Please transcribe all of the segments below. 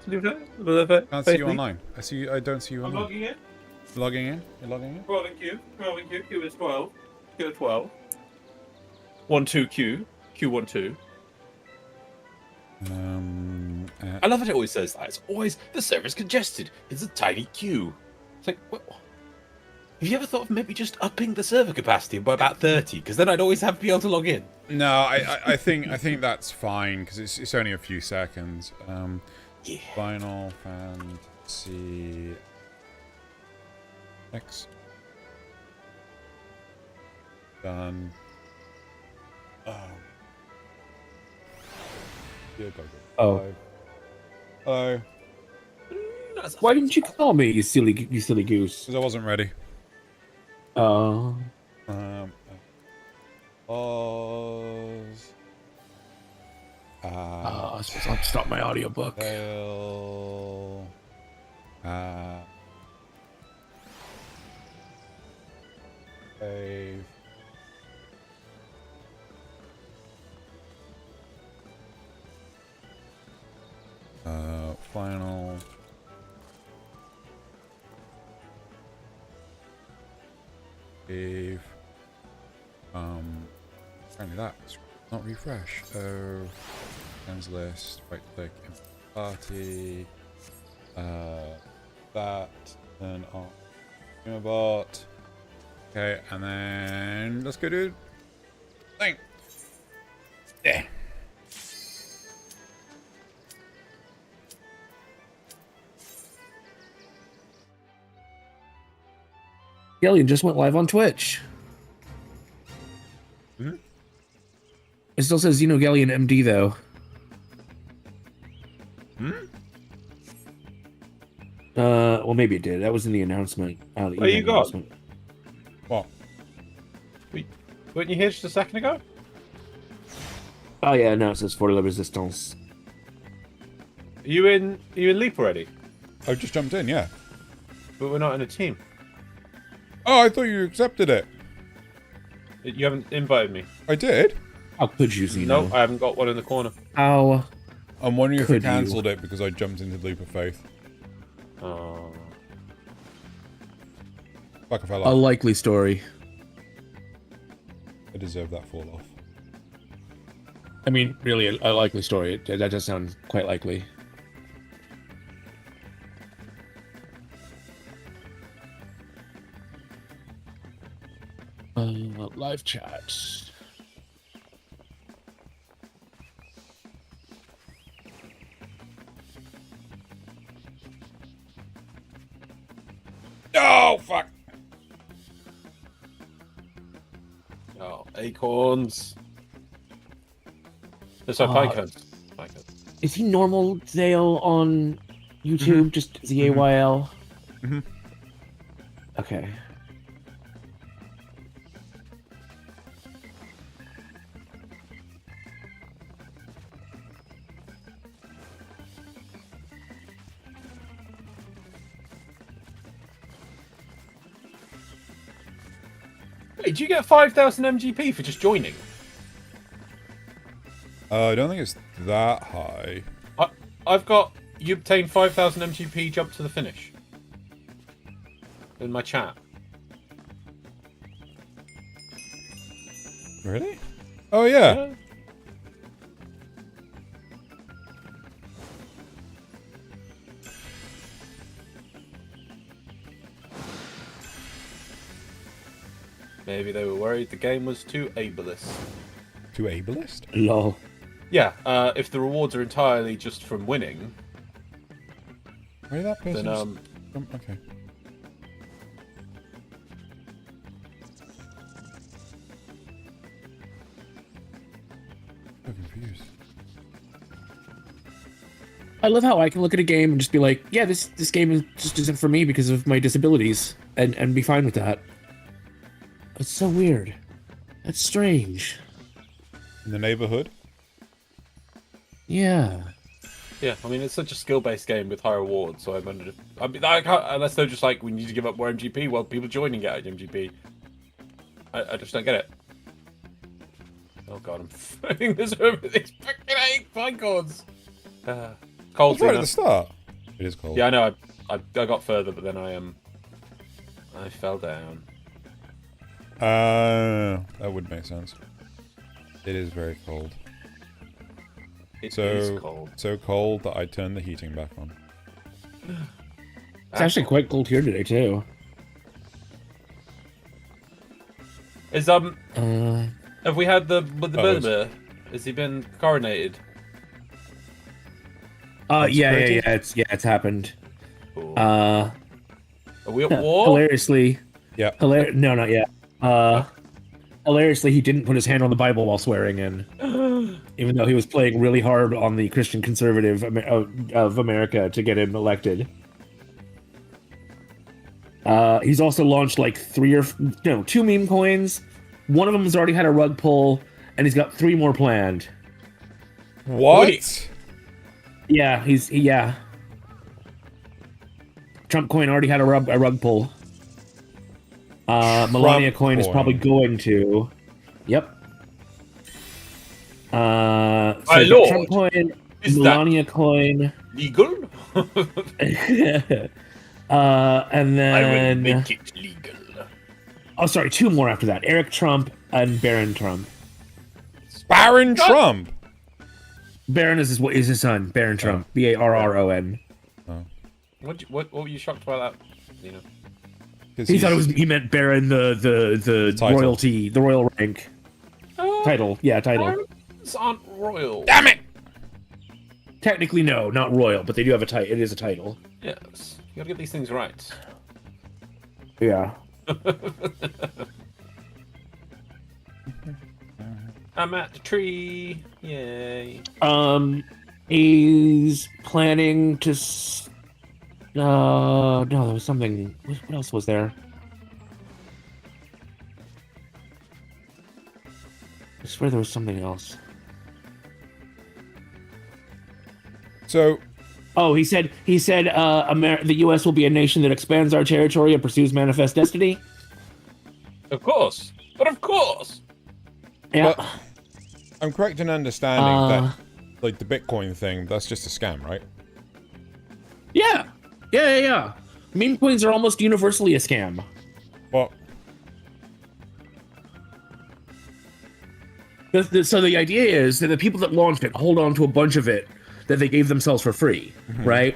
Can't see you online. I don't see you I'm online. logging in. Logging in? You're logging in? 12 in queue. 12 in queue. Q is 12. Q is 12. 1 2 Q. Q 1 2. I love that it always says that. It's always the server's congested. It's a tiny queue. It's like, what? Have you ever thought of maybe just upping the server capacity by about 30? Because then I'd always have to be able to log in. No, I think that's fine because it's only a few seconds. Yeah. Final Fantasy X. Done. Oh. Yeah, go. Oh. Hello. Why didn't you call me, you silly goose? Because I wasn't ready. Oh. Pause. I suppose I'll stop my audiobook. Fail. Save. Final. Save. Apparently that's not refresh. Oh, friends list. Right click. Party. That. Turn on. Bot. Okay, and then let's go do thing. Yeah. Galleon just went live on Twitch. Hmm? It still says Xenogalleon MD though. Hmm? Well, maybe it did. That was in the announcement. Where you got? What? Weren't you here just a second ago? Oh yeah, no, it says for la resistance. Are you in Leap already? I just jumped in, yeah. But we're not in a team. Oh, I thought you accepted it. You haven't invited me. I did. How could you, Xeno? No, I haven't got one in the corner. How? I'm wondering if I Could you? cancelled it because I jumped into the Leap of Faith. Oh. Fuck if I A like. likely story. I deserve that fall off. I mean, really, a likely story. That does sound quite likely. Live chat. Oh, fuck. Oh, acorns. Sorry, Oh. pine cones. Pine cones. Is he normal Zale on YouTube? Just ZAYL? Mhm. Okay. Wait, did you get 5,000 MGP for just joining? I don't think it's that high. I've got you obtained 5,000 MGP jump to the finish. In my chat. Really? Oh, yeah. Maybe they were worried the game was too ableist. Too ableist? Lol. Yeah, if the rewards are entirely just from winning, Where did that person then okay. I'm confused. I love how I can look at a game and just be like, yeah, this game is just isn't for me because of my disabilities, and be fine with that. It's so weird. That's strange. In the neighborhood? Yeah. yeah, I mean it's such a skill-based game with high rewards. So I wondered if I mean I can't, unless they're just like we need to give up more MGP. Well, people joining get MGP. I just don't get it. Oh god, I'm throwing this over these freaking 8 pine cords. Cold. That's right at Tina. the start. It is cold. Yeah, I know. I got further, but then I fell down. That would make sense. It is very cold. It So- is cold. So cold that I turned the heating back on. It's actually quite cold here today too. Is Uh, have we had the Oh, burner? Has he been coronated? yeah, it's happened. Cool. Uh, Are we at war? hilariously, Yeah. no, not yet. Hilariously, he didn't put his hand on the Bible while swearing in, even though he was playing really hard on the Christian conservative of America to get him elected. He's also launched like 2 meme coins. One of them has already had a rug pull, and he's got 3 more planned. What? Wait. Yeah, yeah. Trump coin already had a rug pull. Melania coin is coin. probably going to. Yep. So My we've got lord, Trump coin, is that- Melania coin, Legal? and I will then make it legal. oh, sorry, 2 more after that. Eric Trump and Barron Trump. Baron Trump. Barron is his son. Barron Trump. Barron. What were you shocked about that? You know. 'Cause He he's- thought he meant Baron the Title. royalty, the royal rank title. Yeah, title. Barons aren't royal. Damn it! Technically, no, not royal, but they do have a title. It is a title. Yes. You gotta get these things right. Yeah. I'm at the tree. Yay. He's planning to. No, there was something. What else was there? I swear there was something else. So, Oh, he said, the U.S. will be a nation that expands our territory and pursues manifest destiny. Of course. But of course. Yeah. but I'm correct in understanding that, like, the Bitcoin thing, that's just a scam, right? Yeah. Meme coins are almost universally a scam. Well, So the idea is that the people that launched it hold on to a bunch of it that they gave themselves for free, right?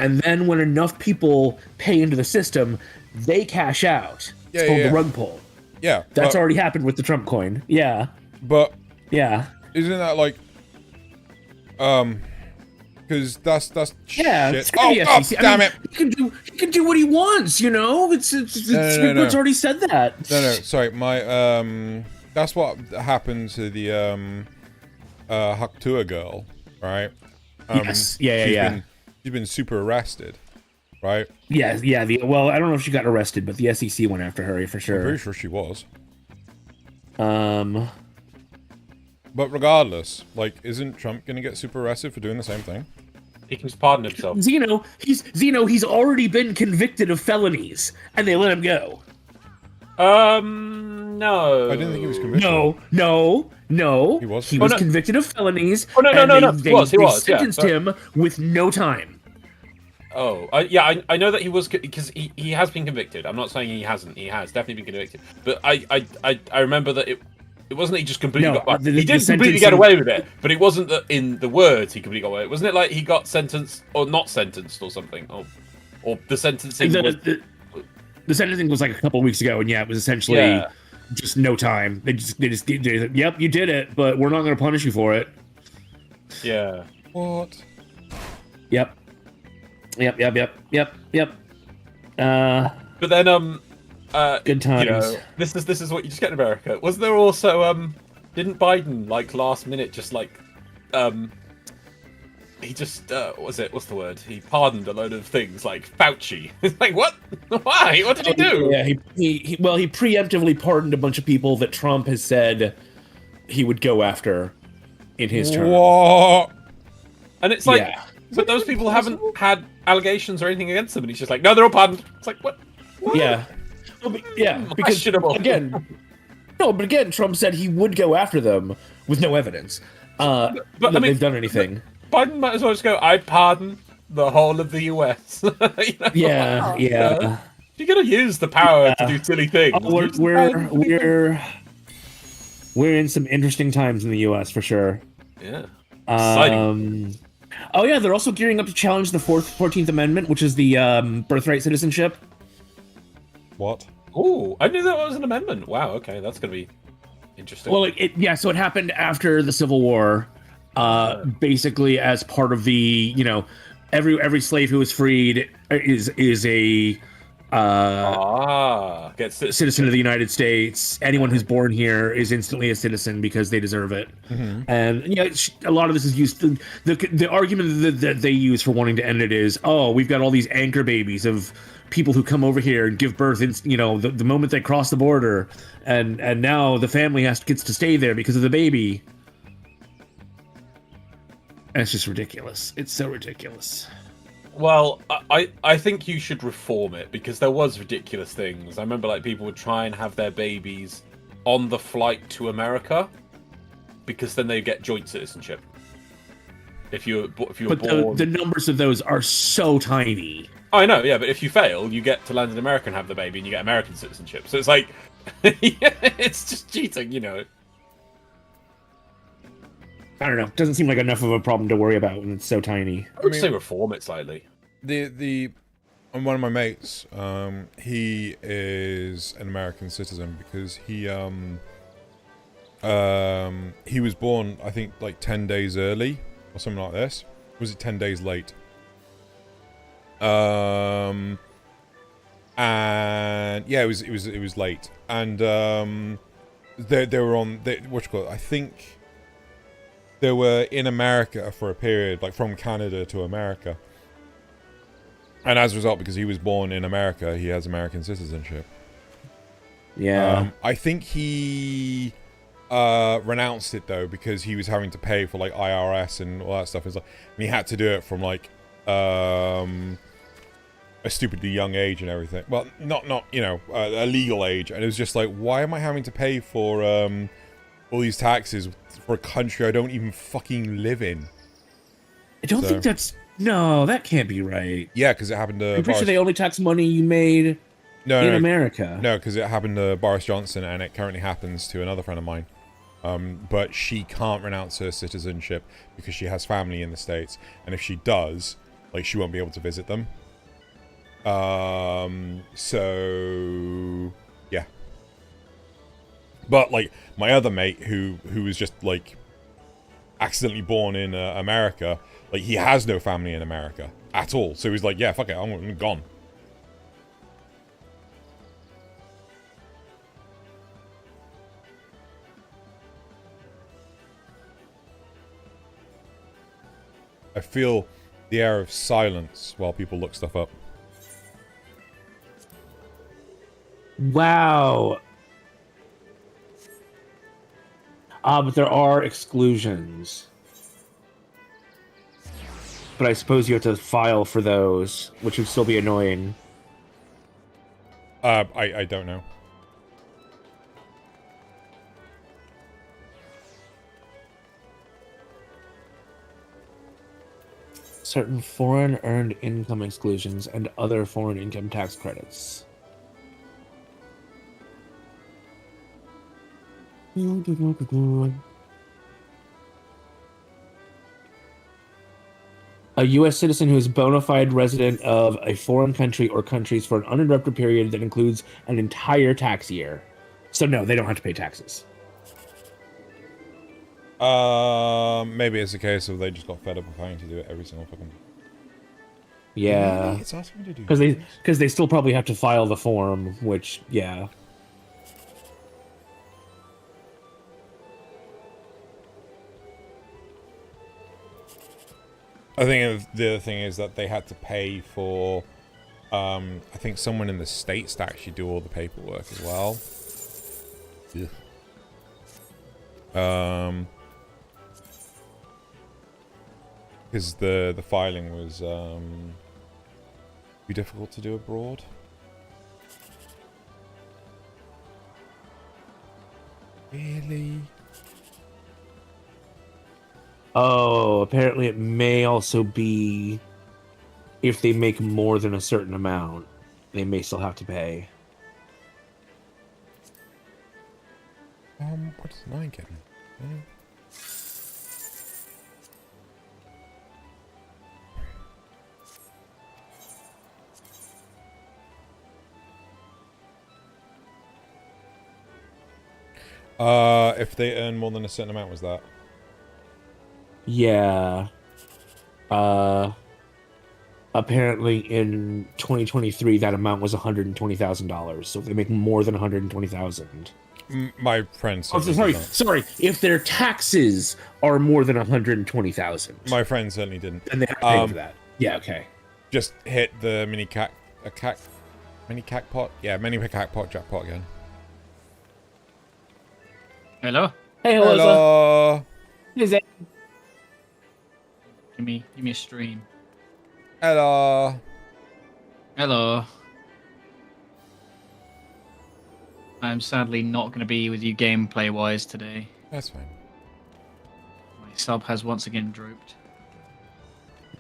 And then when enough people pay into the system, they cash out. It's Yeah, called yeah. the rug pull. yeah. That's but, already happened with the Trump coin. Yeah. But Yeah. isn't that like, because that's Yeah, shit. screw Oh, the oh, SEC. damn I mean, it! He can do what he wants, you know. It's no, Supreme Court's no. already said that. No, sorry, my that's what happened to the Haktua girl, right? Yes. Yeah. She's been super arrested, right? Yeah. Well, I don't know if she got arrested, but the SEC went after her for I'm pretty sure. sure she was. Um. But regardless, like, isn't Trump gonna get super arrested for doing the same thing? He can just pardon himself. Zeno, he's already been convicted of felonies, and they let him go. No. I didn't think he was convicted. No. He was? He Oh, was no. convicted of felonies. Oh, no, and no. They He was, yeah, sentenced but- him with no time. Oh, I know that he was, because he has been convicted. I'm not saying he hasn't. He has definitely been convicted. But I remember that it wasn't that he just completely No, got. the He didn't completely sentencing- get away with it, but it wasn't that in the words he completely got away with it. Wasn't it like he got sentenced or not sentenced or something? Or the sentencing was. The sentencing was like a couple of weeks ago, and yeah, it was essentially Yeah. just no time. They just yep, you did it, but we're not going to punish you for it. Yeah. What? Yep. But then Good times. You know, this is what you just get in America. Was there also didn't Biden like last minute just like he just what's the word? He pardoned a load of things like Fauci. It's like what? Why? What did he do? Yeah, he preemptively pardoned a bunch of people that Trump has said he would go after in his term. What? And it's like, Yeah. but those people haven't had allegations or anything against them, and he's just like, no, they're all pardoned. It's like what? Yeah. Well, yeah, because Questionable. again, Trump said he would go after them with no evidence. But, that I mean, they've done anything. Biden might as well just go, I pardon the whole of the US. You know, Yeah, like, yeah. if you're gonna use the power to Yeah. do silly things, Oh, use the power to do silly things. we're in some interesting times in the U.S. for sure. Yeah. Exciting. Oh yeah, they're also gearing up to challenge the 14th Amendment, which is the birthright citizenship. What? Oh, I knew that was an amendment. Wow, okay, that's gonna be interesting. Well, so it happened after the Civil War, basically as part of the, every slave who was freed is a Gets citizen of the United States. Anyone who's born here is instantly a citizen because they deserve it. And a lot of this is used. The argument that they use for wanting to end it is, oh, we've got all these anchor babies of people who come over here and give birth, the moment they cross the border, and now the family gets to stay there because of the baby. And it's just ridiculous. It's so ridiculous. Well, I think you should reform it because there was ridiculous things. I remember like people would try and have their babies on the flight to America because then they get joint citizenship. If you were born, the numbers of those are so tiny. I know, yeah, but if you fail, you get to land in America and have the baby, and you get American citizenship. So it's like, it's just cheating, I don't know. Doesn't seem like enough of a problem to worry about when it's so tiny. I would say reform it slightly. And one of my mates, he is an American citizen because he was born, I think, like 10 days early or something like this. Or was it 10 days late? And yeah, it was late, and they were on I think they were in America for a period, like from Canada to America, and as a result, because he was born in America, he has American citizenship. Yeah. I think he renounced it though because he was having to pay for like IRS and all that stuff. And he had to do it from like a stupidly young age and everything. Well, not a legal age, and it was just like, why am I having to pay for all these taxes for a country I don't even fucking live in? I don't think that can't be right. Yeah, because it happened to I'm pretty sure they only tax money you made in America. No, because it happened to Boris Johnson, and it currently happens to another friend of mine. But she can't renounce her citizenship because she has family in the States, and if she does, like, she won't be able to visit them. So yeah. But like my other mate who was just like accidentally born in America, like he has no family in America at all. So he's like, yeah, fuck it, I'm gone. I feel the air of silence while people look stuff up. Wow. But there are exclusions. But I suppose you have to file for those, which would still be annoying. I don't know. Certain foreign earned income exclusions and other foreign income tax credits. A U.S. citizen who is bona fide resident of a foreign country or countries for an uninterrupted period that includes an entire tax year. So no, they don't have to pay taxes. Maybe it's a case of they just got fed up of having to do it every single fucking. Yeah, Really? It's asking me to do because they still probably have to file the form, which yeah. I think the other thing is that they had to pay for, I think someone in the States to actually do all the paperwork as well. Yeah. Because the filing was too difficult to do abroad. Really? Oh, apparently it may also be if they make more than a certain amount, they may still have to pay. What does mine get me? If they earn more than a certain amount, was that? Yeah. Apparently in 2023 that amount was $120,000. So if they make more than 120,000. My friend Oh, certainly did sorry. If their taxes are more than 120,000, not. My friend certainly didn't. then they have to pay for that. Yeah, okay. Just hit the mini cack pot. Yeah, mini cack pot jackpot again. Hello? Hey, Alyssa. Hello. Is it? Give me a stream. Hello. Hello. I'm sadly not going to be with you gameplay-wise today. That's fine. My sub has once again drooped.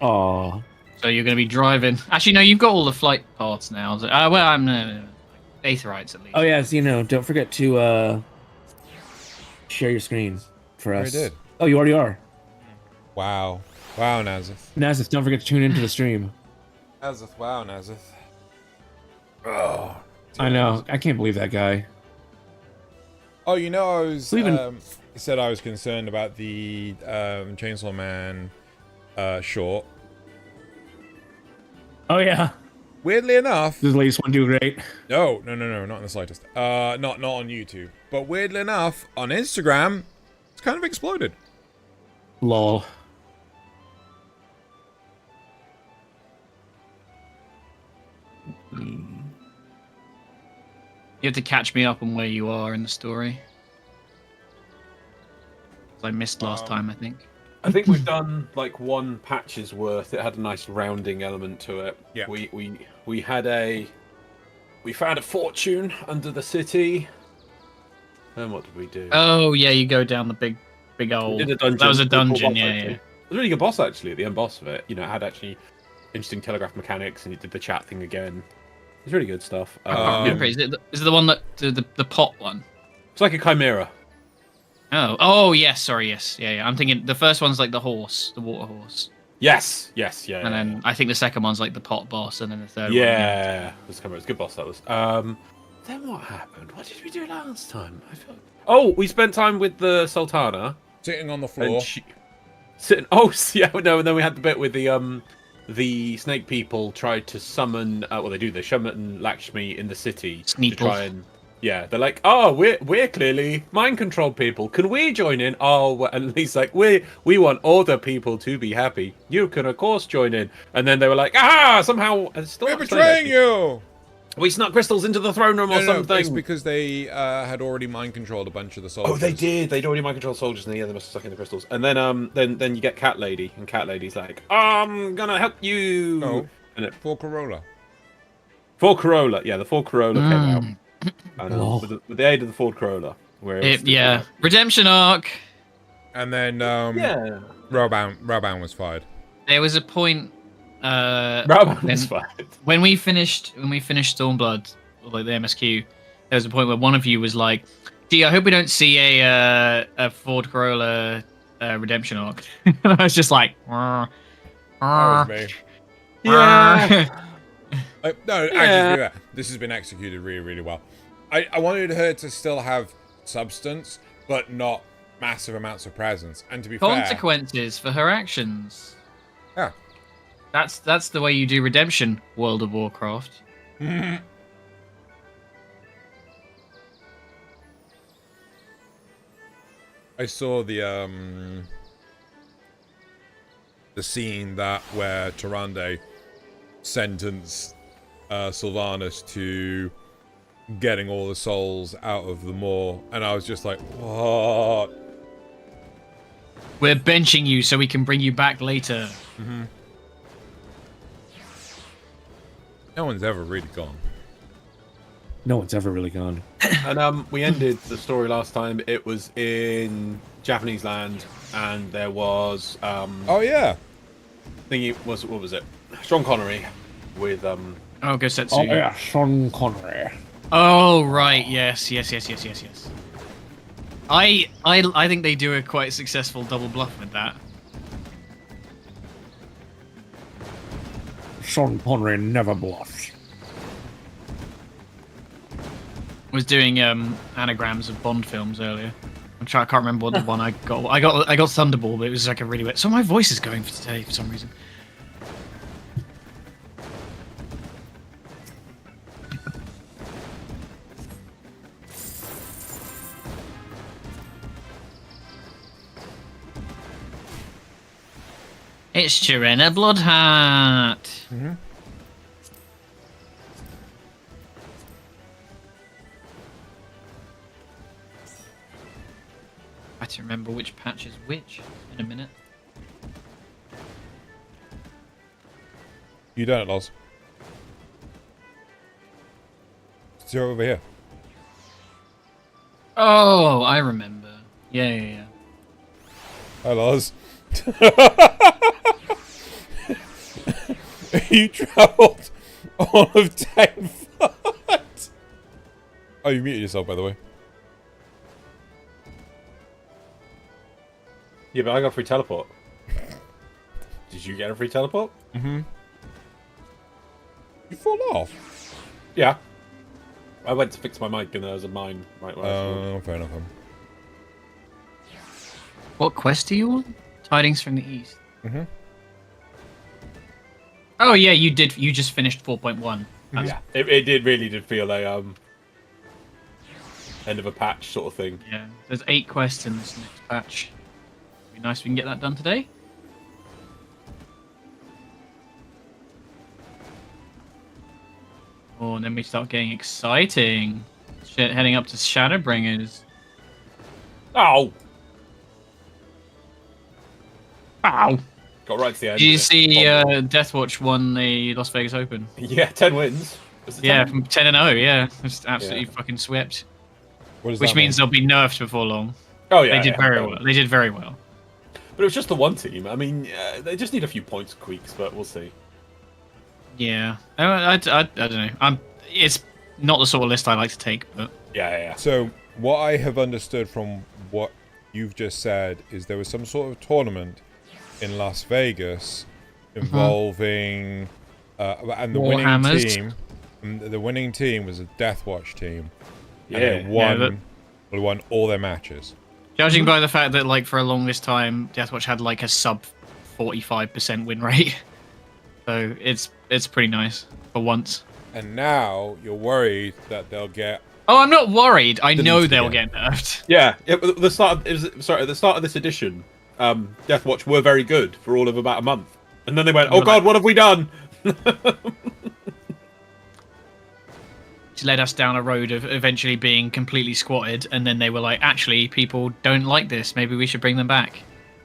Aw. So you're going to be driving. Actually, no, you've got all the flight paths now. So, well, I'm Aetherites at least. Oh, yes, don't forget to share your screen for us. I did. Oh, you already are. Wow. Wow, Nazith. Nazith, don't forget to tune into the stream. Nazith, wow, Nazith. Oh. I know. I can't believe that guy. Oh, you know, I was. Leaving- He said I was concerned about the Chainsaw Man short. Oh, yeah. Weirdly enough, Does the latest one do great? no, not in the slightest. Not on YouTube, but weirdly enough, on Instagram, it's kind of exploded. Lol. You have to catch me up on where you are in the story. 'Cause I missed last time, I think. I think we've done like one patch's worth. It had a nice rounding element to it. Yeah. We found a fortune under the city. And what did we do? Oh, yeah, you go down the big We old... did a dungeon. That was a Pretty cool dungeon, boss, yeah, actually. yeah. It was a really good boss actually. At the end boss of it, it had actually interesting telegraph mechanics, and it did the chat thing again. It's really good stuff. I can't remember. Is it the one that... The pot one? It's like a chimera. Oh, yes, sorry, yes. Yeah. I'm thinking the first one's like the horse, the water horse. Yes, yeah. And then I think the second one's like the pot boss, and then the third one. Yeah, it's a good boss. That was. Then what happened? What did we do last time? I feel. Oh, we spent time with the Sultana. Sitting on the floor. And sitting. Oh, yeah. No, and then we had the bit with the snake people tried to summon. Well, they do. They summon Lakshmi in the city Sneeple. to try and. Yeah, they're like, oh, we're clearly mind control people. Can we join in? Oh, well, at least like we want other people to be happy. You can of course join in. And then they were like, somehow still We're betraying you. We snuck crystals into the throne room or No, something. it's because they had already mind controlled a bunch of the soldiers. Oh, they did. They'd already mind controlled soldiers, and they must have stuck in the crystals. And then you get Cat Lady, and Cat Lady's like, I'm gonna help you. No, and it, for Corolla. Ford Corolla, yeah, the Ford Corolla came out, and Oh. with the aid of the Ford Corolla, where Yeah. Redemption arc. And then yeah, Raoban was fired. There was a point Raoban was when- fired. when we finished Stormblood, or like the MSQ, there was a point where one of you was like, "Gee, I hope we don't see a Ford Corolla redemption arc." And I was just like, That was me. Yeah. No, actually, yeah, this has been executed really, really well. I wanted her to still have substance, but not massive amounts of presence. And to be consequences for her actions. fair, That's the way you do redemption, World of Warcraft. yeah. I saw the scene where Tyrande sentenced Sylvanas to getting all the souls out of the maw, and I was just like, what? We're benching you so we can bring you back later. No one's ever really gone. No one's ever really gone. And we ended the story last time. It was in Japanese land, and there was Oh yeah. thingy was what was it? Sean Connery with Oh, Gosetsu. Oh yeah, Sean Connery. Oh right, yes. I think they do a quite successful double bluff with that. Sean Connery never bluffs. I was doing anagrams of Bond films earlier. I can't remember what the one I got. I got Thunderball, but it was like a really weird. So my voice is going for today for some reason. It's Chirena Bloodheart. Mm-hmm. I have to remember which patch is which in a minute. You done it, Loz. Zero over here. Oh, I remember. Yeah. Hi, Loz. You travelled all of 10 foot. Oh, you muted yourself, by the way. Yeah, but I got free teleport. Did you get a free teleport? Mm-hmm. You fall off. Yeah. I went to fix my mic and there was a mine right where I was. Fair enough. What quest are you on? Tidings from the East. Mm-hmm. Oh yeah, you did. You just finished 4.1. Yeah, it really did feel a end of a patch sort of thing. Yeah, there's 8 quests in this next patch. Be nice if we can get that done today. Oh, and then we start getting exciting. Shit, heading up to Shadowbringers. Oh, Ow! got right to the end. Did you of it. see Bombed. Deathwatch won the Las Vegas Open? Yeah, 10 wins. Was it 10 Yeah, wins? from 10-0. Yeah, just absolutely Yeah. fucking swept. What does Which that means mean? they'll be nerfed before long. Oh yeah, They did yeah, very yeah. well. They did very well. But it was just the one team. I mean, they just need a few points tweaks, but we'll see. Yeah, I don't know. It's not the sort of list I like to take, but Yeah. So, what I have understood from what you've just said is there was some sort of tournament in Las Vegas involving and the winning Warhammers. team. And the winning team was a Deathwatch team, Yeah. and they won. Yeah, They won all their matches. judging by the fact that like for a longest time, Deathwatch had like a sub 45% win rate, so it's pretty nice for once. And now you're worried that they'll get. Oh, I'm not worried. I know Deleted they'll again. get nerfed. Yeah, at the start at the start of this edition, Deathwatch were very good for all of about a month, and then they went, "Oh You're God, like- what have we done?" Which led us down a road of eventually being completely squatted, and then they were like, actually, people don't like this. Maybe we should bring them back.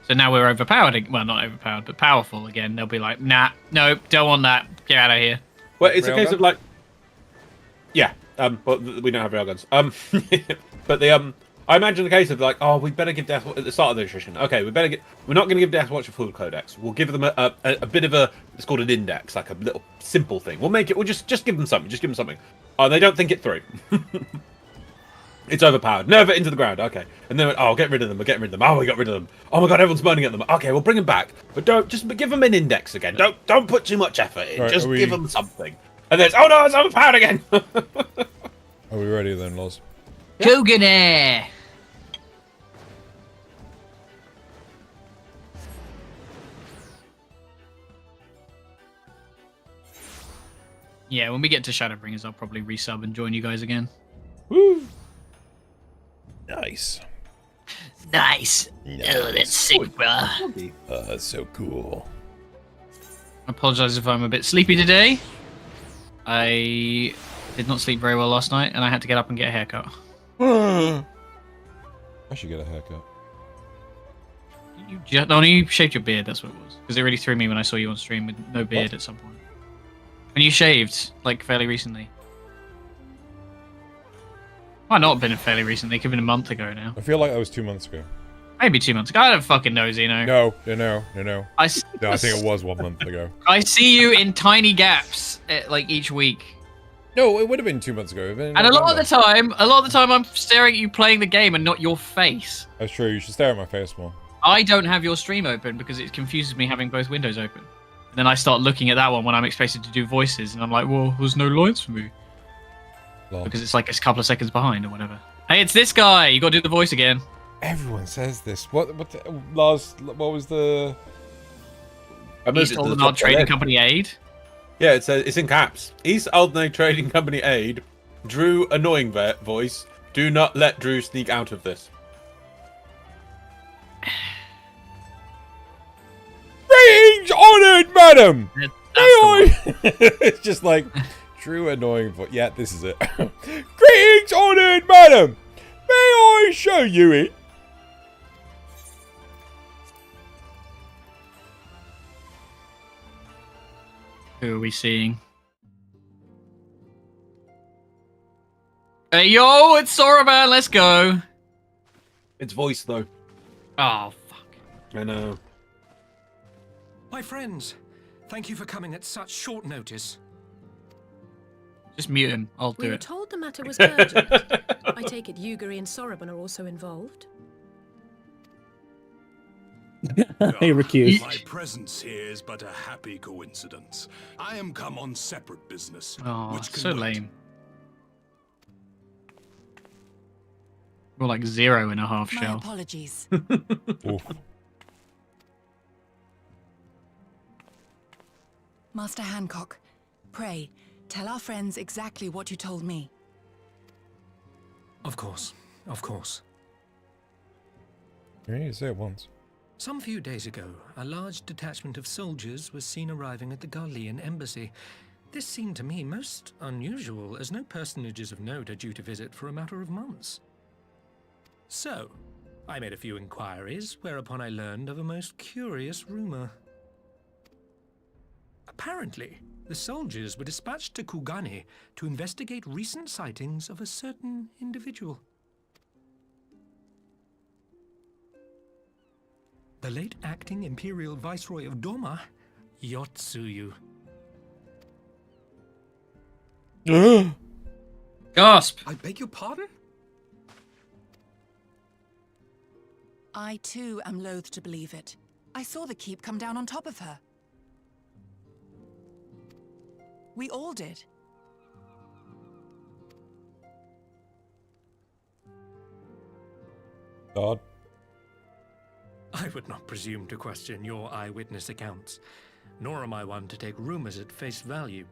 So now we're overpowered. Well, not overpowered, but powerful again. They'll be like, nah, no, don't want that. Get out of here. Well, it's a case Railgun? of like, yeah, but we don't have railguns. But I imagine the case of like, oh, we better give Deathwatch at the start of the edition. Okay, we're not going to give Deathwatch a full codex. We'll give them a bit of a, it's called an index, like a little simple thing. We'll just give them something. Just give them something. Oh, they don't think it through. It's overpowered. Nerve it into the ground. Okay, and then oh, get rid of them. We're getting rid of them. Oh, we got rid of them. Oh my God, everyone's moaning at them. Okay, we'll bring them back, but don't just give them an index again. Don't put too much effort in. Right, just are we- give them something. And then it's, oh no, it's overpowered again. Are we ready then, Loz? Koganir! Yeah, when we get to Shadowbringers, I'll probably resub and join you guys again. Woo! Nice. Nice. Oh, that's sick, bruh. That's so cool. I apologize if I'm a bit sleepy today. I did not sleep very well last night, and I had to get up and get a haircut. I should get a haircut. You shaved your beard, that's what it was. Because it really threw me when I saw you on stream with no beard What? at some point. When you shaved, like, fairly recently. Might not have been fairly recently, it could have been a month ago now. I feel like that was 2 months ago. Maybe 2 months ago. I don't fucking know, Zeno. No. I, s- No, I think it was 1 month ago. I see you in tiny gaps, like each week. No, it would have been 2 months ago. And a lot of the time, I'm staring at you playing the game and not your face. That's true. You should stare at my face more. I don't have your stream open because it confuses me having both windows open. And then I start looking at that one when I'm expected to do voices, and I'm like, well, there's no lines for me. Lol. Because it's like a couple of seconds behind or whatever. Hey, it's this guy! You gotta do the voice again. Everyone says this. Lars, what was the... East Aldenard Trading Company aid. Yeah, it's in caps. East Aldenard Trading Company aid. Drew annoying voice. Do not let Drew sneak out of this. Greetings, honoured madam! That's It's just like, Drew annoying voice. Yeah, this is it. Greetings, honoured madam! May I show you it? Who are we seeing? Hey, yo, it's Soraban, let's go. It's voice though. Oh, fuck. I know. My friends, thank you for coming at such short notice. Just mute him. I'll We do were it. told the matter was urgent. I take it Yuguri and Soraban are also involved. Hey, recuse. My presence here is but a happy coincidence. I am come on separate business, Oh, which can so wait. lame. More like 0.5 My shell. apologies. Oof. Master Hancock, pray, tell our friends exactly what you told me. Of course, of course. You need to say it once. Some few days ago, a large detachment of soldiers was seen arriving at the Garlean embassy. This seemed to me most unusual, as no personages of note are due to visit for a matter of months. So, I made a few inquiries, whereupon I learned of a most curious rumor. Apparently, the soldiers were dispatched to Kugane to investigate recent sightings of a certain individual. The late acting Imperial Viceroy of Doma, Yotsuyu. Gasp! I beg your pardon? I too am loath to believe it. I saw the keep come down on top of her. We all did. God. I would not presume to question your eyewitness accounts, nor am I one to take rumors at face value.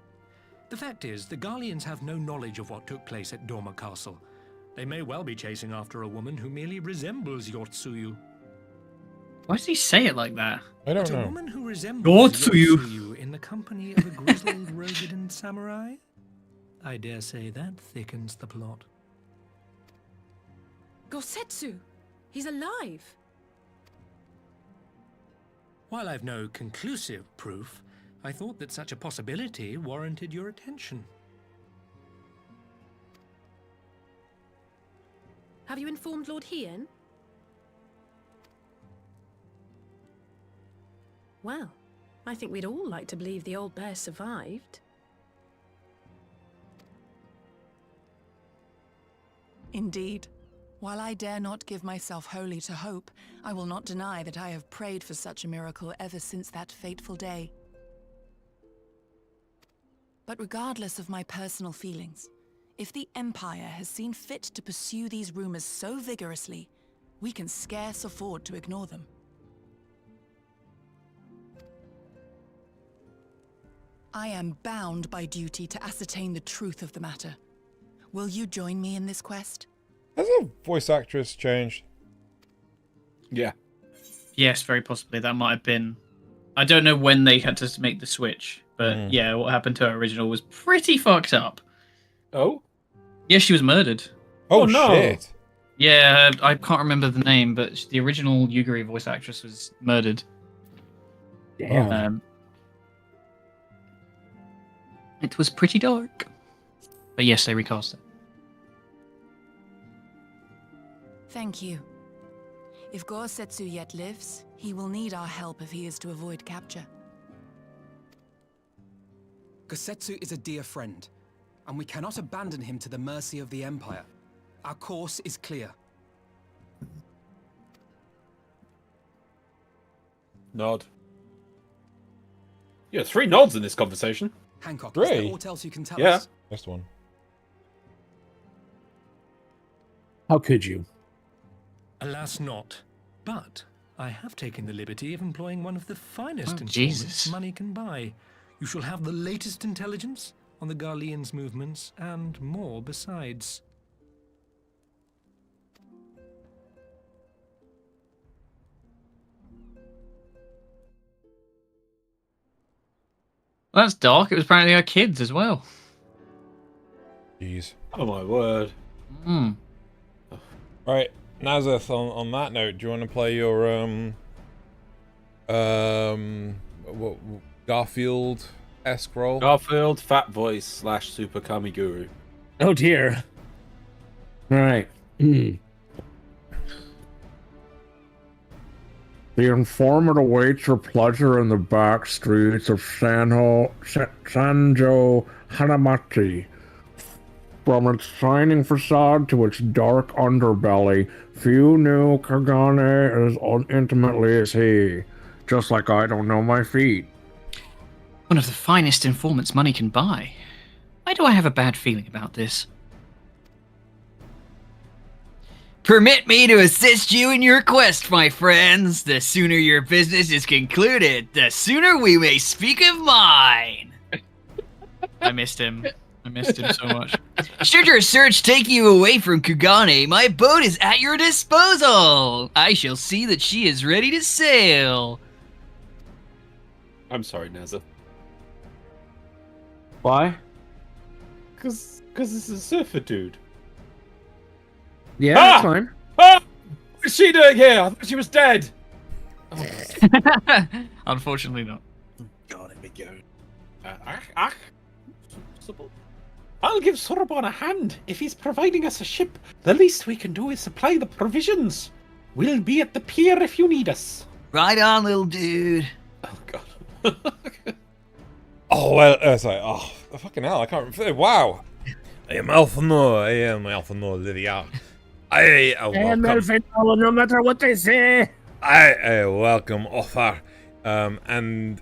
The fact is, the Garleans have no knowledge of what took place at Dorma Castle. They may well be chasing after a woman who merely resembles Yotsuyu. Why does he say it like that? I don't But a know. woman who resembles Yotsuyu. Yotsuyu in the company of a grizzled Rogadan samurai? I dare say that thickens the plot. Gosetsu! He's alive! While I've no conclusive proof, I thought that such a possibility warranted your attention. Have you informed Lord Hien? Well, I think we'd all like to believe the old bear survived. Indeed. While I dare not give myself wholly to hope, I will not deny that I have prayed for such a miracle ever since that fateful day. But regardless of my personal feelings, if the Empire has seen fit to pursue these rumors so vigorously, we can scarce afford to ignore them. I am bound by duty to ascertain the truth of the matter. Will you join me in this quest? Has a voice actress changed? Yeah. Yes, very possibly. That might have been. I don't know when they had to make the switch, but yeah, what happened to her original was pretty fucked up. Oh? Yeah, she was murdered. Oh, Oh, no. shit. Yeah, I can't remember the name, but the original Yuguri voice actress was murdered. Damn. It was pretty dark. But yes, they recast it. Thank you. If Gorsetsu yet lives, he will need our help if he is to avoid capture. Gosetsu is a dear friend, and we cannot abandon him to the mercy of the Empire. Our course is clear. Nod. Yeah, 3 nods in this conversation. Hancock, Three? is there aught else you can tell Yeah. us? Next one. How could you? Alas, not. But I have taken the liberty of employing one of the finest informants Jesus. money can buy. You shall have the latest intelligence on the Garleans' movements and more besides. Well, that's dark. It was apparently our kids as well. Jeez. Oh my word. Hmm. Right, Nazeth. On that note, do you want to play your what, Garfield-esque role? Garfield, Fat Voice / Super Kami Guru. Oh dear. All right. The informant awaits her pleasure in the back streets of Sanjo Hanamachi. From its shining facade to its dark underbelly, few knew Kagane as intimately as he. Just like I don't know my feet. One of the finest informants money can buy. Why do I have a bad feeling about this? Permit me to assist you in your quest, my friends. The sooner your business is concluded, the sooner we may speak of mine. I missed him. I missed him so much. Should your search take you away from Kugane, my boat is at your disposal. I shall see that she is ready to sail. I'm sorry, Nazza. Why? Because this is a surfer dude. Yeah, Ah! that's fine. Ah! What's she doing here? I thought she was dead. Unfortunately not. God, let me go. I'll give Sorobon a hand. If he's providing us a ship, the least we can do is supply the provisions. We'll be at the pier if you need us. Right on, little dude. Oh, God. Oh well, sorry. Oh, fucking hell! I can't remember. Wow. I am Alphonor Lydia. I welcome. No matter what they say. I welcome offer, and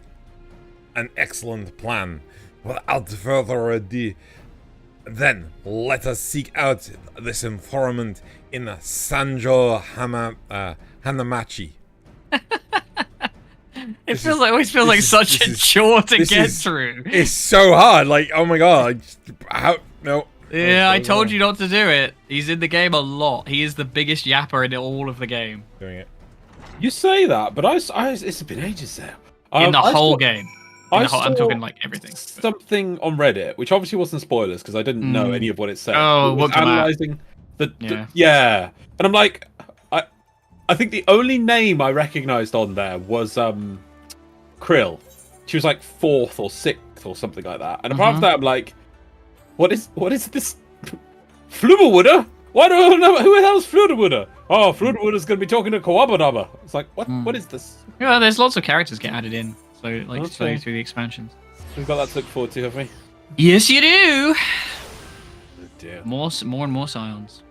an excellent plan. Without further ado, then let us seek out this informant in Sanjo Hanamachi. It always feels like such a chore to get through. It's so hard. Like, oh my god. No. Yeah, I told you not to do it. He's in the game a lot. He is the biggest yapper in all of the game. Doing it. You say that, but it's been ages now. In the whole game. I'm saw talking like everything. Something on Reddit, which obviously wasn't spoilers because I didn't know any of what it said. Oh, it was what come out? analyzing yeah. And I'm like, I think the only name I recognized on there was Krill. She was like 4th or 6th or something like that. And apart from that, I'm like, what is this? Flubberwooder? Why do I know who the hell's Flubberwooder? Oh, Flubberwooder's gonna be talking to Kawabadaba. It's like, what? What is this? Yeah, there's lots of characters get added in. So like slowly through the expansions. We've got that to look forward to, have we? Yes, you do. Oh dear. More and more scions.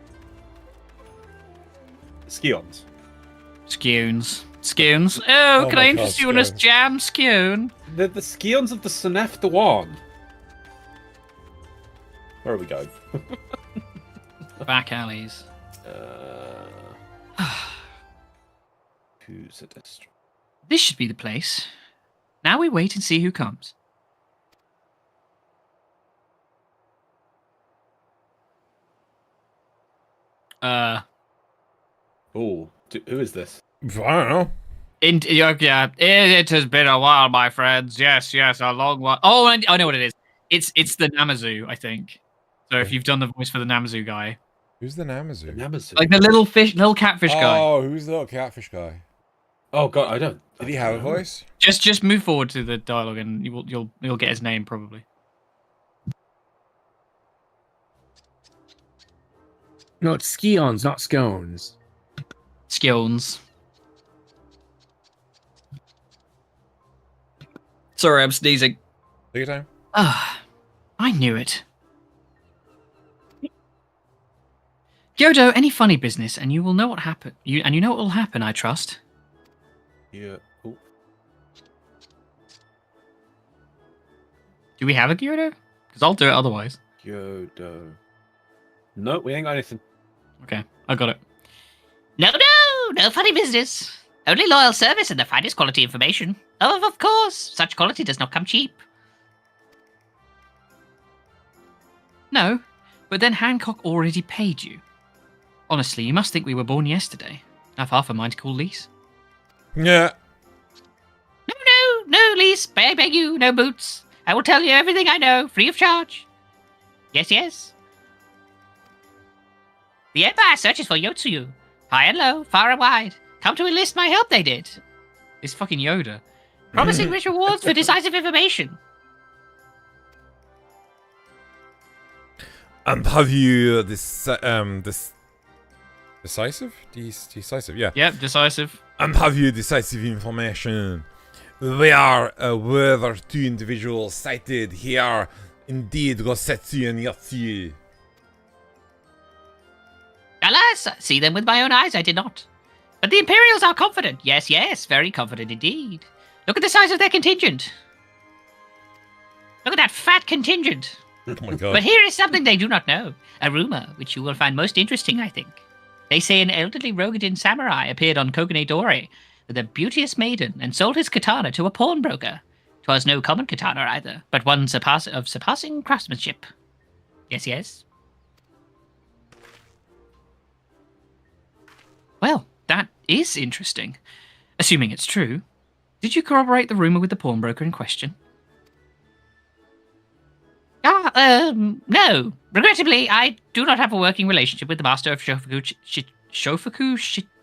Scions. Scoons. Oh, can I my interest God, you in a scones. jam scoon? The Scions of the Senef Dewan. Where are we going? Back alleys. Who's a destroyer? This should be the place. Now we wait and see who comes. Oh, who is this? I don't know. Yeah, it has been a while, my friends. Yes, a long while. Oh, I know what it is. It's the Namazu, I think. So if you've done the voice for the Namazu guy, Who's the Namazu? Namazu. like the little catfish guy. Oh, who's the little catfish guy? Oh God, I don't. Did he have a voice? Just move forward to the dialogue, and you'll get his name probably. No, it's scions, not scones. Scones. Sorry, I'm sneezing. Take your time. Ah, I knew it. Gyodo, any funny business, and you will know what happened. You know what will happen. I trust. Yeah. Oh. Do we have a Gyodo? Because I'll do it otherwise. Gyodo. No, we ain't got anything. Okay, I got it. No funny business. Only loyal service and the finest quality information. Of course, such quality does not come cheap. No, but then Hancock already paid you. Honestly, you must think we were born yesterday. I've half a mind to call Lise. Yeah. No, Lise, I beg you, no boots. I will tell you everything I know, free of charge. Yes. The Empire searches for Yotsuyu. High and low, far and wide. Come to enlist my help, they did. It's fucking Yoda. Promising rich rewards for decisive information. And have you decisive? Decisive, yeah. Yep, decisive. And have you decisive information? Where were two individuals sighted here? Indeed, Gosetsu and Yotsu. Alas, see them with my own eyes, I did not. But the Imperials are confident. Yes, very confident indeed. Look at the size of their contingent. Look at that fat contingent. Oh my god. But here is something they do not know. A rumor, which you will find most interesting, I think. They say an elderly Rogadin samurai appeared on Kogane Dore with a beauteous maiden and sold his katana to a pawnbroker. 'Twas no common katana either, but one of surpassing craftsmanship. Yes. Well, that is interesting. Assuming it's true. Did you corroborate the rumor with the pawnbroker in question? No. Regrettably, I do not have a working relationship with the master of Shofuku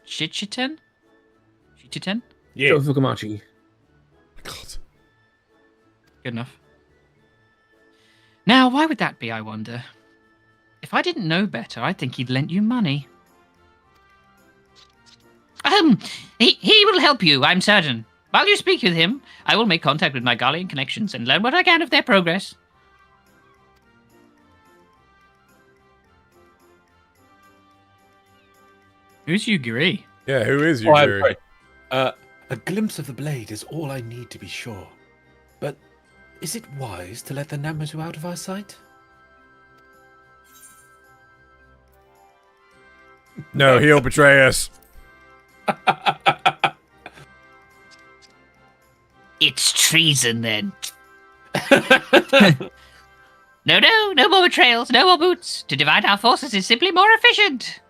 Shichiten? Shichiten? Yeah. Shofukumachi. God. Good enough. Now, why would that be, I wonder? If I didn't know better, I'd think he'd lent you money. He will help you, I'm certain. While you speak with him, I will make contact with my Garlean connections and learn what I can of their progress. Who's Yugiri? Yeah, who is Oh, I'm Yugiri? sorry. A glimpse of the blade is all I need to be sure. But is it wise to let the Namazu out of our sight? No, he'll betray us. It's treason, then. No more betrayals, no more boots. To divide our forces is simply more efficient.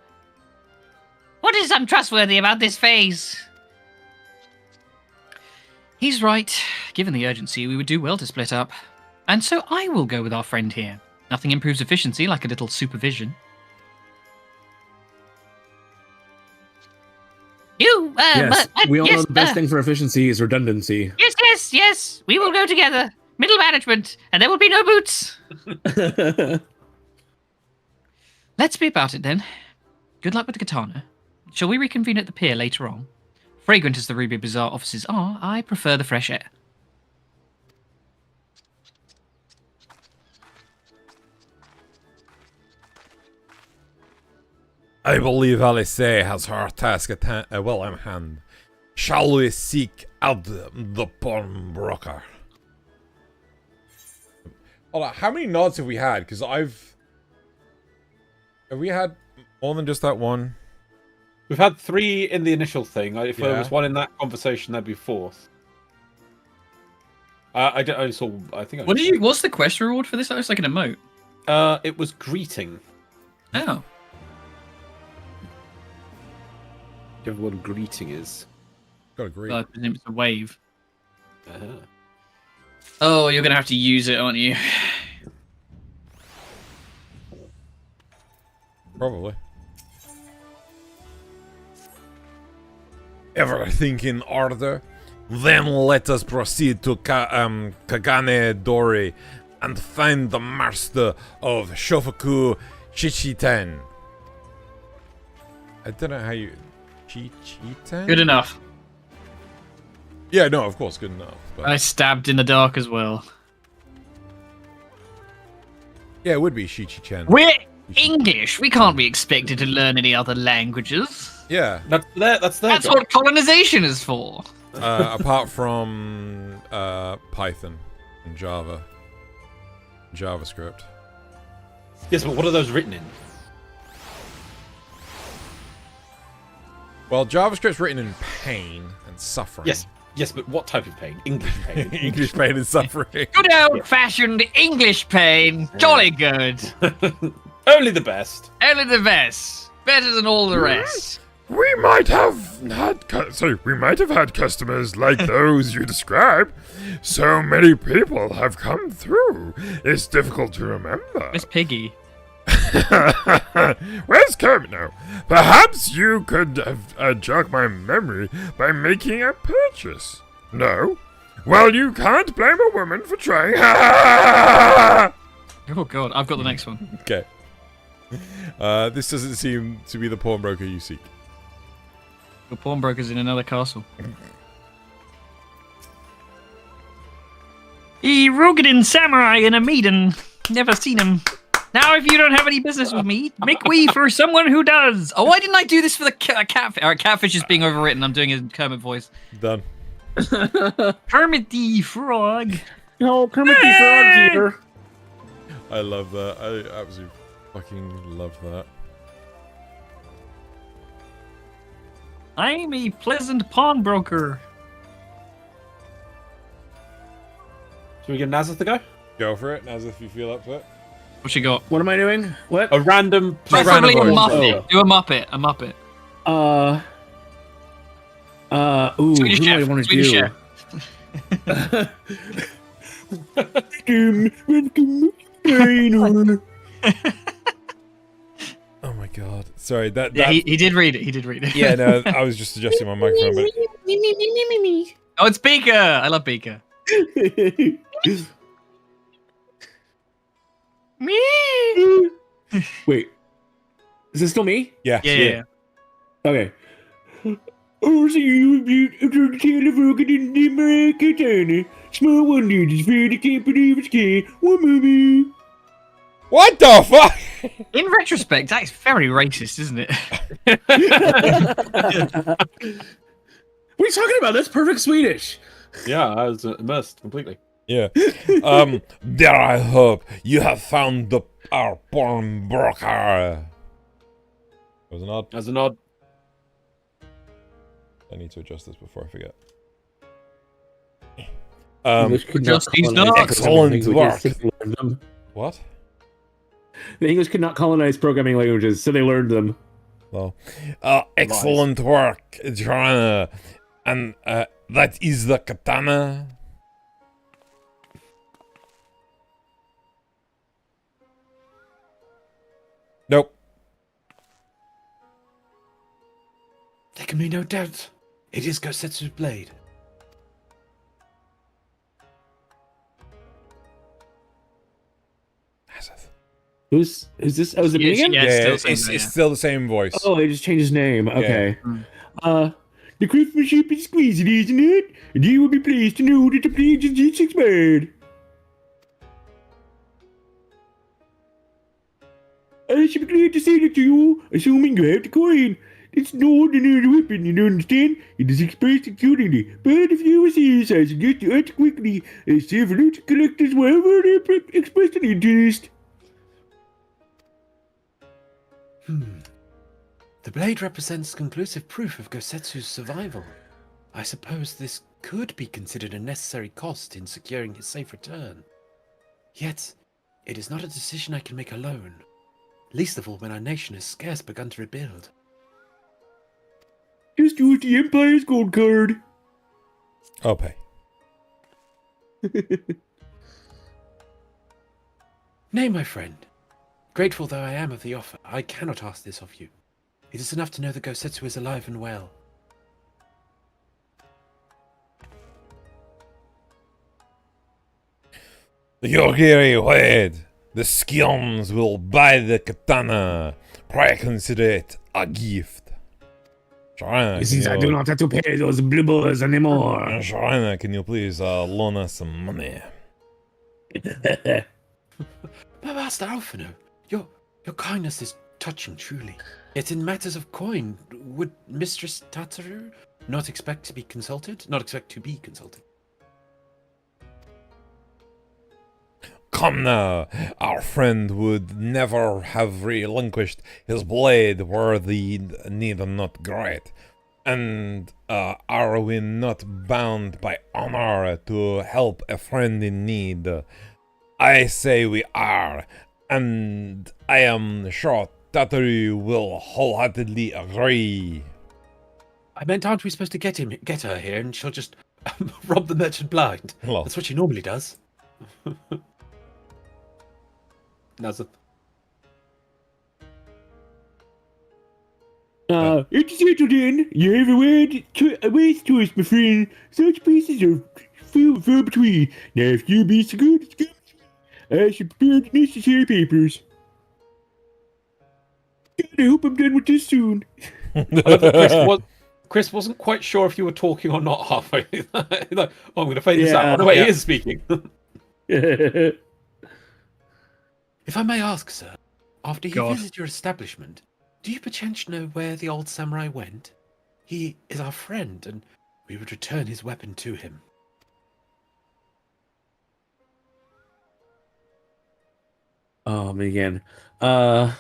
What is untrustworthy about this phase? He's right. Given the urgency, we would do well to split up. And so I will go with our friend here. Nothing improves efficiency like a little supervision. We all know the best thing for efficiency is redundancy. Yes. We will go together. Middle management, and there will be no boots. Let's be about it then. Good luck with the katana. Shall we reconvene at the pier later on? Fragrant as the Ruby Bazaar offices are, I prefer the fresh air. I believe Alice has her task at in hand. Shall we seek out the pawnbroker? Hold on, how many nods have we had? Because have we had more than just that one? We've had 3 in the initial thing. If there Yeah. was one in that conversation, there'd be 4th. I saw. I think. What's the quest reward for this? That looks like an emote. It was greeting. Oh. Do you know what greeting is? Got agree. I presume it's a wave. Uh-huh. Oh, you're gonna have to use it, aren't you? Probably. Everything in order? Then let us proceed to Kagane Dori and find the master of Shofuku Shichiten. I don't know how you... Shichiten? Good enough. Yeah, no, of course, good enough. But... I stabbed in the dark as well. Yeah, it would be Shichi-chen. We're English. We can't be expected to learn any other languages. Yeah. That's That's what colonization is for. Apart from Python and Java. JavaScript. Yes, but what are those written in? Well, JavaScript's written in pain and suffering. Yes, but what type of pain? English pain. English pain and suffering. Good old-fashioned English pain. Jolly good. Only the best. Only the best. Better than all the rest. We might have had customers like those you describe. So many people have come through. It's difficult to remember. Miss Piggy. Where's Kermit now? Perhaps you could have jog my memory by making a purchase. No? Well, you can't blame a woman for trying. Oh god, I've got the next one. Okay. This doesn't seem to be the pawnbroker you seek. The pawnbroker's in another castle. A Rogadin samurai and a maiden. Never seen him. Now, if you don't have any business with me, make way for someone who does. Oh, why didn't I do this for the catfish? Alright, catfish is being overwritten. I'm doing a Kermit voice. Done. Kermit the Frog. No, Kermit the Frog's here. I love that. I absolutely fucking love that. I'm a pleasant pawnbroker. Should we give Nazeth a go? Go for it, Nazeth, if you feel up to it. What you got? What am I doing? What? A random... Preferably a random Muppet. voice. Do a Muppet. A Muppet. Ooh, Swedish who do I chef. want to Swedish do? Oh my god. Sorry, that... Yeah, he did read it. He did read it. Yeah, no, I was just adjusting my microphone, but... Oh, it's Beaker. I love Beaker. Me. Wait, is this still me? Yeah. Yeah. Okay. Oh, so you a tale of Rogadin the Katana. Small wonder is very can't believe it's can. One movie. What the fuck? In retrospect, that is very racist, isn't it? What are you talking about? That's perfect Swedish. Yeah, I was immersed completely. Yeah. There I hope you have found our pawnbroker. That was an odd. As a nod. I need to adjust this before I forget. English could not Just these colonize excellent programming work. languages, so they learned them. What? The English could not colonize programming languages, so they learned them. Well, excellent work, Joanna. And that is the katana. Nope. There can be no doubt. It is Gosetsu's blade. Who's this? Oh, is it me again? Yeah, Yeah, still it's still the same voice. Oh, they just changed his name. Okay. The craftsmanship is exquisite, isn't it? And you will be pleased to know that the blade has just expired. I should be glad to say that to you, assuming you have the coin. It's no ordinary weapon, you understand? It is expressed accordingly. But if you are serious, I suggest you act quickly, as several collectors will have already expressed an interest. The blade represents conclusive proof of Gosetsu's survival. I suppose this could be considered a necessary cost in securing his safe return. Yet, it is not a decision I can make alone. Least of all when our nation has scarce begun to rebuild. Just use the Empire's gold card. I'll pay. Nay, my friend. Grateful though I am of the offer, I cannot ask this of you. It is enough to know that Gosetsu is alive and well. The Yogiri wed. The Skions will buy the katana. Pray consider it a gift. Shriner, Since I do not have to pay those blubbles anymore. Shriner, can you please loan us some money? But Master Alphino, your kindness is touching truly. Yet in matters of coin, would Mistress Tataru not expect to be consulted? Not expect to be consulted? Come now, our friend would never have relinquished his blade were the need not great. And are we not bound by honor to help a friend in need? I say we are, and I am sure Tataru will wholeheartedly agree. I meant, aren't we supposed to get her here, and she'll just rob the merchant blind? Hello. That's what she normally does. Nazareth. It's settled in. You have a waste choice, my friend. Such pieces are few between. Now, if you be so good, I should prepare the necessary papers. God, I hope I'm done with this soon. Chris wasn't quite sure if you were talking or not halfway. Like, oh, I'm going to fade this out. No, he is speaking. If I may ask, sir, after he visited your establishment, do you perchance know where the old samurai went? He is our friend, and we would return his weapon to him. Again. A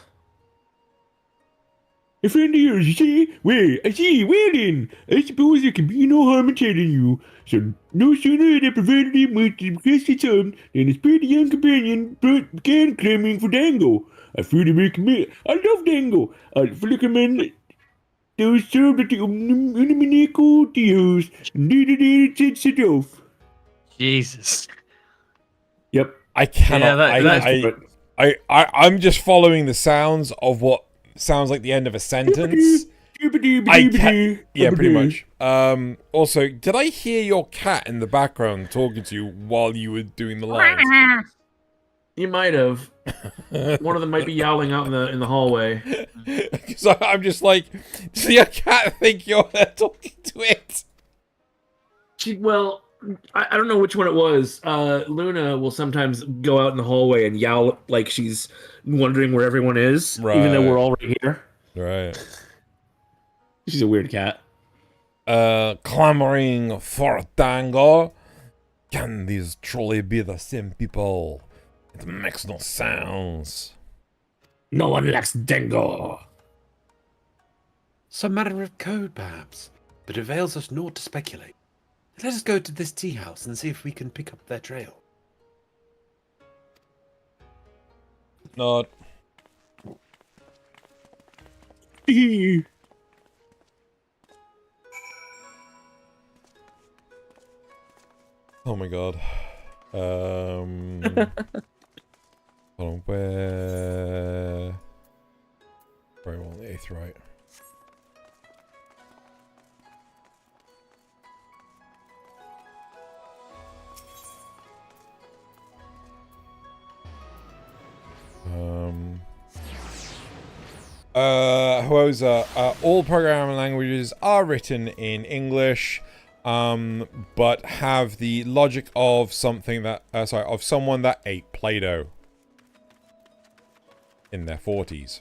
friend of yours, you say? Well, I see. Well then, I suppose there can be no harm in telling you. So, no sooner had I provided him with the requested sum than his pretty young companion began clamoring for Dango. I fully recommend. I love Dango. I fully recommend those served at the Unimineko Tea House. Indeed, it set off. Jesus. Yep. I cannot. I'm just following the sounds of what sounds like the end of a sentence. Yeah, pretty much. Also, did I hear your cat in the background talking to you while you were doing the lines? You might have. One of them might be yowling out in the hallway. So I'm just like, does your cat think you're talking to it? I don't know which one it was. Luna will sometimes go out in the hallway and yowl like she's wondering where everyone is, even though we're all right here. Right. She's a weird cat. Clamoring for Dango? Can these truly be the same people? It makes no sense. No one likes Dango. Some manner of code, perhaps, but avails us naught to speculate. Let us go to this tea house and see if we can pick up their trail. Not. Oh my god. Hold on, where? Very well, the 8th, right? All programming languages are written in English, but have the logic of something that, of someone that ate Play-Doh in their 40s.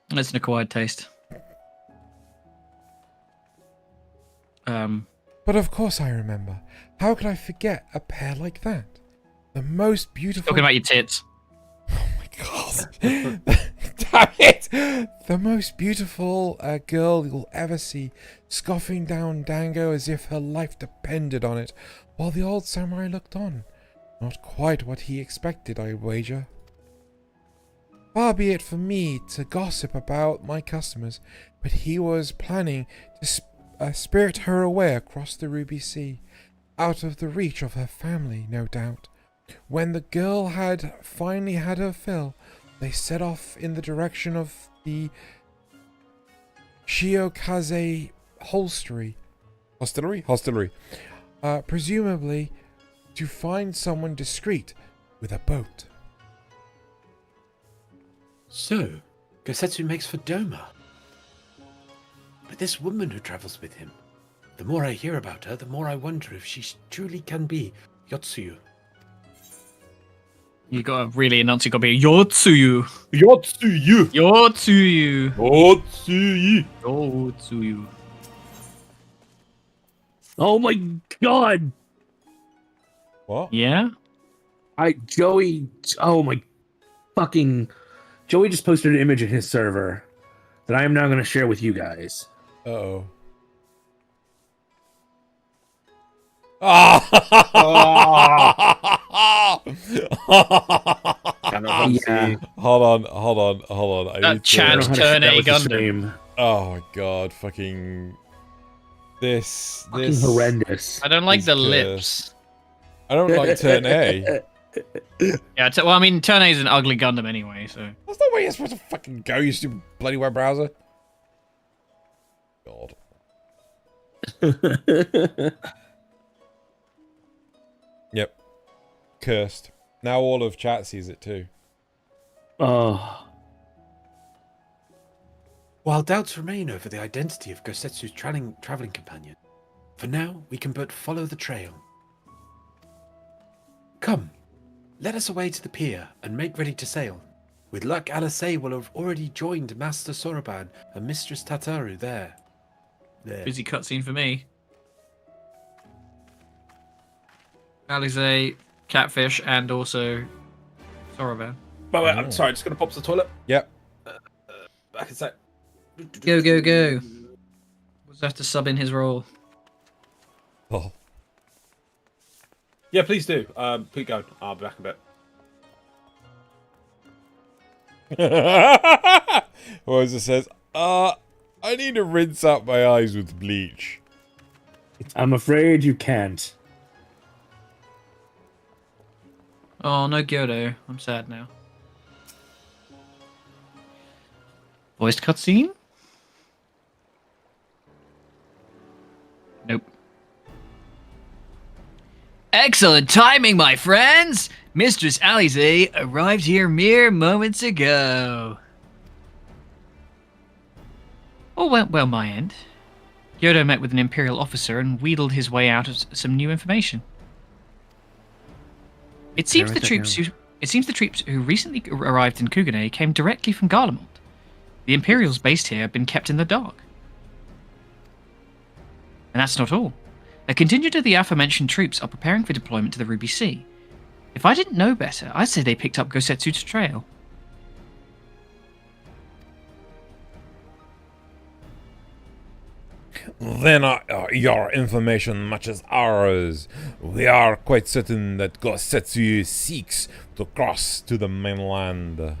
That's an acquired taste. But of course I remember. How could I forget a pair like that? The most beautiful... Talking about your tits. Oh my god. Damn it! The most beautiful girl you'll ever see, scoffing down Dango as if her life depended on it, while the old samurai looked on. Not quite what he expected, I wager. Far be it for me to gossip about my customers, but he was planning to spirit her away across the Ruby Sea, out of the reach of her family, no doubt. When the girl had finally had her fill, they set off in the direction of the Shiokaze Hostelry, presumably to find someone discreet with a boat. So, Gosetsu makes for Doma. But this woman who travels with him, the more I hear about her, the more I wonder if she truly can be Yotsuyu. You gotta really announce it. Gotta be Yotsuyu. Yotsuyu! Yotsuyu. Yotsuyu! Yotsuyu. Oh my god! What? Yeah? Joey, oh my fucking... Joey just posted an image in his server that I am now going to share with you guys. Uh-oh. Yeah. Hold on. I That need Chad to... turn A That was the Gundam. stream. Oh my god, fucking... This Fucking horrendous. I don't like is the cursed. lips. I don't like turn A. Yeah, well, I mean, Turn A is an ugly Gundam anyway, so. That's not where you're supposed to fucking go, you stupid bloody web browser. God. Yep. Cursed. Now all of chat sees it too. Oh. While doubts remain over the identity of Gosetsu's traveling companion, for now we can but follow the trail. Come, let us away to the pier and make ready to sail. With luck, Alasei will have already joined Master Soroban and Mistress Tataru there. Busy cutscene for me. Alize, Catfish, and also Soroban. By the way, I'm sorry, just gonna pop to the toilet. Yep. Back in a sec. Go, go, go. We'll have to sub in his role. Oh. Yeah, please do. Keep going. I'll be back in a bit. Rosa says, I need to rinse out my eyes with bleach. I'm afraid you can't. Oh, no Gyodo. I'm sad now. Voiced cutscene? Nope. Excellent timing, my friends! Mistress Alize arrived here mere moments ago. All went well my end. Gyodo met with an Imperial officer and wheedled his way out of some new information. It seems the troops who recently arrived in Kugane came directly from Garlemald. The Imperials based here have been kept in the dark. And that's not all. A contingent of the aforementioned troops are preparing for deployment to the Ruby Sea. If I didn't know better, I'd say they picked up Gosetsu's trail. Then your information matches ours. We are quite certain that Gosetsu seeks to cross to the mainland. Boop,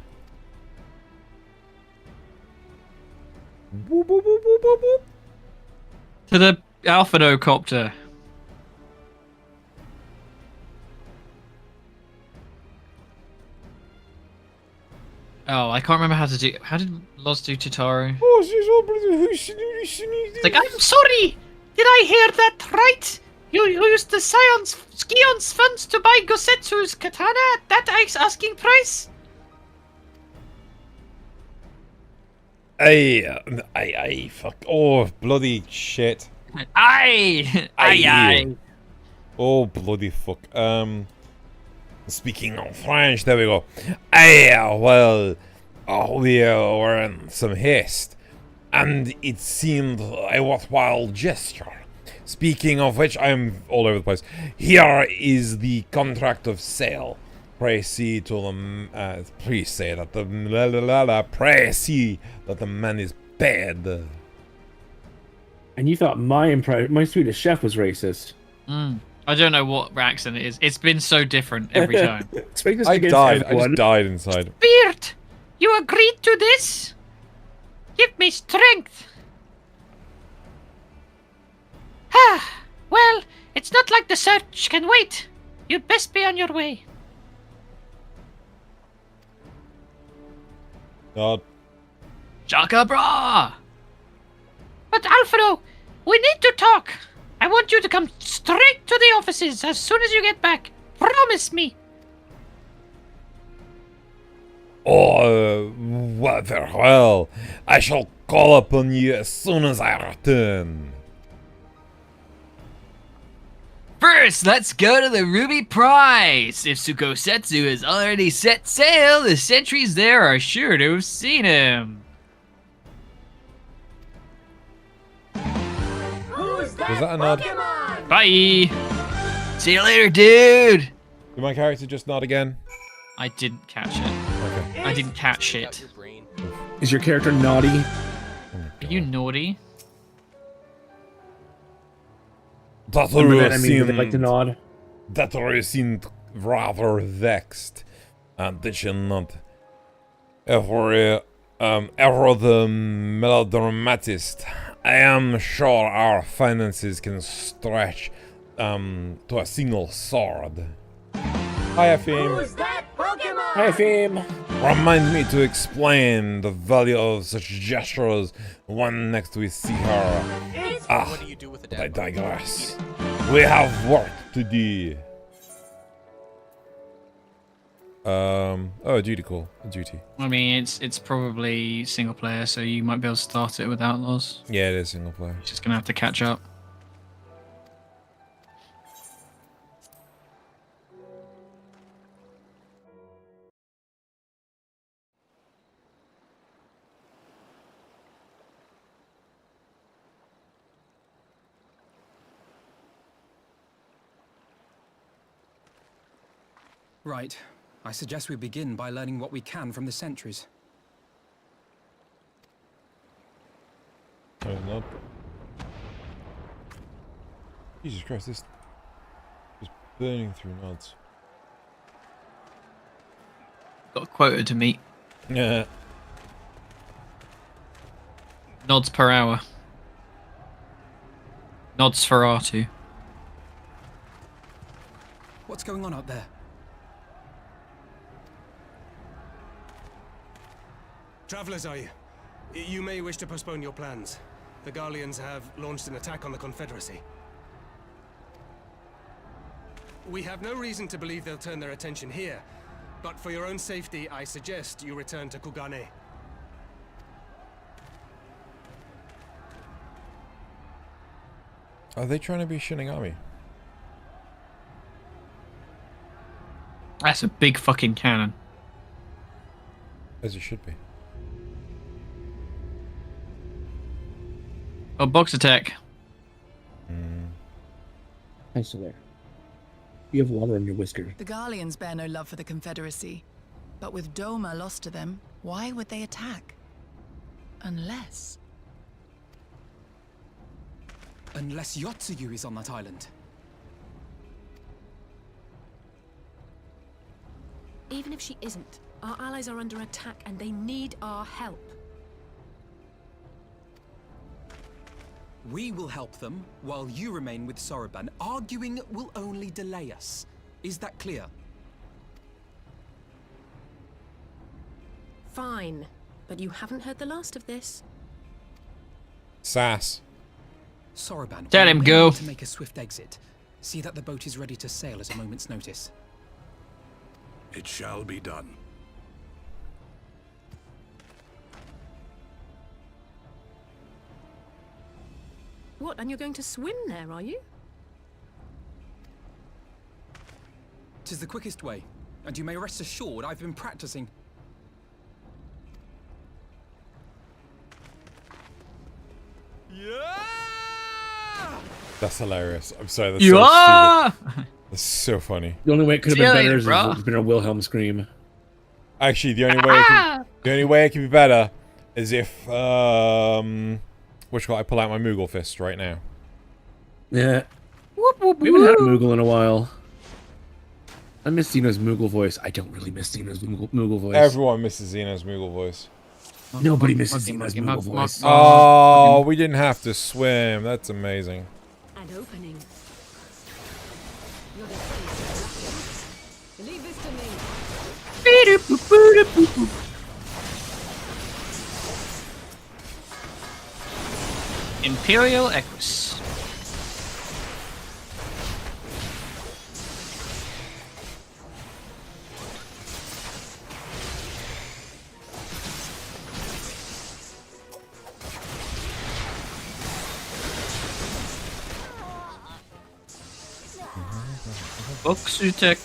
boop, boop, boop, boop, boop. To the Alphado copter. Oh, I can't remember how to do. How did Loz do Tataru? Oh, it's Like, I'm sorry! Did I hear that right? You used the Skion's funds to buy Gosetsu's katana at that asking price? Aye, fuck. Oh, bloody shit. Aye. Oh, bloody fuck. Speaking of French, there we go. Well, we were in some haste, and it seemed a worthwhile gesture. Speaking of which, I'm all over the place. Here is the contract of sale. Pray see to the please say that the pray see that the man is paid. And you thought my Swedish chef was racist. I don't know what accent it is. It's been so different every time. I died. I just died inside. Beard, you agreed to this? Give me strength. Well, it's not like the search can wait. You'd best be on your way. God. Chaka bra! But Alfredo, we need to talk. I want you to come straight to the offices as soon as you get back. Promise me. Oh, very well. I shall call upon you as soon as I return. First, let's go to the Ruby Prize. If Sukosetsu has already set sail, the sentries there are sure to have seen him. Was that a nod? Bye. See you later, dude. Did my character just nod again? I didn't catch it. Okay. I didn't catch it. Is your character naughty? Are you naughty? That Remember really that? I mean, do they like to seemed, nod? that really seemed rather vexed. And did she not? Ever the melodramatist. I am sure our finances can stretch to a single sword. Hi, Efim. Hi, Fame. Remind me to explain the value of such gestures when next we see her. Ah, but I digress. We have work to do. Oh, a duty call. A duty. I mean, it's probably single player, so you might be able to start it with Outlaws. Yeah, it is single player. Just gonna have to catch up. Right. I suggest we begin by learning what we can from the sentries. Oh, nod. Jesus Christ, this is burning through nods. Got a quota to meet. Yeah. Nods per hour. Nods for R2. What's going on up there? Travelers, are you? You may wish to postpone your plans. The Garleans have launched an attack on the Confederacy. We have no reason to believe they'll turn their attention here, but for your own safety, I suggest you return to Kugane. Are they trying to be Shinigami? That's a big fucking cannon. As it should be. Oh, box attack. Hi, still there. You have water in your whiskers. The Garleans bear no love for the Confederacy. But with Doma lost to them, why would they attack? Unless... Unless Yotsuyu is on that island. Even if she isn't, our allies are under attack and they need our help. We will help them, while you remain with Soroban. Arguing will only delay us. Is that clear? Fine, but you haven't heard the last of this. Sass. Soroban, Tell him go. to make a swift exit. See that the boat is ready to sail at a moment's notice. It shall be done. What, and you're going to swim there, are you? 'Tis the quickest way, and you may rest assured I've been practicing. That's hilarious. I'm sorry, that's You so are! stupid. That's so funny. The only way it could have See been you better later, is bro. if it's been a Wilhelm scream. Actually, the only way it can be better is if which I pull out my Moogle fist right now. Yeah. We haven't had a Moogle in a while. I miss Xeno's Moogle voice. I don't really miss Xeno's Moogle voice. Everyone misses Xeno's Moogle voice. Nobody misses Xeno's Moogle voice. Oh, we didn't have to swim. That's amazing. And opening. Leave this to me. Imperial Equus. Boxutek.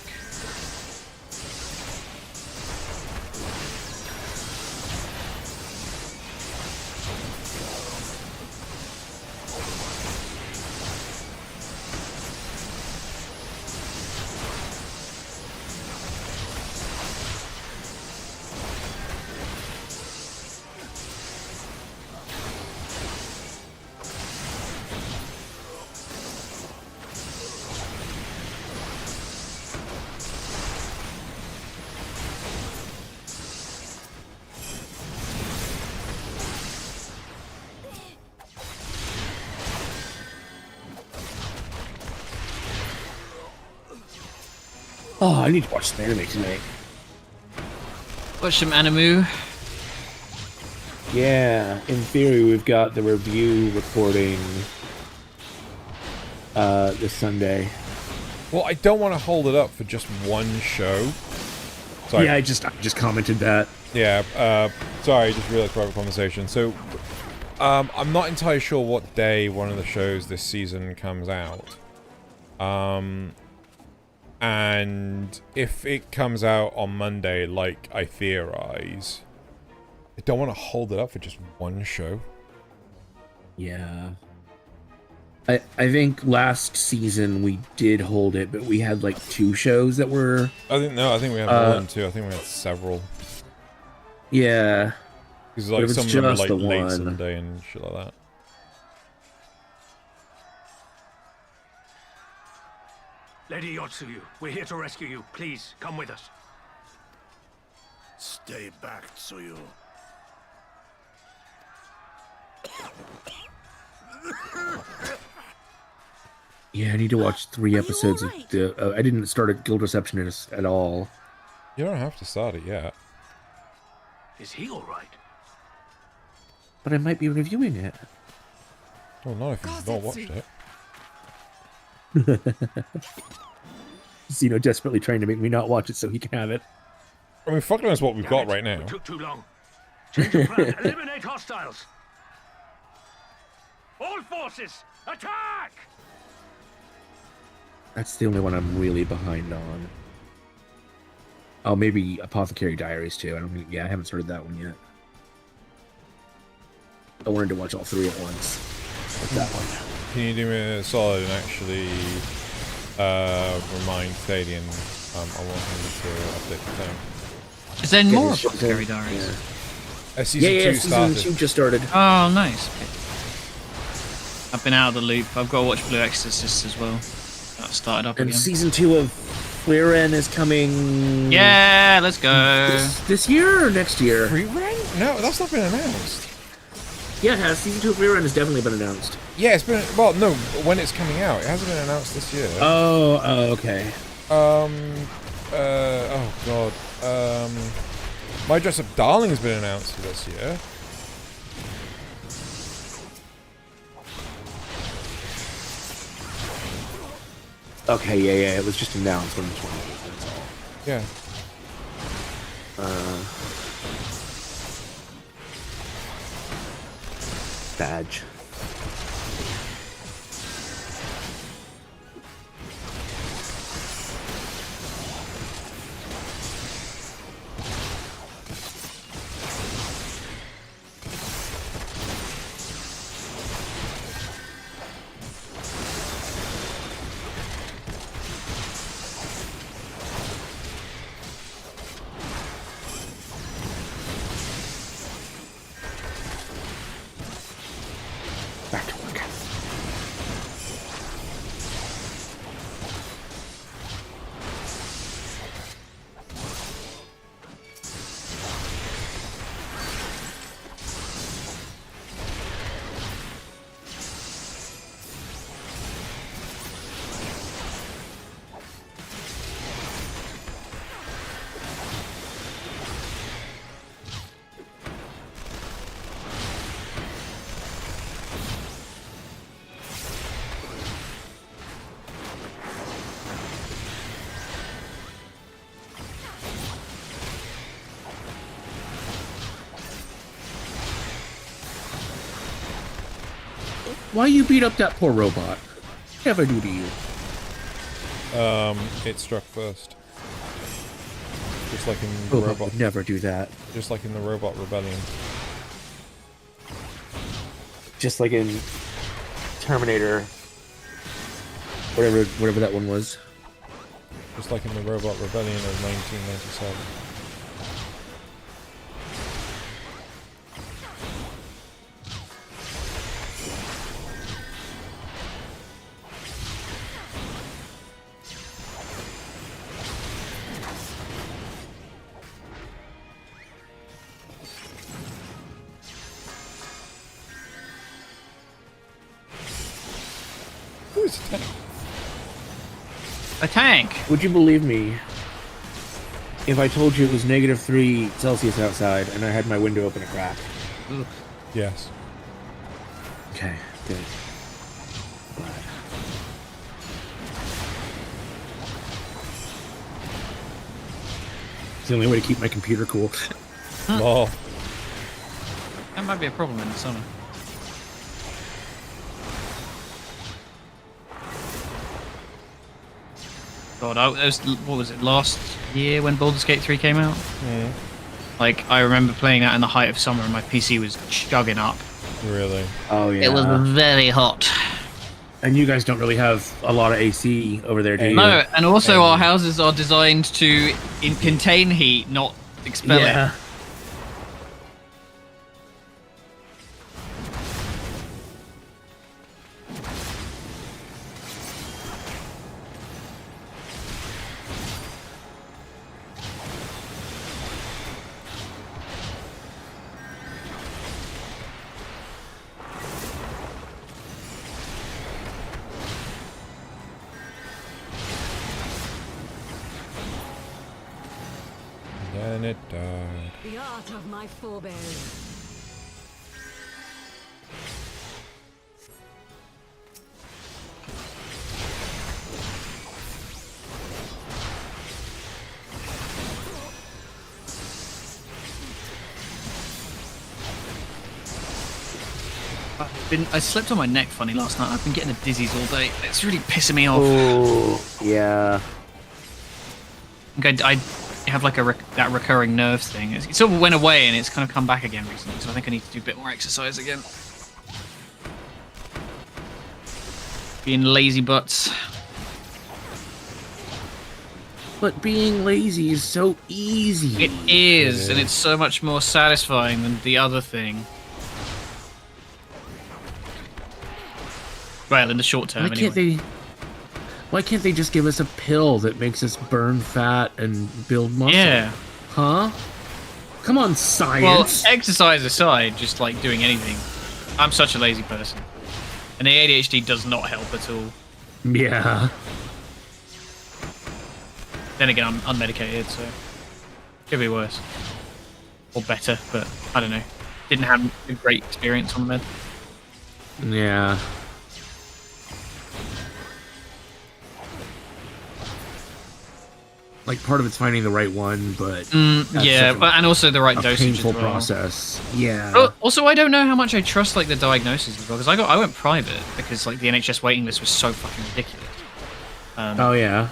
Oh, I need to watch some anime tonight. Watch some Animu. Yeah, in theory, we've got the review recording this Sunday. Well, I don't want to hold it up for just one show. Sorry. Yeah, I just commented that. Yeah, sorry, just really private conversation. So, I'm not entirely sure what day one of the shows this season comes out. And if it comes out on Monday, like I theorize, I don't want to hold it up for just one show. Yeah. I think last season we did hold it, but we had like 2 shows that were... I think we had more than 2. I think we had several. Yeah. Because like some of them were like late Sunday and shit like that. Lady Yotsuyu, we're here to rescue you. Please, come with us. Stay back, Tsuyu. Yeah, I need to watch 3 episodes of the... I didn't start at Guild Receptionist at all. You don't have to start it yet. Is he alright? But I might be reviewing it. Well, not if you've not watched it. Zeno desperately trying to make me not watch it so he can have it. I mean, fuck knows what we've got right now. We took too long. Change of plan. Eliminate hostiles. All forces, attack! That's the only one I'm really behind on. Oh, maybe Apothecary Diaries too. I haven't started that one yet. I wanted to watch all 3 at once. Like that one. Can you do me a solid and actually remind Thadian I want him to update the thing? Is there more Apothecary Diaries? Yeah. Season 2 started. Season 2 just started. Oh, nice. I've been out of the loop. I've got to watch Blue Exorcist as well. That started up And again. season 2 of Frieren is coming... Yeah, let's go. This year or next year? Frieren? No, that's not been announced. Yeah, it has. Season 2 of Frieren has definitely been announced. Yeah, it's been... Well, no, when it's coming out. It hasn't been announced this year. Oh, okay. Oh, God. My Dress Up Darling's been announced for this year. Okay, yeah, it was just announced on the 28th, that's all. Yeah. Badge. Back to work. Why you beat up that poor robot? What did I do to you? It struck first. Just like in the Robot robot. would never do that. Just like in the Robot Rebellion. Just like in Terminator, whatever that one was. Just like in the Robot Rebellion of 1997. Who's a tank? A tank. Would you believe me if I told you it was -3 Celsius outside and I had my window open a crack? Ugh. Yes. Okay, good. Glad. It's the only way to keep my computer cool. Oh. That might be a problem in the summer. God, what was it, last year when Baldur's Gate 3 came out? Yeah. Like, I remember playing that in the height of summer and my PC was chugging up. Really? Oh, yeah. It was very hot. And you guys don't really have a lot of AC over there, do you? No, and also our houses are designed to contain heat, not expel it. Then it died. The art of my forebears. I slept on my neck funny last night. I've been getting the dizzies all day. It's really pissing me off. Oh, yeah. I have like that recurring nerve thing. It sort of went away and it's kind of come back again recently. So I think I need to do a bit more exercise again. Being lazy butts. But being lazy is so easy. It is, and it's so much more satisfying than the other thing. Well, in the short term, Why can't they just give us a pill that makes us burn fat and build muscle? Yeah. Huh? Come on, science. Well, exercise aside, just like doing anything. I'm such a lazy person. And the ADHD does not help at all. Yeah. Then again, I'm unmedicated, so could be worse. Or better, but I don't know. Didn't have a great experience on the med. Yeah. Like, part of it's finding the right one, but yeah, but and also the right a dosage painful as well. process. Yeah. Also, I don't know how much I trust like the diagnosis as well, because I went private because like the NHS waiting list was so fucking ridiculous. Oh yeah.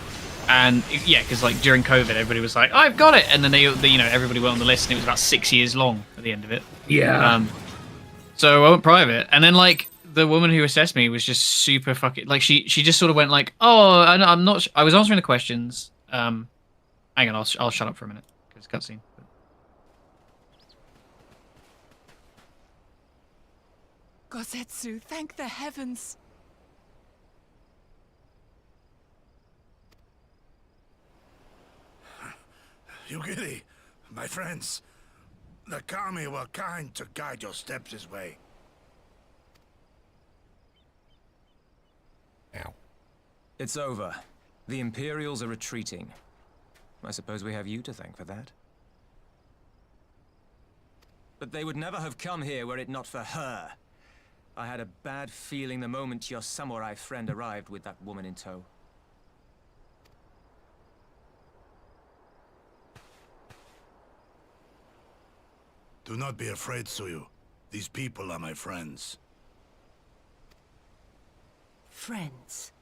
And yeah, because like during COVID, everybody was like, "I've got it," and then they everybody went on the list, and it was about 6 years long at the end of it. Yeah. So I went private, and then like the woman who assessed me was just super fucking like she just sort of went like, "Oh, I'm not." I was answering the questions. Hang on, I'll shut up for a minute because it's cutscene. Gosetsu, thank the heavens. Yugiri, my friends, the Kami were kind to guide your steps this way. Ow. It's over. The Imperials are retreating. I suppose we have you to thank for that. But they would never have come here were it not for her. I had a bad feeling the moment your samurai friend arrived with that woman in tow. Do not be afraid, Tsuyu. These people are my friends. Friends.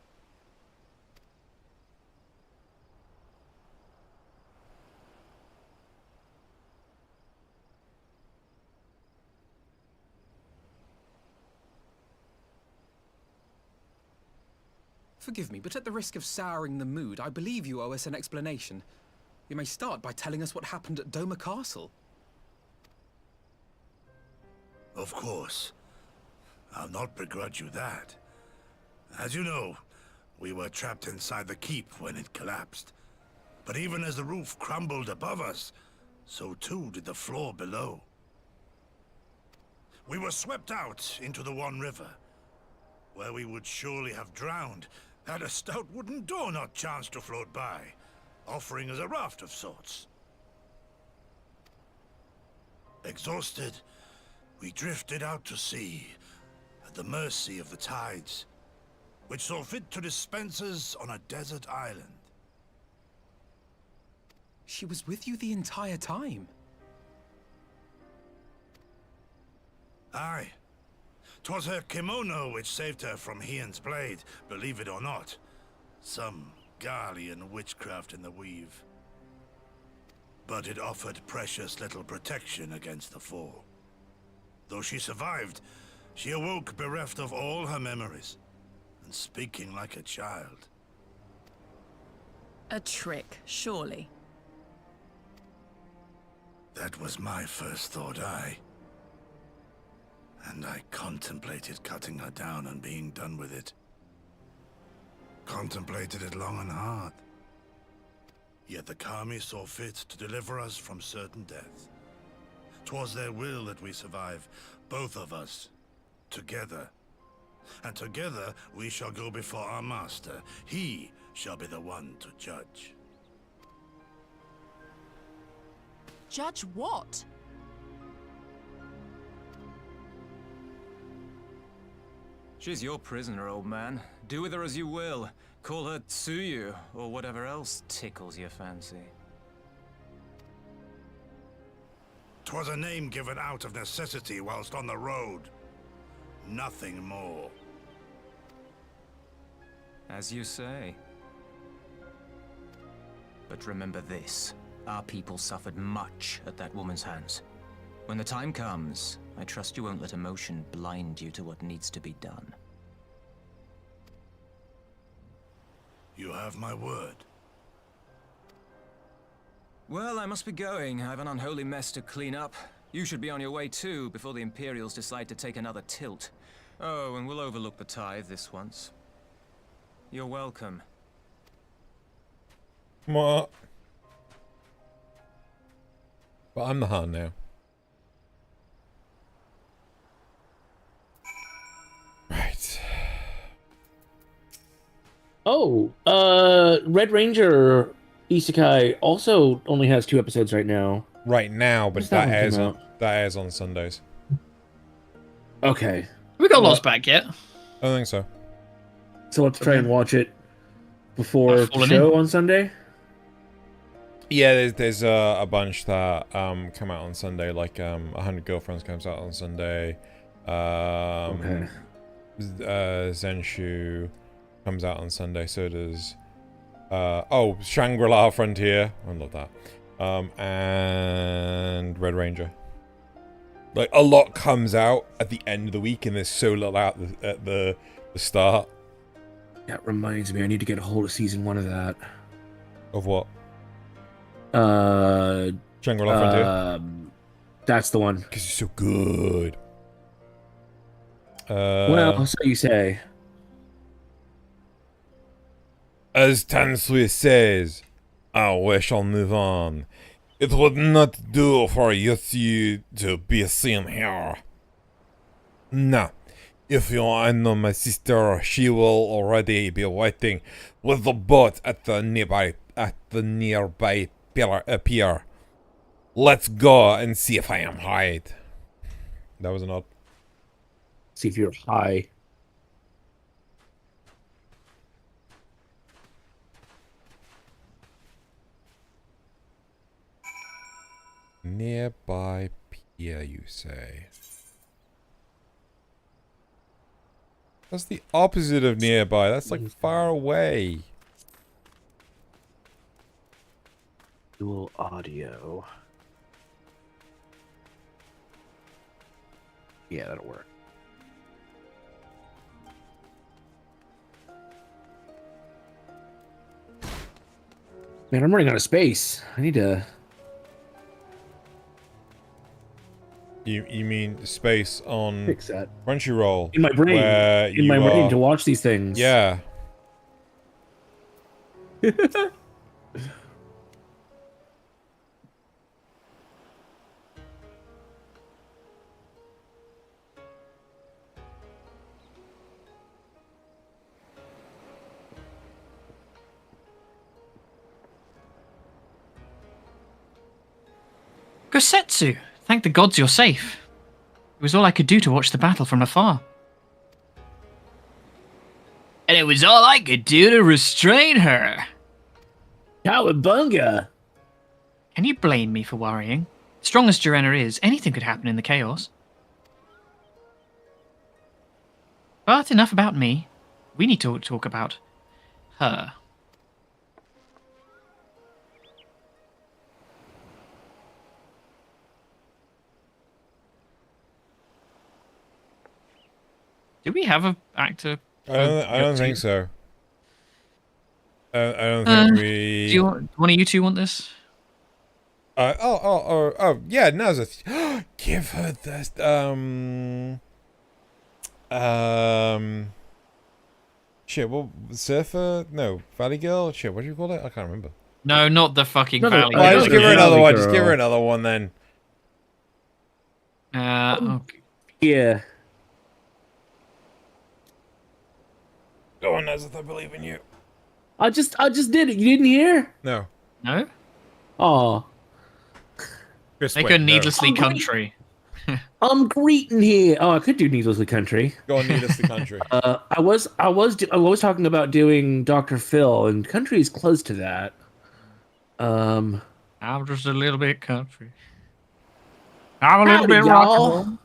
Forgive me, but at the risk of souring the mood, I believe you owe us an explanation. You may start by telling us what happened at Doma Castle. Of course. I'll not begrudge you that. As you know, we were trapped inside the keep when it collapsed. But even as the roof crumbled above us, so too did the floor below. We were swept out into the One River, where we would surely have drowned had a stout wooden door not chanced to float by, offering us a raft of sorts. Exhausted, we drifted out to sea, at the mercy of the tides, which saw fit to dispense us on a desert island. She was with you the entire time? Aye. 'Twas her kimono which saved her from Hien's blade, believe it or not. Some Garlean witchcraft in the weave. But it offered precious little protection against the foe. Though she survived, she awoke bereft of all her memories, and speaking like a child. A trick, surely. That was my first thought, aye. And I contemplated cutting her down and being done with it. Contemplated it long and hard. Yet the Kami saw fit to deliver us from certain death. 'Twas their will that we survive, both of us, together. And together we shall go before our master. He shall be the one to judge. Judge what? She's your prisoner, old man. Do with her as you will. Call her Tsuyu, or whatever else tickles your fancy. 'Twas a name given out of necessity whilst on the road. Nothing more. As you say. But remember this. Our people suffered much at that woman's hands. When the time comes, I trust you won't let emotion blind you to what needs to be done. You have my word. Well, I must be going. I have an unholy mess to clean up. You should be on your way too, before the Imperials decide to take another tilt. Oh, and we'll overlook the tithe this once. You're welcome. What? But I'm the Han now. Right. Oh, Red Ranger Isekai also only has 2 episodes right now. Right now, but When's that one come out? that airs on Sundays. Okay. Have we got Lost back yet? I don't think so. So let's try and watch it before I've the fallen show in. on Sunday. Yeah, there's a bunch that come out on Sunday, like 100 Girlfriends comes out on Sunday. Okay. Zenshu comes out on Sunday. So does Shangri-La Frontier. I love that. And Red Ranger. Like a lot comes out at the end of the week, and there's so little out at the start. That reminds me, I need to get a hold of season 1 of that. Of what? Shangri-La Frontier? That's the one. Because it's so good. Well, so you say. As Tansui says, we shall move on. It would not do for you to be seen here. No. If you know my sister, she will already be waiting with the boat at the nearby pier. Let's go and see if I am hide. That was an odd. See if you're high. Nearby pier, you say? That's the opposite of nearby. That's like far away. Dual audio. Yeah, that'll work. Man, I'm running out of space. I need to. You mean space on Fix that. Crunchyroll? In my brain. Where In my brain to watch these things. Yeah. Gosetsu, thank the gods you're safe. It was all I could do to watch the battle from afar. And it was all I could do to restrain her. Cowabunga! Can you blame me for worrying? Strong as Joanna is, anything could happen in the chaos. But enough about me. We need to talk about her. Do we have a actor? I don't think so. I don't think we. Do one of you two want this? Yeah, Nazareth. Give her this. Shit. Well, Surfer? No, Valley Girl. Shit. What do you call it? I can't remember. No, not the fucking No, Valley. Oh, just give her another Valley one. Girl. Just give her another one then. Okay. Yeah. Go on, Nazareth. I believe in you. I just did it. You didn't hear? No. No? Oh. Chris, Make wait, her no. needlessly country. I'm greeting here. Oh, I could do Needlessly Country. Go on, Needlessly Country. I was talking about doing Dr. Phil, and country is close to that. I'm just a little bit country. I'm a little Howdy, bit y'all. rock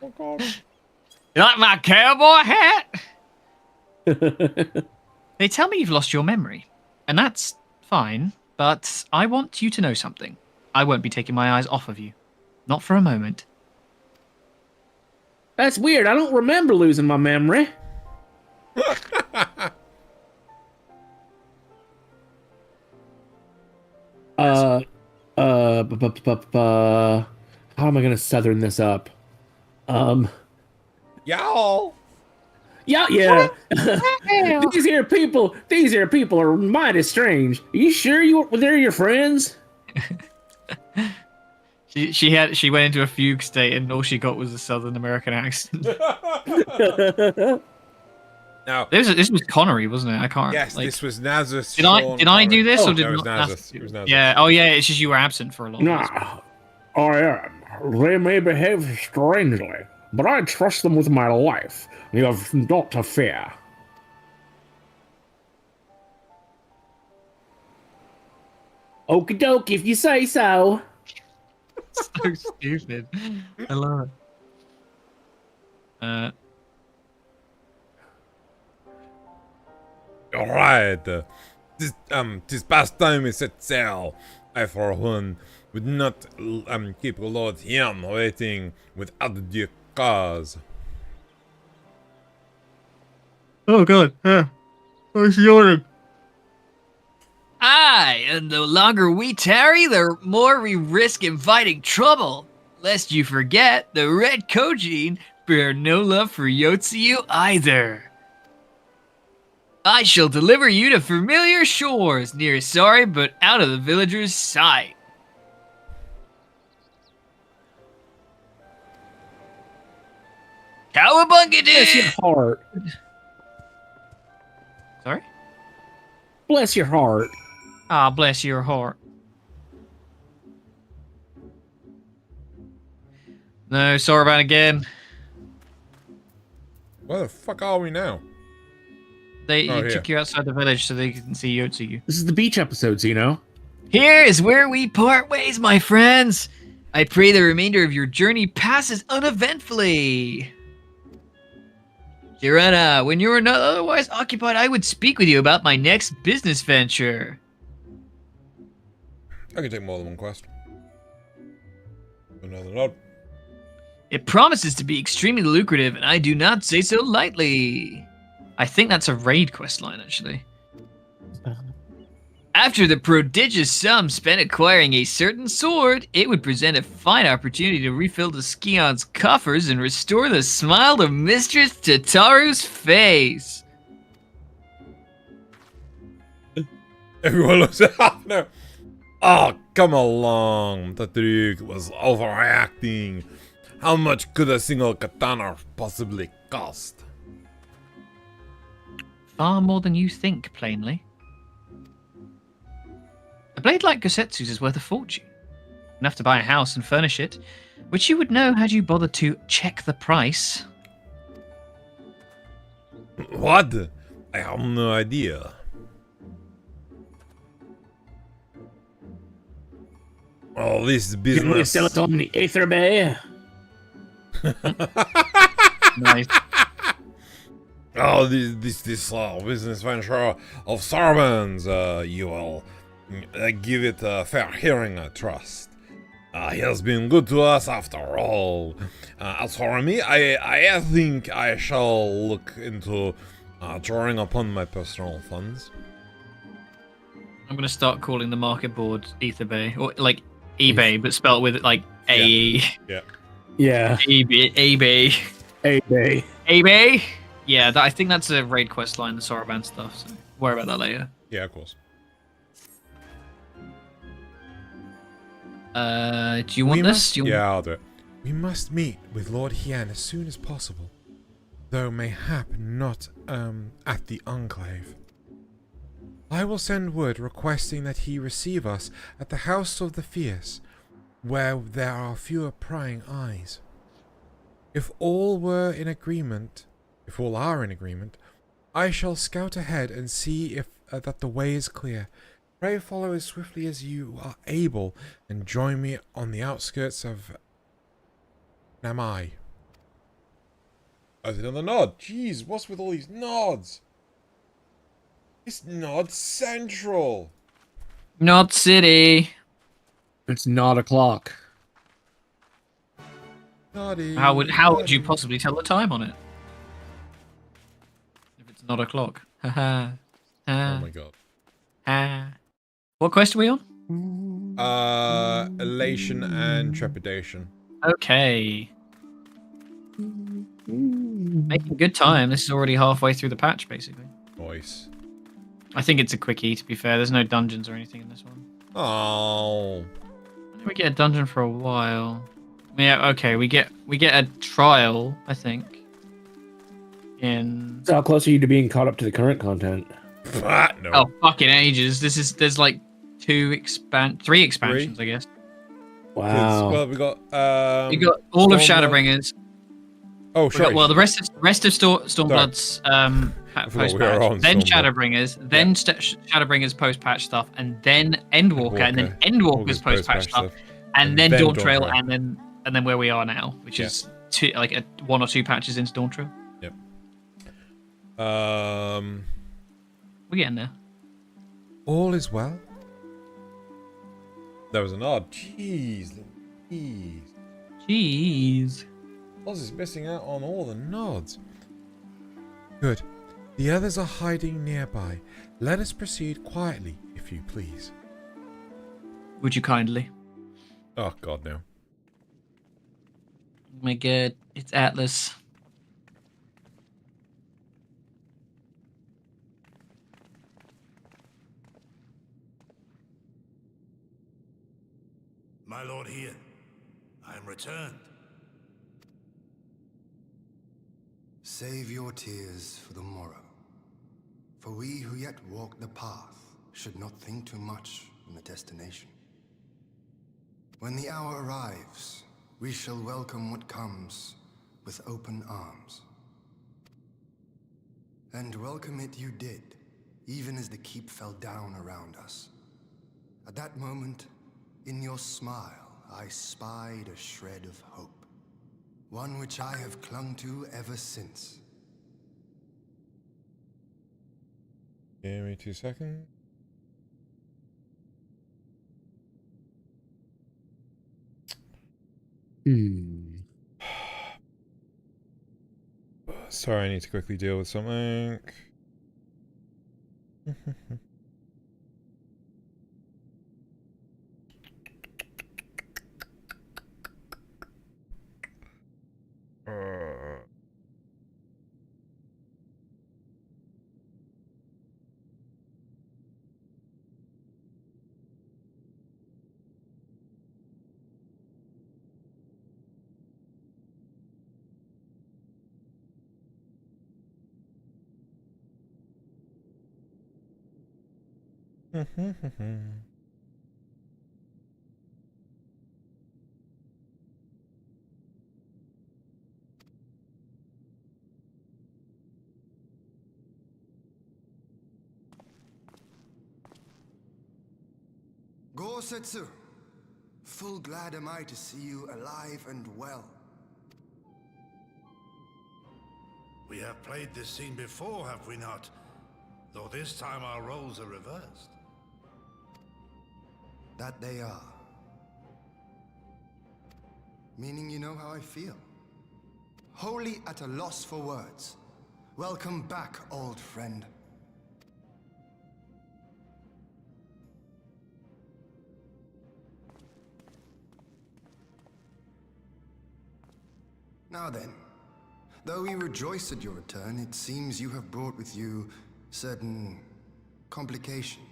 and roll. You like my cowboy hat? They tell me you've lost your memory, and that's fine, but I want you to know something. I won't be taking my eyes off of you. Not for a moment. That's weird. I don't remember losing my memory. How am I gonna southern this up? Y'all. Yeah. These here people are mighty strange. Are you sure they're your friends? She went into a fugue state and all she got was a Southern American accent. Now this was Connery, wasn't it? I can't. Yes, this was Nazareth. Did I do this or did it was not? Nazareth. It was Nazareth. Yeah. Oh yeah. It's just you were absent for a long time. Nah, I am. They may behave strangely, but I trust them with my life. You have naught to fear. Okie doke, if you say so. So stupid. I love it. All right. This past time is set sail. I, for one, would not keep Lord Hyam waiting without due cause. Oh god. What's yawning? Aye, and the longer we tarry, the more we risk inviting trouble. Lest you forget, the Red Kojin bear no love for Yotsuyu either. I shall deliver you to familiar shores, near sorry but out of the villagers' sight. Cowabunga, Bless your dude! heart. Sorry? Bless your heart. Ah, bless your heart. No, Soroban again. Where the fuck are we now? They Oh, here. took you outside the village so they can see Yotsuyu. This is the beach episodes, you know? Here is where we part ways, my friends. I pray the remainder of your journey passes uneventfully. Jirana, when you are not otherwise occupied, I would speak with you about my next business venture. I can take more than one quest. Another nod. It promises to be extremely lucrative, and I do not say so lightly. I think that's a raid quest line, actually. After the prodigious sum spent acquiring a certain sword, it would present a fine opportunity to refill the Scion's coffers and restore the smile to Mistress Tataru's face. Everyone looks at no. Oh, come along. The Duke was overreacting. How much could a single katana possibly cost? Far more than you think, plainly. A blade like Gosetsu's is worth a fortune. Enough to buy a house and furnish it, which you would know had you bothered to check the price. What? I have no idea. Oh, this business. Can we sell it on the Aether Bay? Nice. Oh, this business venture of Sarban's, you will give it a fair hearing, I trust. He has been good to us after all. As for me, I think I shall look into drawing upon my personal funds. I'm gonna start calling the market board Ether Bay, or like eBay, but spelled with like A. Yeah. Yeah. eBay. eBay. Yeah, I think that's a raid quest line, the Soroban stuff. So worry about that later. Yeah, of course. Do you want this? Yeah, I'll do it. We must meet with Lord Hian as soon as possible, though mayhap not at the Enclave. I will send word requesting that he receive us at the House of the Fierce, where there are fewer prying eyes. If all are in agreement, I shall scout ahead and see if that the way is clear. Pray follow as swiftly as you are able and join me on the outskirts of Namai. Oh, there's another nod. Jeez, what's with all these nods? It's Nod Central. Nod City. It's not o'clock. Noddy. How would you possibly tell the time on it? If it's not o'clock. Haha. Oh my god. What quest are we on? Elation and Trepidation. Okay. Making good time. This is already halfway through the patch, basically. Nice. I think it's a quickie, to be fair. There's no dungeons or anything in this one. Oh. I think we get a dungeon for a while. Yeah, okay. We get a trial, I think. So how close are you to being caught up to the current content? No. Oh, fucking ages. There's like three expansions, I guess. Wow. Well, we got you got all of Shadowbringers. Oh, sorry. Well, the rest of Stormblood's post patch, then Shadowbringers, then Shadowbringers post patch stuff, and then Endwalker, and then Endwalker's post patch stuff, and then Dawn Trail, and then where we are now, which is one or two patches into Dawn Trail. Yep. We're getting there. All is well. There was a nod. Jeez. Oz is missing out on all the nods. Good. The others are hiding nearby. Let us proceed quietly, if you please. Would you kindly? Oh, God, no. Oh my god, it's Atlas. My lord here, I am returned. Save your tears for the morrow. For we who yet walk the path should not think too much on the destination. When the hour arrives, we shall welcome what comes with open arms. And welcome it you did, even as the keep fell down around us. At that moment, in your smile, I spied a shred of hope. One which I have clung to ever since. Give me 2 seconds. Sorry, I need to quickly deal with something. Gosetsu, full glad am I to see you alive and well. We have played this scene before, have we not? Though this time our roles are reversed. That they are. Meaning you know how I feel. Wholly at a loss for words. Welcome back, old friend. Now then, though we rejoice at your return, it seems you have brought with you certain complications.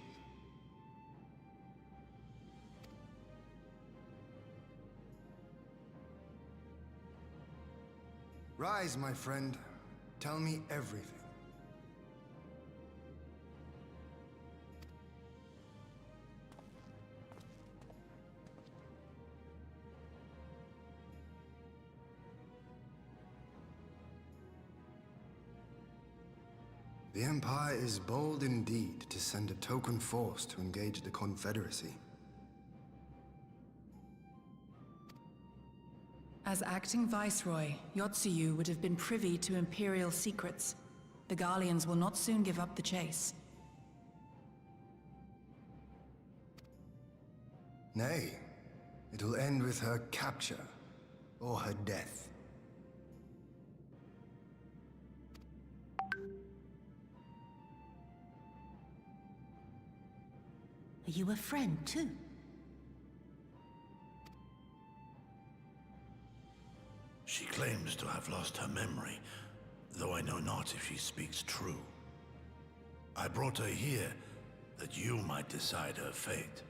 Rise, my friend. Tell me everything. The Empire is bold indeed to send a token force to engage the Confederacy. As acting Viceroy, Yotsuyu would have been privy to Imperial secrets. The Garleans will not soon give up the chase. Nay, it will end with her capture, or her death. Are you a friend, too? She claims to have lost her memory, though I know not if she speaks true. I brought her here that you might decide her fate.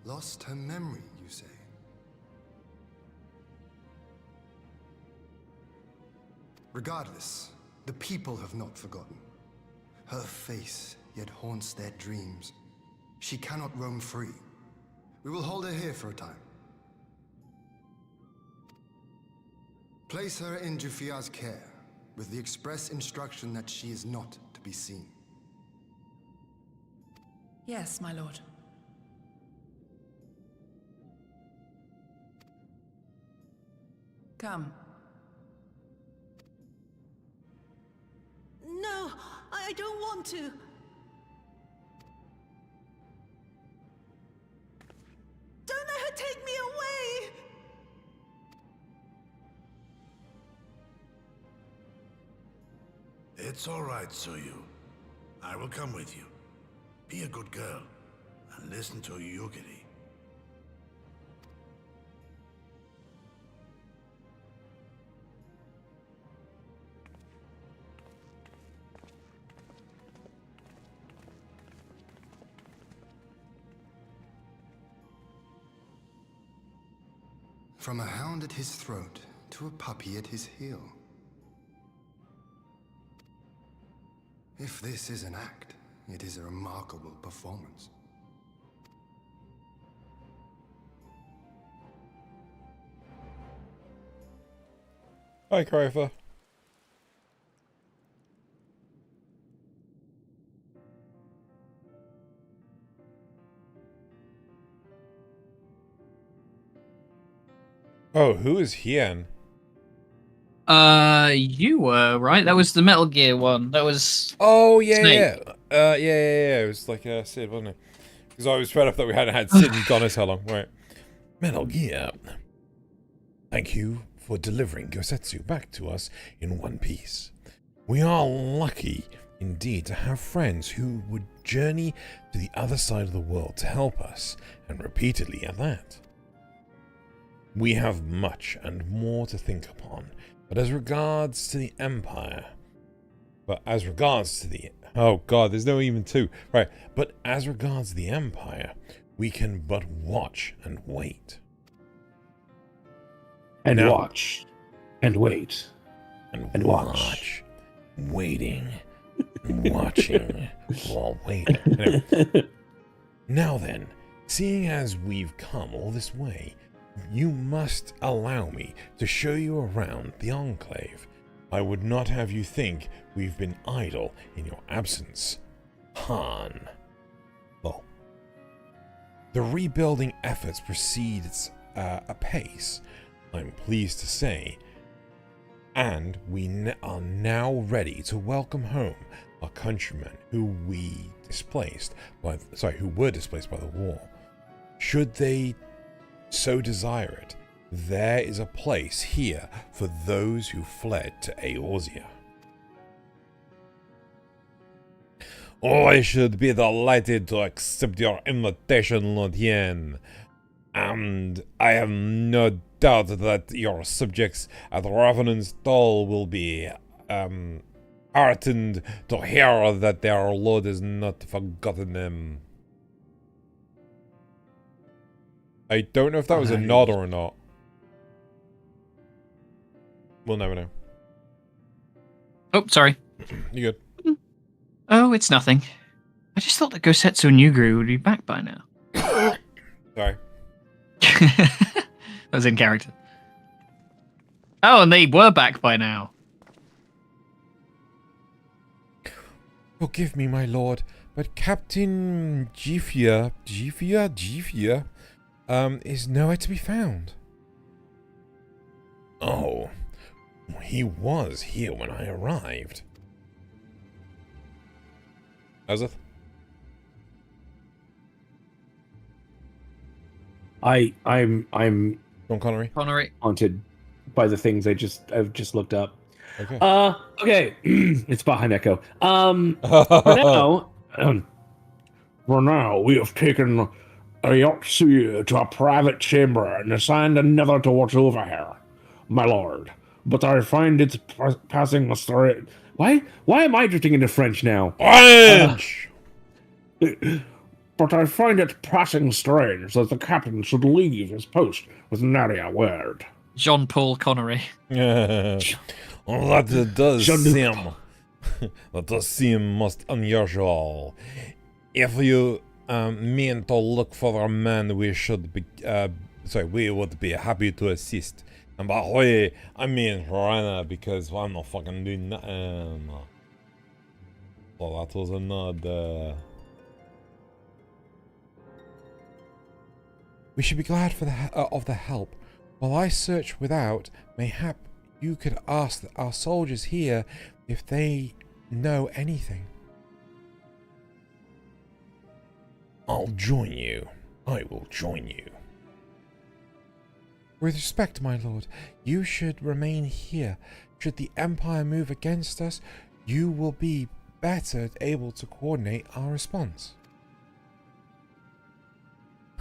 Lost her memory, you say? Regardless, the people have not forgotten. Her face yet haunts their dreams. She cannot roam free. We will hold her here for a time. Place her in Jufia's care, with the express instruction that she is not to be seen. Yes, my lord. Come. No, I don't want to. Don't let her take me away! It's all right, Tsuyu. I will come with you. Be a good girl, and listen to Yugiri. From a hound at his throat to a puppy at his heel. If this is an act, it is a remarkable performance. Hi, Crypher. Oh, who is Hien? You were, right? That was the Metal Gear one. That was... Oh, yeah, Snake. yeah. It was like Sid, wasn't it? Because I was fed up that we hadn't had Sid and God knows how long. Right. Metal Gear. Thank you for delivering Gosetsu back to us in one piece. We are lucky indeed to have friends who would journey to the other side of the world to help us, and repeatedly at that. We have much and more to think upon, but as regards to the Empire... Oh god, there's no even two. Right, but as regards the Empire, we can but watch and wait. And Now- watch. And wait. And And watch. Waiting. watching while waiting. Anyway. Now then, seeing as we've come all this way, you must allow me to show you around the Enclave. I would not have you think we've been idle in your absence. Han. Well, the rebuilding efforts proceeds apace, I'm pleased to say, and we are now ready to welcome home our countrymen who were displaced by the war. Should they so desire it, there is a place here for those who fled to Eorzea. Oh, I should be delighted to accept your invitation, Lord Yen. And I have no doubt that your subjects at Ravenant's Stall will be heartened to hear that their lord has not forgotten them. I don't know if that was a nod or not. We'll never know. Oh, sorry. You good? Oh, it's nothing. I just thought that Gosetsu and Yuguru would be back by now. Sorry. That was in character. Oh, and they were back by now. Forgive me, my lord, but Captain Jifia is nowhere to be found. Oh, he was here when I arrived. Azeth? I'm Sean Connery? haunted by the things I've just looked up. Okay. Okay. It's behind Echo. For now, we have taken Yotsuya to a private chamber and assigned another to watch over her, my lord. But I find it's passing astray. Why am I drifting into French now? French! But I find it passing strange that the captain should leave his post with nary a word. Jean-Paul Connery. That does seem most unusual. If you mean to look for a man, we would be happy to assist. And by the way, I mean Rana, because I'm not fucking doing nothing. So that was a nod. We should be glad for of the help. While I search without, mayhap you could ask our soldiers here if they know anything. I'll join you. I will join you. With respect, my lord, you should remain here. Should the Empire move against us, you will be better able to coordinate our response.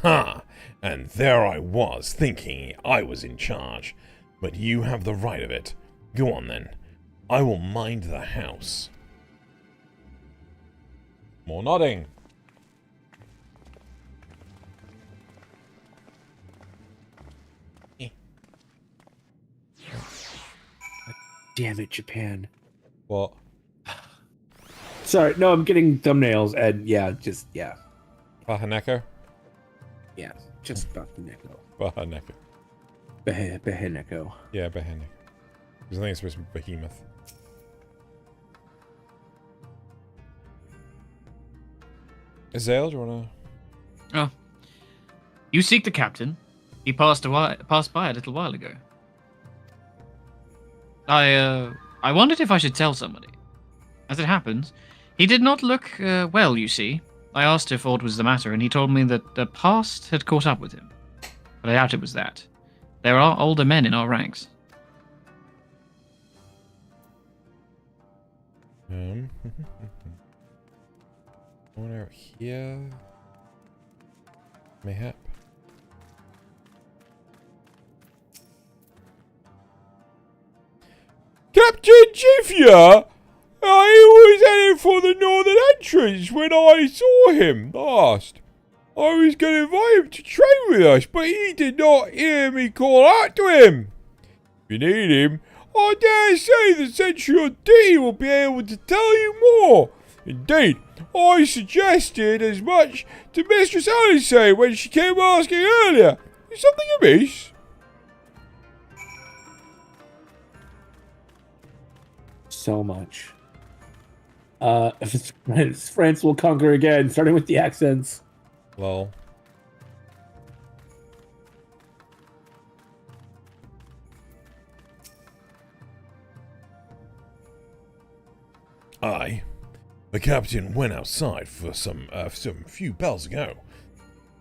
Ha! And there I was, thinking I was in charge. But you have the right of it. Go on then. I will mind the house. More nodding. Damn it, Japan. What? Sorry, no, I'm getting thumbnails and yeah. Bahaneko? Yeah, just Bahaneko. Bahaneko. Bahaneko. Yeah, Bahaneko. Because I think it's supposed to be Behemoth. Azale, do you wanna... Oh. You seek the captain. He passed by a little while ago. I wondered if I should tell somebody. As it happens, he did not look well, you see. I asked if aught was the matter, and he told me that the past had caught up with him. But I doubt it was that. There are older men in our ranks. One out here. Mayhap. Captain Jifia! He was heading for the northern entrance when I saw him last. I was going to invite him to train with us, but he did not hear me call out to him. If you need him, I dare say the Century D will be able to tell you more. Indeed, I suggested as much to Mistress Alice when she came asking earlier. Is something amiss? So much. France will conquer again, starting with the accents. Lol. The captain went outside for some few bells ago,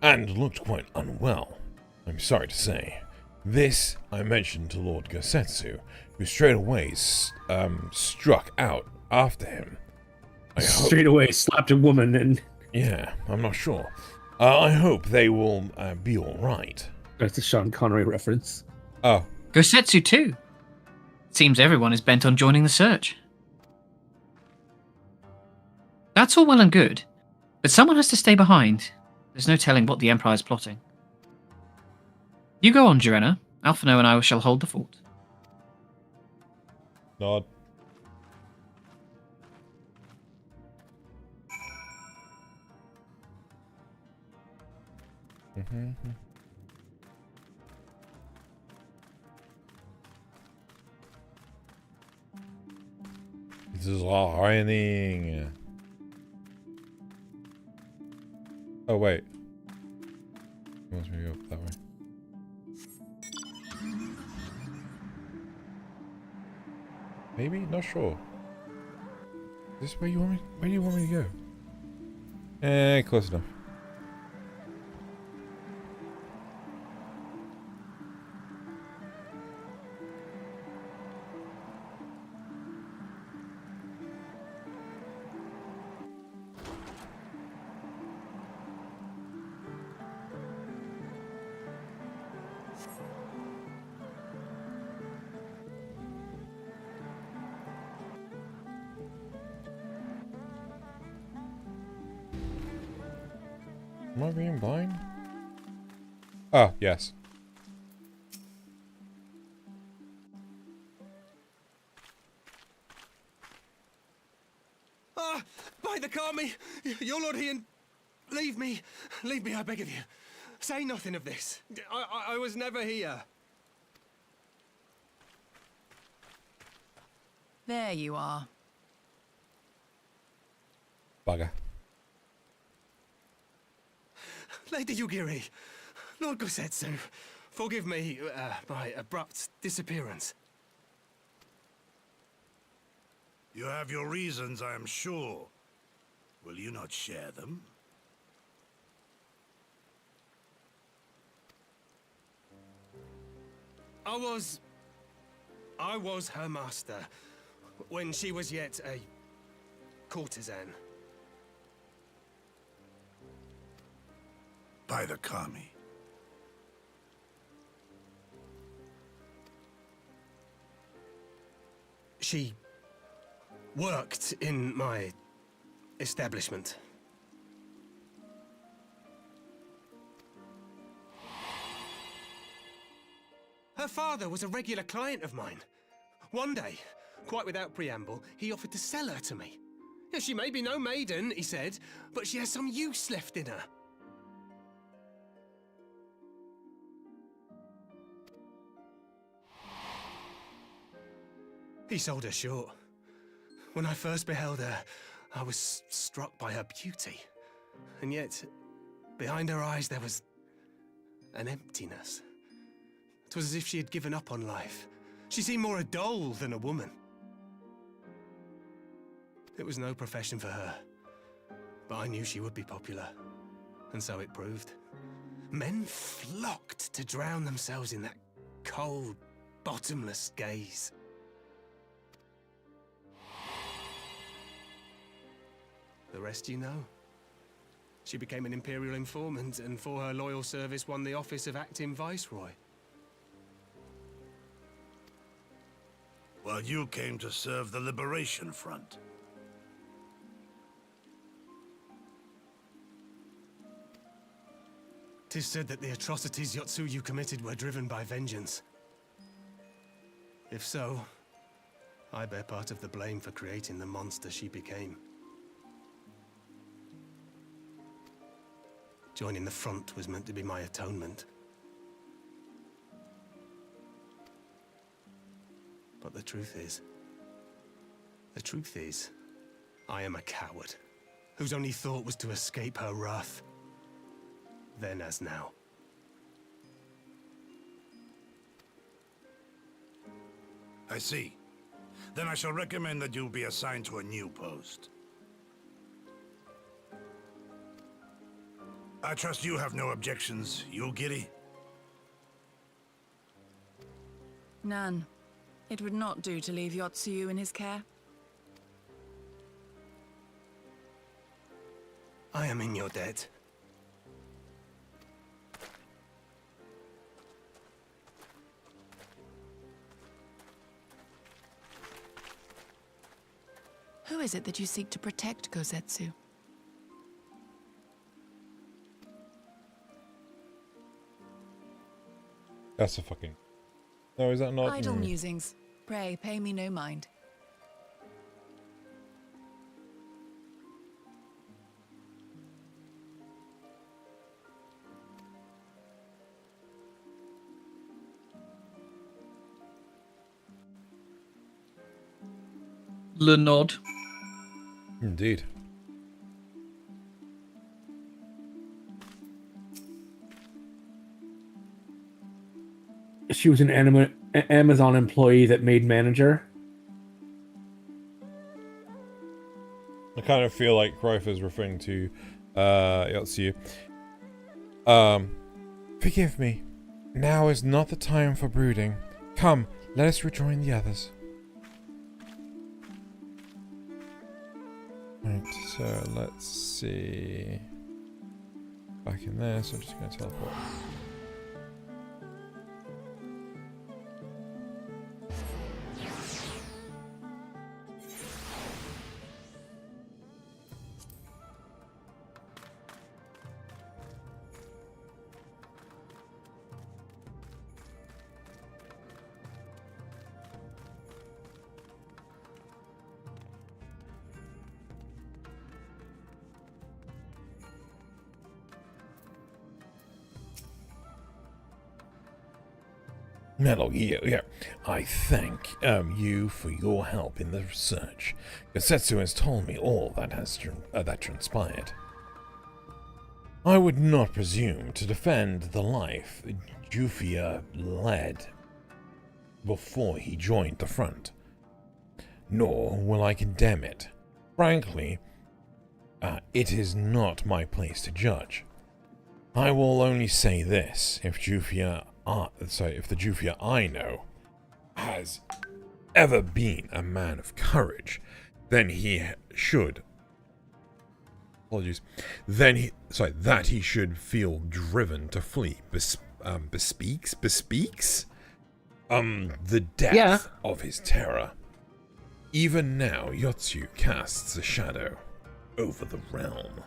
and looked quite unwell, I'm sorry to say. This I mentioned to Lord Gosetsu, who straight away struck out after him. Straight away slapped a woman and... Yeah, I'm not sure. I hope they will be alright. That's a Sean Connery reference. Oh. Gosetsu too. Seems everyone is bent on joining the search. That's all well and good, but someone has to stay behind. There's no telling what the Empire's plotting. You go on, Joanna. Alphino and I shall hold the fort. Nod. This is raining. Oh wait. He wants me to go up that way. Maybe? Not sure. Is this where you want me? Where do you want me to go? Close enough. Am I being blind? Oh, yes. By the Kami! Your Lord Ian, leave me. Leave me, I beg of you. Say nothing of this. I was never here. There you are. Bugger. Lady Yugiri, Lord Gosetsu, forgive me my abrupt disappearance. You have your reasons, I am sure. Will you not share them? I was her master when she was yet a courtesan. By the Kami. She worked in my establishment. Her father was a regular client of mine. One day, quite without preamble, he offered to sell her to me. Yeah, she may be no maiden, he said, but she has some use left in her. He sold her short. When I first beheld her, I was struck by her beauty. And yet, behind her eyes there was an emptiness. It was as if she had given up on life. She seemed more a doll than a woman. It was no profession for her, but I knew she would be popular, and so it proved. Men flocked to drown themselves in that cold, bottomless gaze. The rest you know. She became an Imperial informant, and for her loyal service won the office of Acting Viceroy. While you came to serve the Liberation Front. 'Tis said that the atrocities Yotsuyu committed were driven by vengeance. If so, I bear part of the blame for creating the monster she became. Joining the front was meant to be my atonement. But the truth is, I am a coward, whose only thought was to escape her wrath. Then as now. I see. Then I shall recommend that you be assigned to a new post. I trust you have no objections, Yugiri? None. It would not do to leave Yotsuyu in his care. I am in your debt. Who is it that you seek to protect, Gosetsu? That's a fucking... No, is that not... Idle musings. Pray, pay me no mind. Le nod. Indeed. She was an Amazon employee that made manager. I kind of feel like Greif is referring to Yotsuyu. Forgive me. Now is not the time for brooding. Come, let us rejoin the others. Right, so let's see. Back in there, so I'm just going to teleport. Metal Gear, I thank you for your help in the research. Gosetsu has told me all that has that transpired. I would not presume to defend the life Jufia led before he joined the front, nor will I condemn it. Frankly, it is not my place to judge. I will only say this: if the Jufia I know has ever been a man of courage, then he should. That he should feel driven to flee. Bespeaks the depth of his terror. Even now, Yotsuyu casts a shadow over the realms.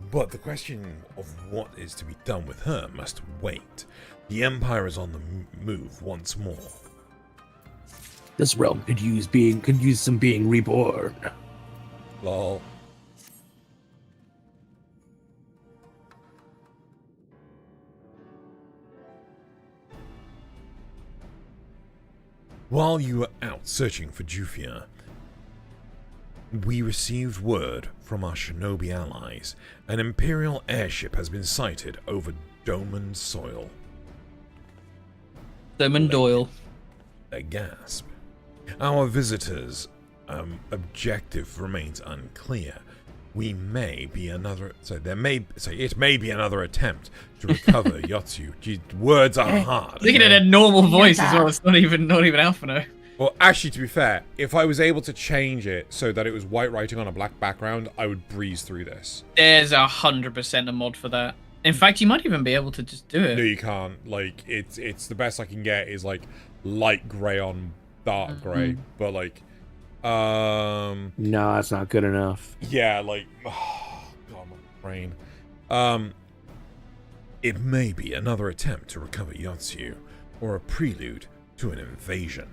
But the question of what is to be done with her must wait. The Empire is on the move once more. This realm could use some being reborn. Lol. While you were out searching for Jufia, we received word from our shinobi allies. An Imperial airship has been sighted over Doman soil. Doman Doyle. A gasp. Our visitors' objective remains unclear. It may be another attempt to recover Yotsuyu. Gee, words are hard. Look at it in a normal voice as well. It's not even Alphano. Well, actually, to be fair, if I was able to change it so that it was white writing on a black background, I would breeze through this. There's 100% a mod for that. In fact, you might even be able to just do it. No, you can't. Like, it's the best I can get is like light grey on dark grey, but like, no, that's not good enough. Yeah, like, oh, God, my brain. It may be another attempt to recover Yotsuyu, or a prelude to an invasion.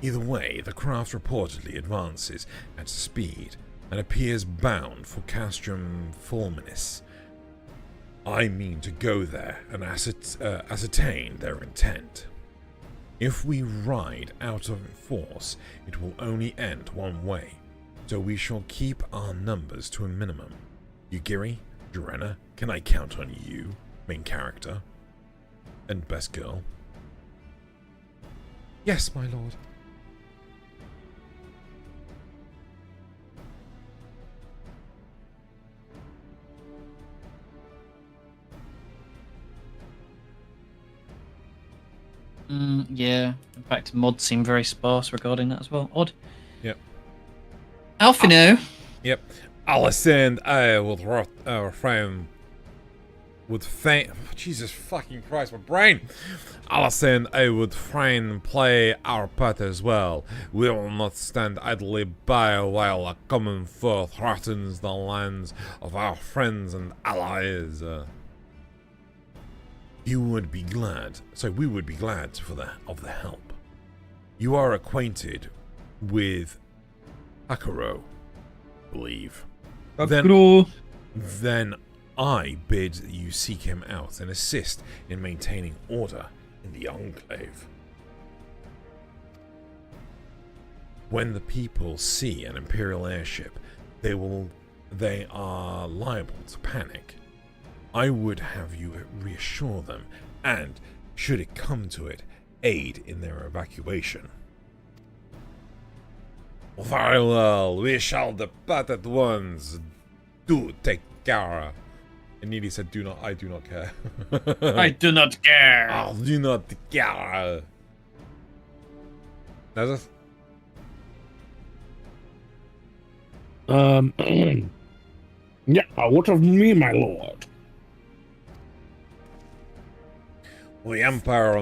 Either way, the craft reportedly advances at speed and appears bound for Castrum Fulminis. I mean to go there and ascertain their intent. If we ride out of force, it will only end one way, so we shall keep our numbers to a minimum. Yugiri, Jorenna, can I count on you, main character? And best girl? Yes, my lord. Yeah. In fact, mods seem very sparse regarding that as well. Odd. Yep. Alphino. Yep. Alicent, I would refrain. Would fain. Jesus fucking Christ, my brain! Alicent, I would fain play our part as well. We will not stand idly by while a common foe threatens the lands of our friends and allies. We would be glad of the help. You are acquainted with Hakuro, I believe. Then I bid you seek him out and assist in maintaining order in the Enclave. When the people see an Imperial airship, they are liable to panic. I would have you reassure them and, should it come to it, aid in their evacuation. Very well, we shall depart at once. Do take care. And Needy said, I do not care. I do not care. I do not care. Nazeth? Yeah, what of me, my lord? The Empire,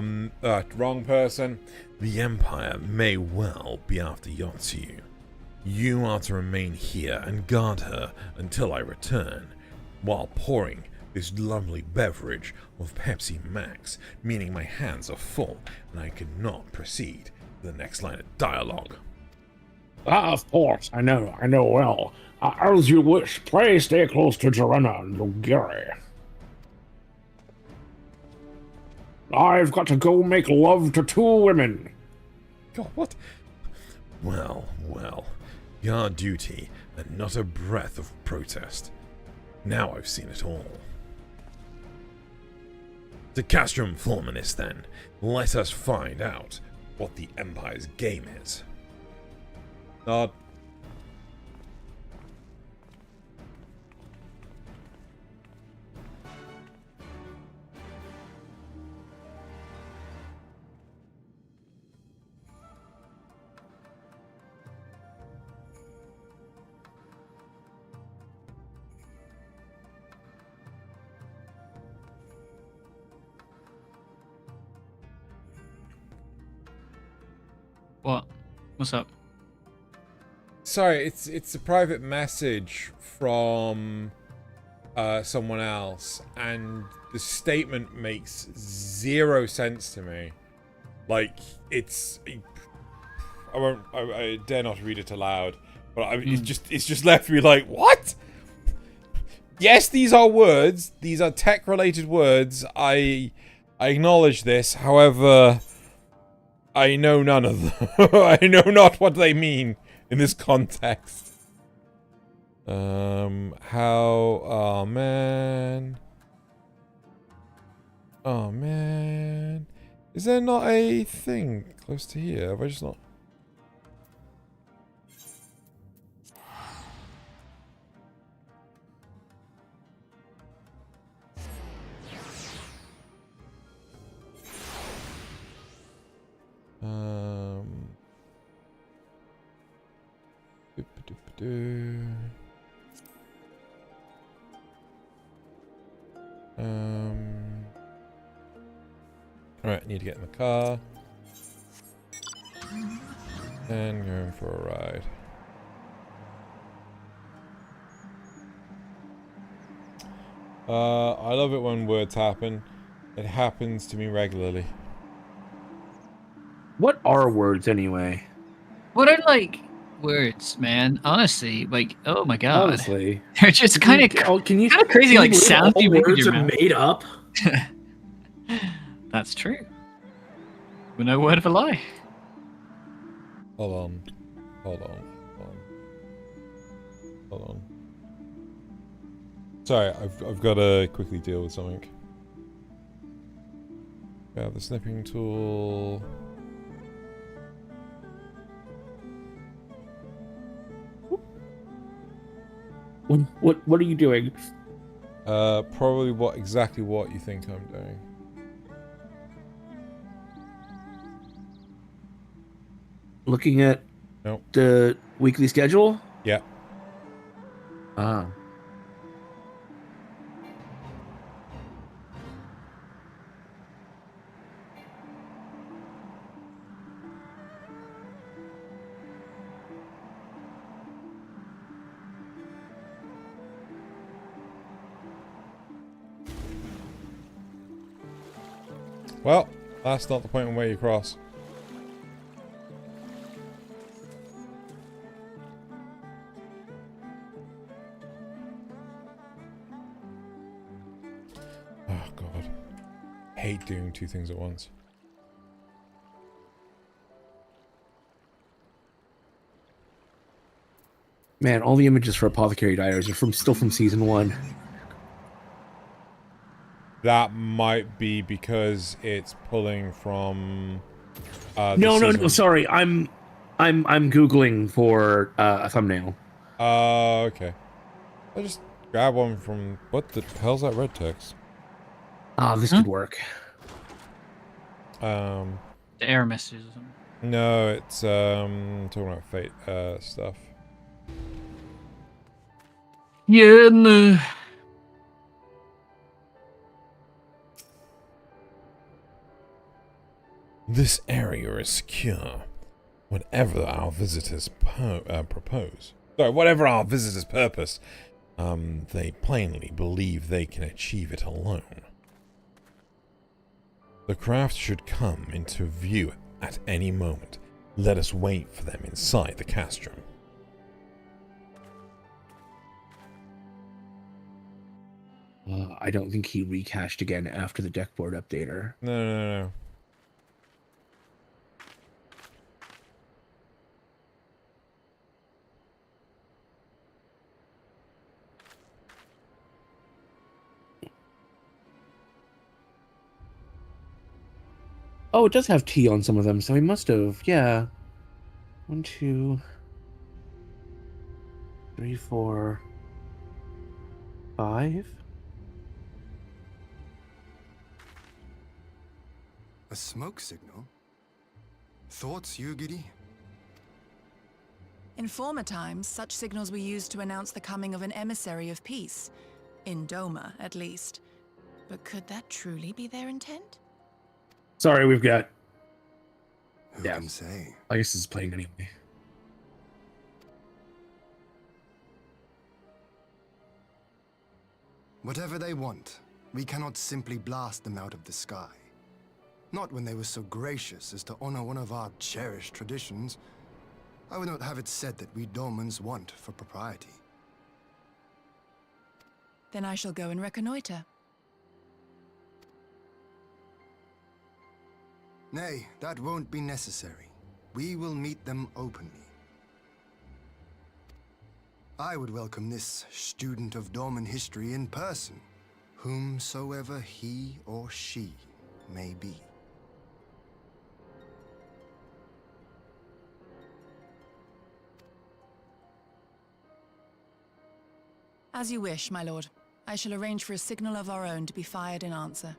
wrong person. The Empire may well be after Yotsu. You are to remain here and guard her until I return, while pouring this lovely beverage of Pepsi Max, meaning my hands are full and I cannot proceed to the next line of dialogue. Of course, I know well. As you wish, pray stay close to Jorenna and Yugiri. I've got to go make love to 2 women. God, what? Well, your duty, and not a breath of protest. Now I've seen it all. To Castrum Fulminis, then, let us find out what the Empire's game is. Nod. What? What's up? Sorry, it's a private message from someone else, and the statement makes 0 sense to me. Like, it's... I dare not read it aloud, but it's just left me like, what? Yes, these are words. These are tech-related words. I acknowledge this. However, I know none of them. I know not what they mean in this context. Oh man. Oh man. Is there not a thing close to here? Have I just not? Alright, need to get in the car. And going for a ride. I love it when words happen. It happens to me regularly. What are words anyway? What are like words, man? Honestly, like, oh my god, Honestly, they're just kind of can you crazy. can Like you believe sounds all you make with words your are mouth. made up. That's true. With no word of a lie. Hold on. Hold on. Hold on. Sorry, I've got to quickly deal with something. Yeah, the snipping tool. What are you doing? Probably exactly what you think I'm doing. Looking at the weekly schedule? Yeah. Ah. Well, that's not the point where you cross. Oh god. Hate doing two things at once. Man, all the images for Apothecary Diaries are still from season 1. That might be because it's pulling from No, sorry. I'm googling for a thumbnail. Okay. I just grab one from what the hell's that red text? Ah, this could work. The error messages or something. No, it's talking about fate stuff. Yeah, no. This area is secure. Whatever our visitors propose. Sorry, whatever our visitors' purpose, they plainly believe they can achieve it alone. The craft should come into view at any moment. Let us wait for them inside the castrum. I don't think he recached again after the deckboard updater. No. Oh, it does have T on some of them, so he must have, yeah. 1, 2, 3, 4, 5. A smoke signal? Thoughts, Yugiri? In former times, such signals were used to announce the coming of an emissary of peace. In Doma, at least. But could that truly be their intent? Sorry, we've got... Who can say? I guess it's playing anyway. Whatever they want, we cannot simply blast them out of the sky. Not when they were so gracious as to honor one of our cherished traditions. I would not have it said that we Domans want for propriety. Then I shall go and reconnoiter. Nay, that won't be necessary. We will meet them openly. I would welcome this student of Dorman history in person, whomsoever he or she may be. As you wish, my lord. I shall arrange for a signal of our own to be fired in answer.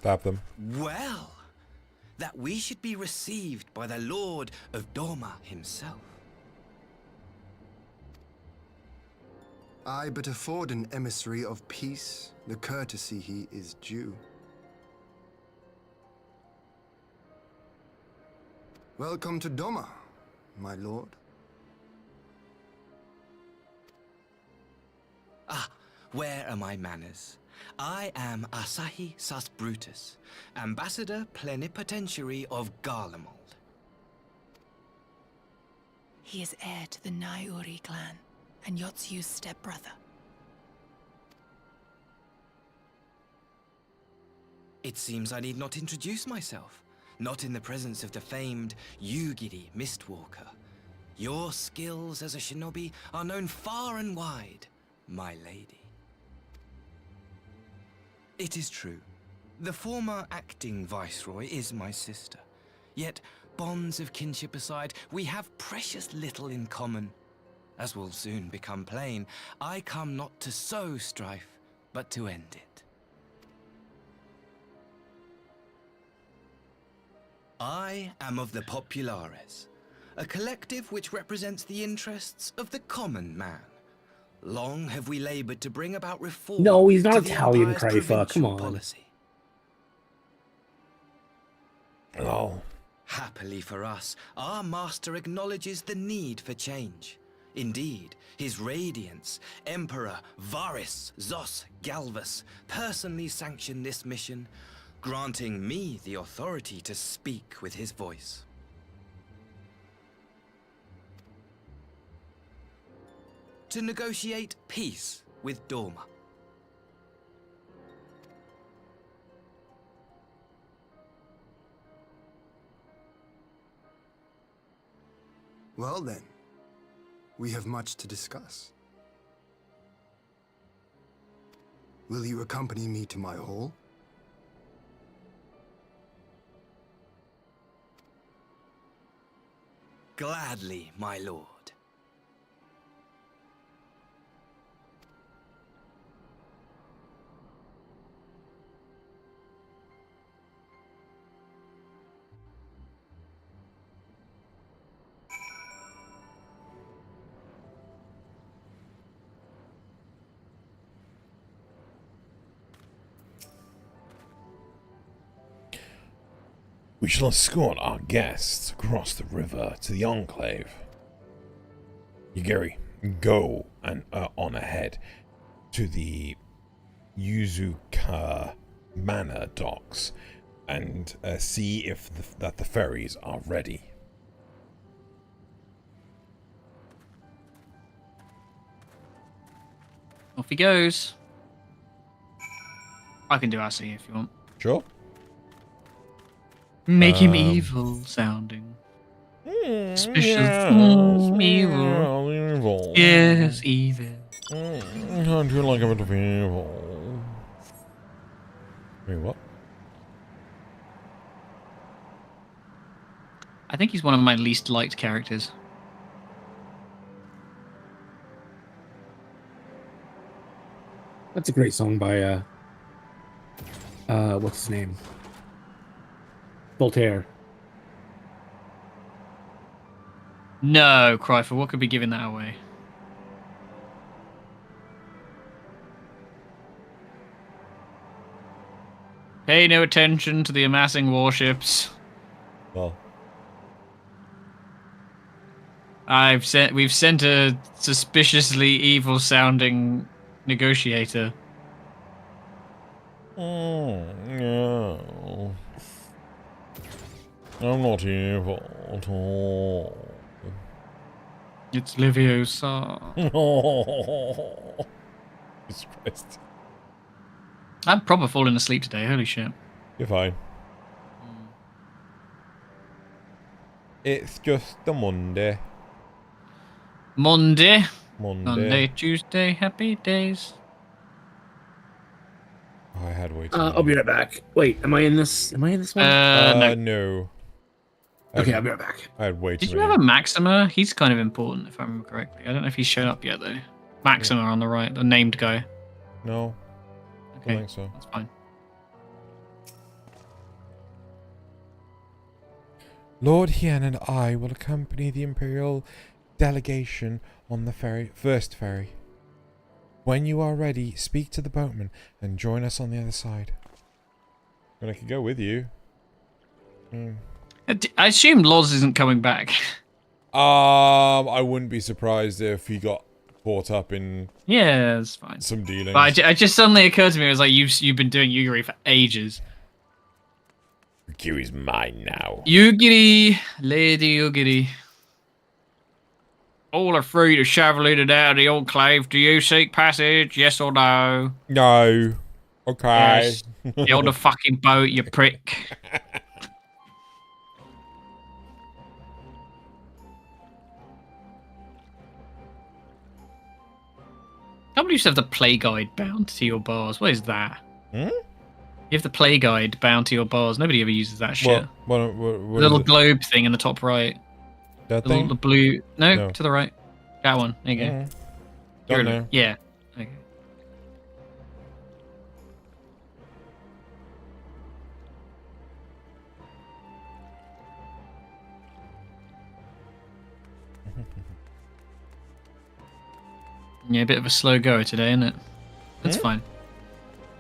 Stop them. Well, that we should be received by the Lord of Dorma himself. I but afford an emissary of peace the courtesy he is due. Welcome to Dorma, my lord. Ah, where are my manners? I am Asahi Sas Brutus, Ambassador Plenipotentiary of Garlemald. He is heir to the Naiuri clan and Yotsu's stepbrother. It seems I need not introduce myself, not in the presence of the famed Yugiri Mistwalker. Your skills as a shinobi are known far and wide, my lady. It is true. The former acting viceroy is my sister. Yet, bonds of kinship aside, we have precious little in common. As will soon become plain, I come not to sow strife, but to end it. I am of the Populares, a collective which represents the interests of the common man. Long have we labored to bring about reform. No, he's not to the Italian, Empire's Crafa. Come provincial on. policy. Oh. Happily for us, our master acknowledges the need for change. Indeed, his radiance, Emperor Varys Zos Galvus, personally sanctioned this mission, granting me the authority to speak with his voice. To negotiate peace with Dorma. Well then, we have much to discuss. Will you accompany me to my hall? Gladly, my lord. We shall escort our guests across the river to the Enclave. Yugiri, go and on ahead to the Yuzuka Manor docks and see if that the ferries are ready. Off he goes. I can do RC if you want. Sure. Make him evil sounding. Suspicious. Evil. Yes, evil. I do like a bit of evil. Wait, what? I think he's one of my least liked characters. That's a great song by what's his name? Voltaire. No, Cryfer, what could be giving that away? Pay no attention to the amassing warships. Well, we've sent a suspiciously evil-sounding negotiator. No. I'm not evil at all. It's Leviosa. Oh, Jesus Christ. I'm proper falling asleep today, holy shit. You're fine. It's just a Monday. Monday, Monday. Tuesday, happy days. I had way too I'll be right back. Wait, am I in this? Am I in this one? No. Okay, I'll be right back. I had way too Did you many. have a Maxima? He's kind of important, if I remember correctly. I don't know if he's shown up yet, though. Maxima on the right, the named guy. No. I Okay, don't think so. that's fine. Lord Hien and I will accompany the Imperial delegation on the first ferry. When you are ready, speak to the boatman and join us on the other side. And I could go with you. I assume Loz isn't coming back. I wouldn't be surprised if he got caught up in Yeah, that's fine. some dealings. But it just suddenly occurred to me, it was like, you've been doing Yugiri for ages. Yugiri's mine now. Yugiri, Lady Yugiri. All are free to shovel in and out of the enclave. Do you seek passage? Yes or no? No. Okay. Yes. Get on the fucking boat, you prick. How many used to have the play guide bound to your bars? What is that? Hmm? You have the play guide bound to your bars. Nobody ever uses that shit. What The little globe thing in the top right. That The thing? little blue. No, No. to the right. That one. There you go. Mhm. Get Don't rid of know. it. Yeah. Okay. Yeah, a bit of a slow goer today, isn't it? That's fine.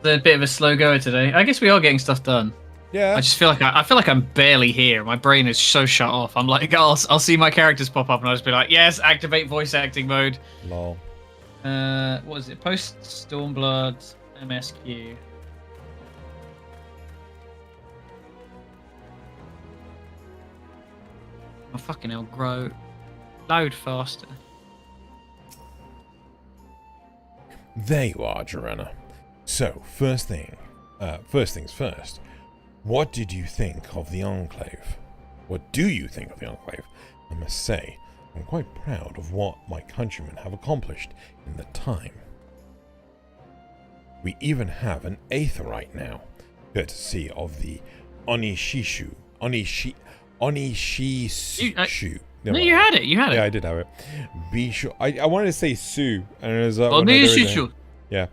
A bit of a slow goer today. I guess we are getting stuff done. Yeah. I just feel like I feel like I'm barely here. My brain is so shut off. I'm like, I'll see my characters pop up and I'll just be like, yes, activate voice acting mode. Lol. What is it? Post Stormblood MSQ. Oh fucking hell, grow. Load faster. There you are, Joanna. So, first things first. What did you think of the Enclave? What do you think of the Enclave? I must say, I'm quite proud of what my countrymen have accomplished in the time. We even have an Aetheryte now, courtesy of the Onishishu. Onishishu. No, you had it. You had it. Yeah, I did have it. Be sure. I wanted to say Sue, and it was Onishishu. Yeah.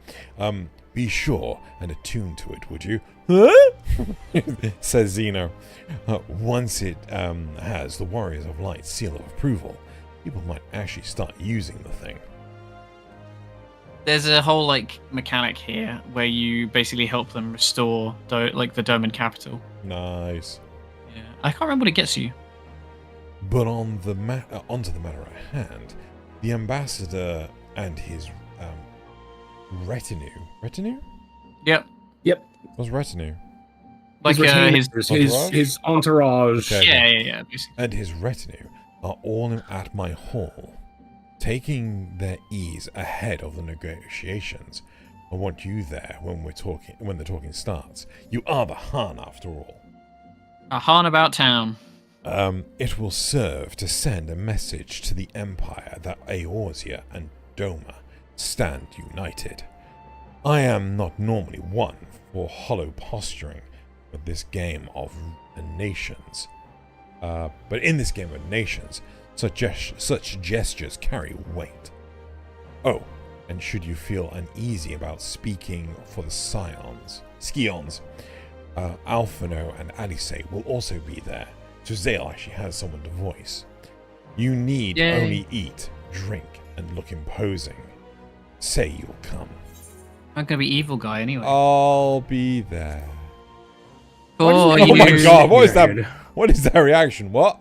Be sure and attune to it, would you? Huh? Says Zeno. Once it has the Warriors of Light seal of approval, people might actually start using the thing. There's a whole like mechanic here where you basically help them restore the Doman capital. Nice. Yeah. I can't remember what it gets you. But onto the matter at hand, the ambassador and his retinue. Retinue? Yep. What's retinue? Like his entourage. Okay. Yeah. Basically. And his retinue are all at my hall, taking their ease ahead of the negotiations. I want you there when the talking starts. You are the Han, after all. A Han about town. It will serve to send a message to the Empire that Eorzea and Doma stand united. I am not normally one for hollow posturing with this game of nations. But in this game of nations, such gestures carry weight. Oh, and should you feel uneasy about speaking for the Scions, Alphino and Alice will also be there, so Zale actually has someone to voice. You need only eat, drink, and look imposing. Say you'll come. I'm gonna be evil guy anyway. I'll be there. Oh my god! What is that? What is that reaction? What?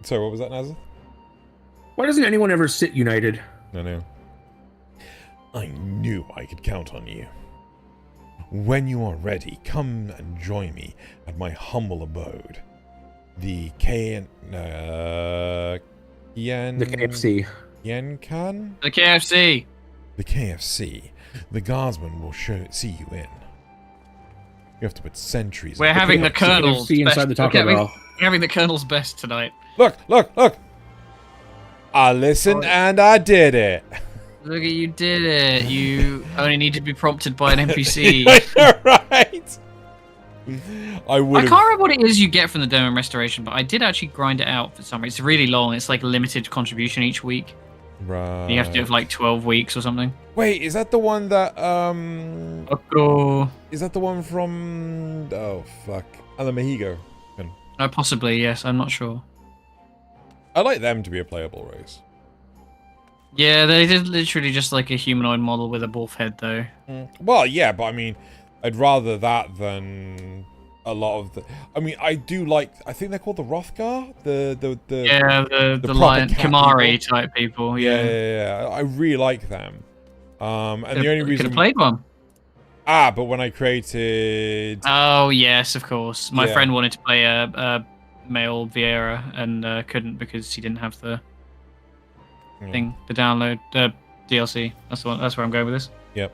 Sorry, what was that, Nazar? Why doesn't anyone ever sit united? No. I knew I could count on you. When you are ready, come and join me at my humble abode. The KFC. Yenkan? The KFC. The KFC. The guardsmen will see you in. You have to put sentries. We're having the Colonel's best. inside the Taco Bell. We're having the Colonel's best tonight. Look! I listened and I did it. Look at you did it. You only need to be prompted by an NPC. Right. I can't remember what it is you get from the Doman Restoration, but I did actually grind it out for some reason. It's really long. It's like a limited contribution each week. Right. You have to do it for like 12 weeks or something. Wait, is that the one that Otro. Is that the one from oh fuck, Alamehigo? Possibly, yes. I'm not sure. I like them to be a playable race. Yeah, they did literally just like a humanoid model with a wolf head, though. Well, yeah, but I mean, I'd rather that than a lot of the. I mean, I do like. I think they're called the Rothgar. The the lion Kamari type people. Yeah. I really like them. And the only reason could have played one. But when I created. Oh yes, of course. My friend wanted to play a male Vieira and couldn't because he didn't have the thing, the download DLC. That's the one. That's where I'm going with this. Yep.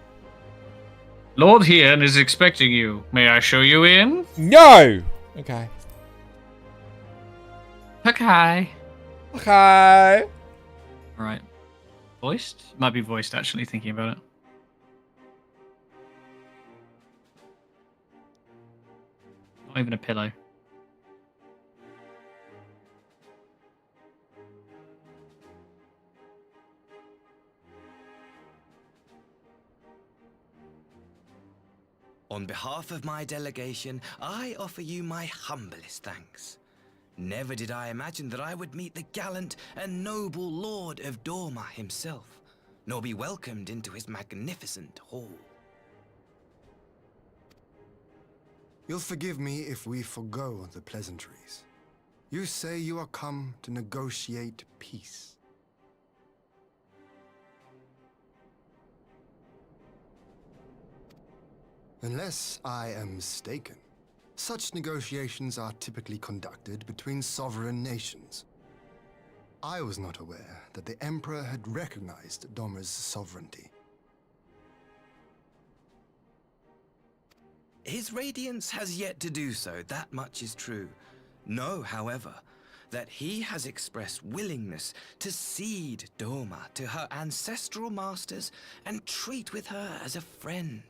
Lord Hien is expecting you. May I show you in? No. Okay. Okay. Okay. Right. Voiced? Might be voiced actually. Thinking about it. Not even a pillow. On behalf of my delegation, I offer you my humblest thanks. Never did I imagine that I would meet the gallant and noble Lord of Dorma himself, nor be welcomed into his magnificent hall. You'll forgive me if we forgo the pleasantries. You say you are come to negotiate peace. Unless I am mistaken, such negotiations are typically conducted between sovereign nations. I was not aware that the Emperor had recognized Dorma's sovereignty. His Radiance has yet to do so, that much is true. Know, however, that he has expressed willingness to cede Dorma to her ancestral masters and treat with her as a friend.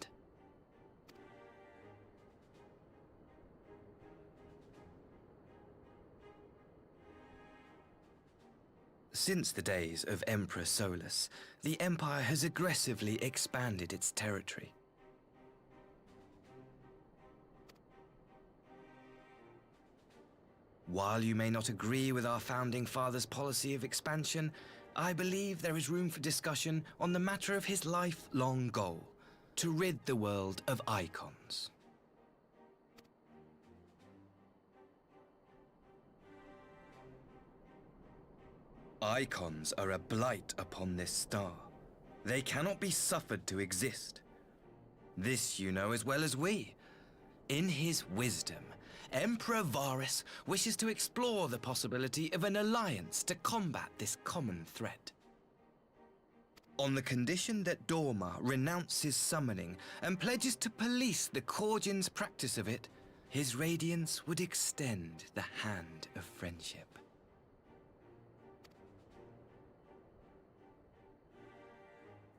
Since the days of Emperor Solus, the Empire has aggressively expanded its territory. While you may not agree with our founding father's policy of expansion, I believe there is room for discussion on the matter of his lifelong goal, to rid the world of icons. Icons are a blight upon this star. They cannot be suffered to exist. This you know as well as we. In his wisdom, Emperor Varus wishes to explore the possibility of an alliance to combat this common threat. On the condition that Dorma renounces summoning and pledges to police the Korgin's practice of it, his Radiance would extend the hand of friendship.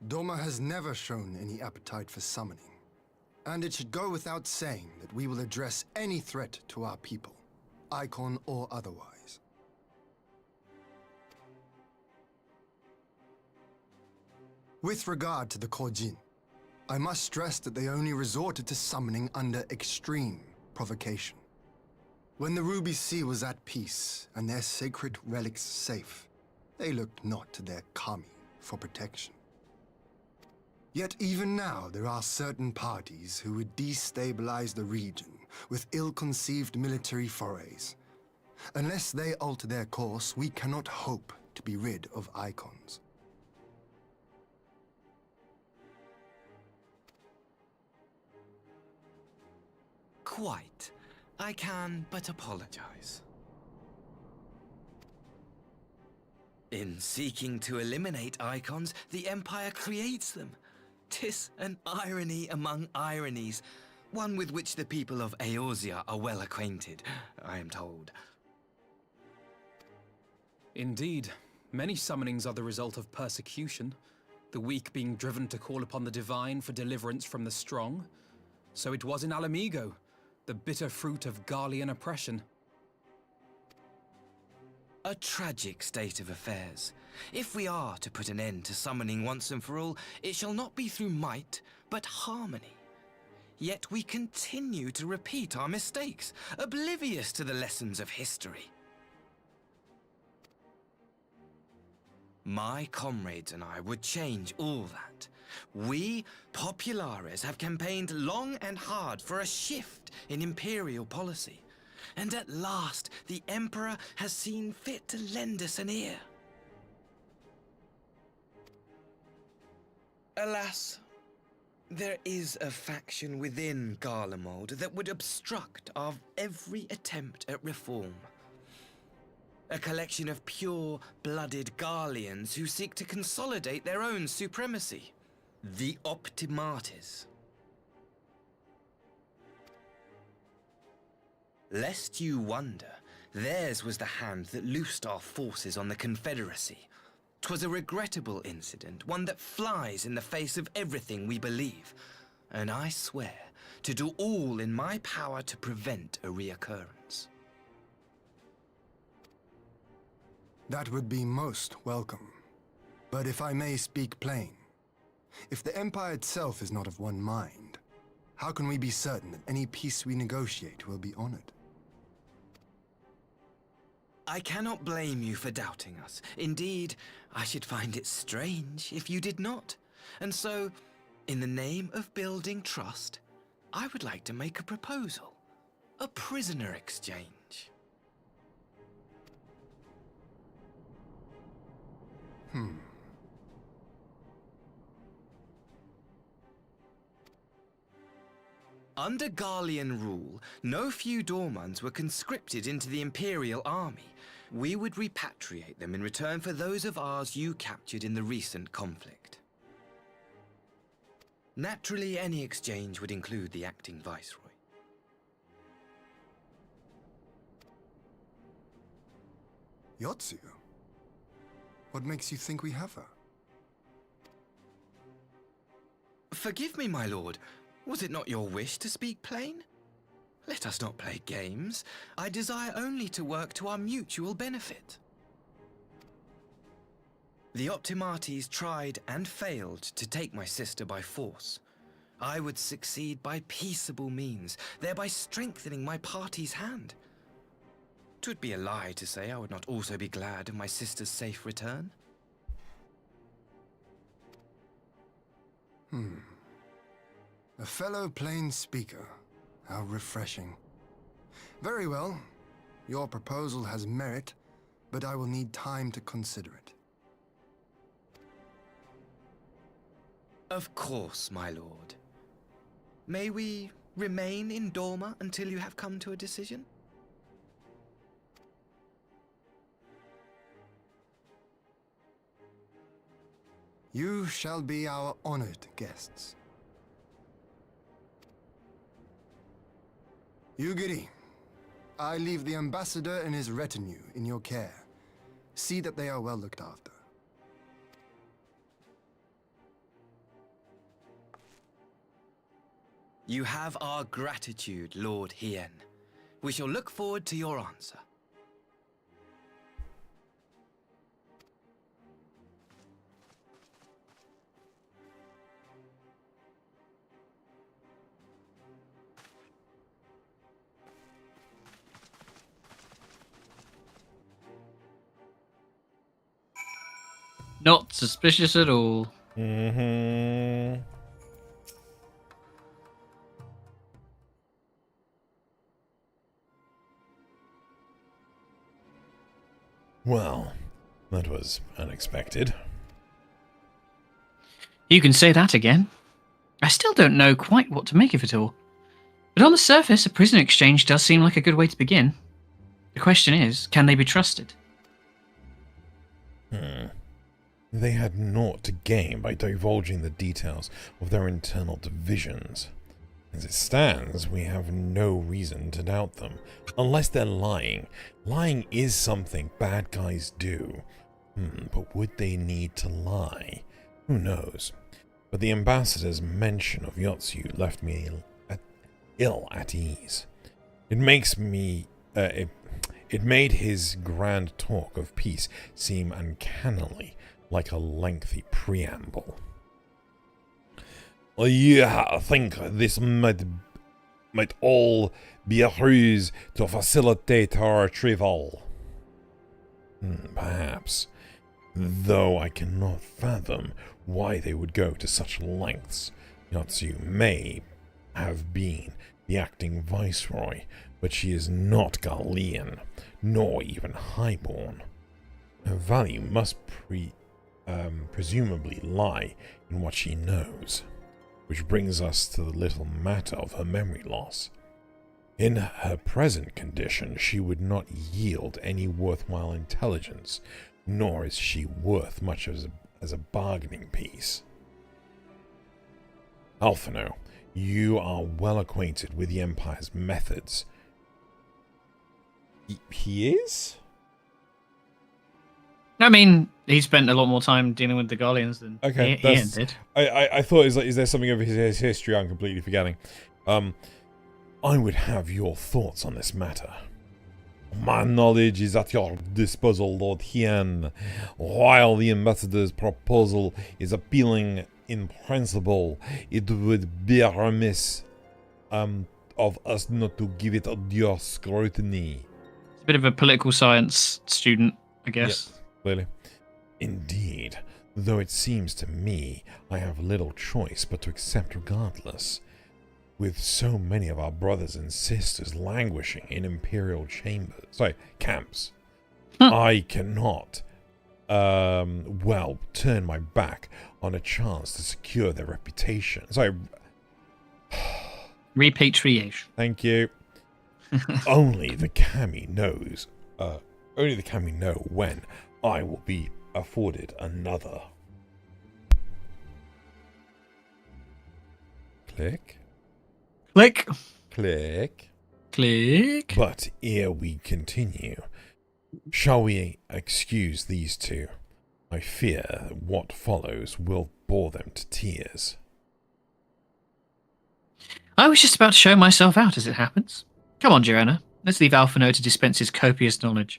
Dorma has never shown any appetite for summoning, and it should go without saying that we will address any threat to our people, icon or otherwise. With regard to the Korjin, I must stress that they only resorted to summoning under extreme provocation. When the Ruby Sea was at peace and their sacred relics safe, they looked not to their kami for protection. Yet even now, there are certain parties who would destabilize the region with ill-conceived military forays. Unless they alter their course, we cannot hope to be rid of icons. Quite. I can but apologize. In seeking to eliminate icons, the Empire creates them. 'Tis an irony among ironies, one with which the people of Eorzea are well acquainted, I am told. Indeed, many summonings are the result of persecution, the weak being driven to call upon the divine for deliverance from the strong. So it was in Alamigo, the bitter fruit of Garlean oppression. A tragic state of affairs. If we are to put an end to summoning once and for all, it shall not be through might, but harmony. Yet we continue to repeat our mistakes, oblivious to the lessons of history. My comrades and I would change all that. We, Populares, have campaigned long and hard for a shift in imperial policy. And at last, the Emperor has seen fit to lend us an ear. Alas, there is a faction within Garlemald that would obstruct our every attempt at reform. A collection of pure-blooded Garleans who seek to consolidate their own supremacy. The Optimates. Lest you wonder, theirs was the hand that loosed our forces on the Confederacy. 'Twas a regrettable incident, one that flies in the face of everything we believe, and I swear to do all in my power to prevent a reoccurrence. That would be most welcome. But if I may speak plain, if the Empire itself is not of one mind, how can we be certain that any peace we negotiate will be honored? I cannot blame you for doubting us. Indeed, I should find it strange if you did not. And so, in the name of building trust, I would like to make a proposal. A prisoner exchange. Under Garlean rule, no few Dormans were conscripted into the Imperial Army. We would repatriate them in return for those of ours you captured in the recent conflict. Naturally, any exchange would include the acting Viceroy. Yotsu? What makes you think we have her? Forgive me, my lord. Was it not your wish to speak plain? Let us not play games. I desire only to work to our mutual benefit. The Optimates tried and failed to take my sister by force. I would succeed by peaceable means, thereby strengthening my party's hand. 'Twould be a lie to say I would not also be glad of my sister's safe return. A fellow plain speaker. How refreshing. Very well. Your proposal has merit, but I will need time to consider it. Of course, my lord. May we remain in Dorma until you have come to a decision? You shall be our honored guests. Yugiri, I leave the ambassador and his retinue in your care. See that they are well looked after. You have our gratitude, Lord Hien. We shall look forward to your answer. Not suspicious at all. Well, that was unexpected. You can say that again. I still don't know quite what to make of it all. But on the surface, a prison exchange does seem like a good way to begin. The question is, can they be trusted? They had naught to gain by divulging the details of their internal divisions. As it stands, we have no reason to doubt them, unless they're lying. Lying is something bad guys do. But would they need to lie? Who knows? But the ambassador's mention of Yotsu left me ill at ease. It It made his grand talk of peace seem uncannily like a lengthy preamble. You think this might all be a ruse to facilitate our retrieval? Perhaps, though I cannot fathom why they would go to such lengths. Yatsu may have been the acting viceroy, but she is not Garlean, nor even highborn. Her value must presumably lie in what she knows, which brings us to the little matter of her memory loss. In her present condition, she would not yield any worthwhile intelligence, nor is she worth much as a bargaining piece. Alphino, you are well acquainted with the Empire's methods. He is? I mean, he spent a lot more time dealing with the Garleans than Ian did. I thought, is there something of his history I'm completely forgetting? I would have your thoughts on this matter. My knowledge is at your disposal, Lord Hien. While the ambassador's proposal is appealing in principle, it would be remiss of us not to give it due scrutiny. It's a bit of a political science student, I guess. Yep, clearly. Indeed, though it seems to me I have little choice but to accept regardless. With so many of our brothers and sisters languishing in imperial camps, I cannot, turn my back on a chance to secure their reputation. Repatriation. Thank you. Only the Kami knows, only the Kami know when I will be afforded another. Click. Click. Click. Click. But ere we continue, shall we excuse these two? I fear what follows will bore them to tears. I was just about to show myself out as it happens. Come on, Joanna. Let's leave Alphino to dispense his copious knowledge.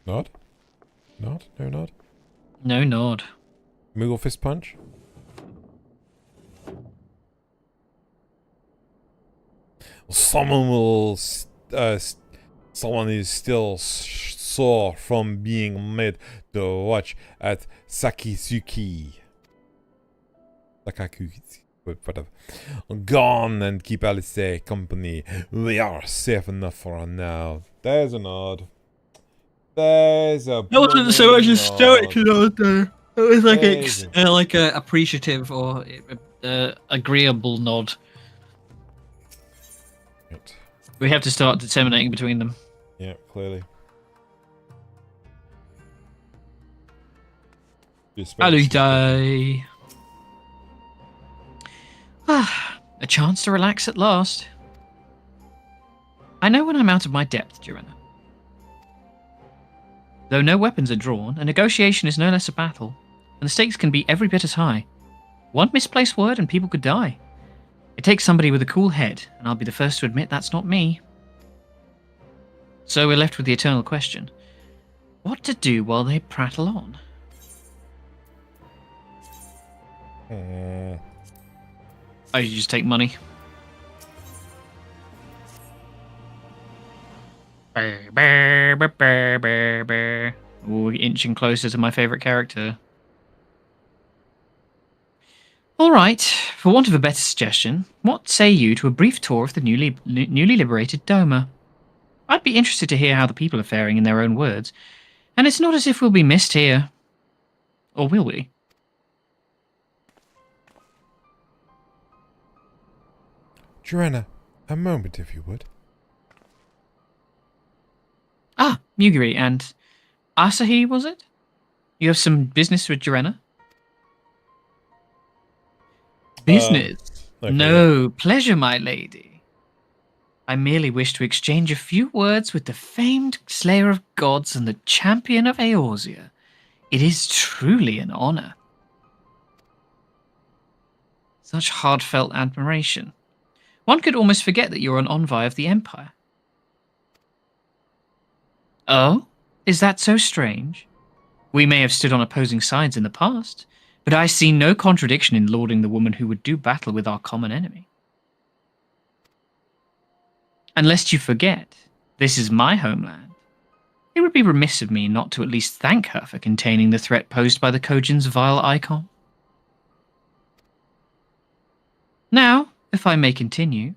Nod? Nod? No nod? No nod. Moogle fist punch? Someone is still sore from being made to watch at Sakisuki. Whatever. Gone and keep Alice company. We are safe enough for now. There's a nod. There's a. That wasn't so much a stoic nod, though. It was like a appreciative or agreeable nod. We have to start disseminating between them. Yeah, clearly. Day. A chance to relax at last. I know when I'm out of my depth, Joanna. Though no weapons are drawn, a negotiation is no less a battle, and the stakes can be every bit as high. One misplaced word and people could die. It takes somebody with a cool head, and I'll be the first to admit that's not me. So we're left with the eternal question. What to do while they prattle on? Oh, you just take money? Ooh, inching closer to my favourite character. Alright, for want of a better suggestion, what say you to a brief tour of the newly liberated Doma? I'd be interested to hear how the people are faring in their own words, and it's not as if we'll be missed here. Or will we? Joanna, a moment if you would. Ah, Mugiri and Asahi, was it? You have some business with Joanna? Business? No, pleasure, my lady. I merely wish to exchange a few words with the famed Slayer of Gods and the Champion of Eorzea. It is truly an honor. Such heartfelt admiration. One could almost forget that you're an envoy of the Empire. Oh? Is that so strange? We may have stood on opposing sides in the past, but I see no contradiction in lauding the woman who would do battle with our common enemy. And lest you forget, this is my homeland. It would be remiss of me not to at least thank her for containing the threat posed by the Kojin's vile icon. Now, if I may continue,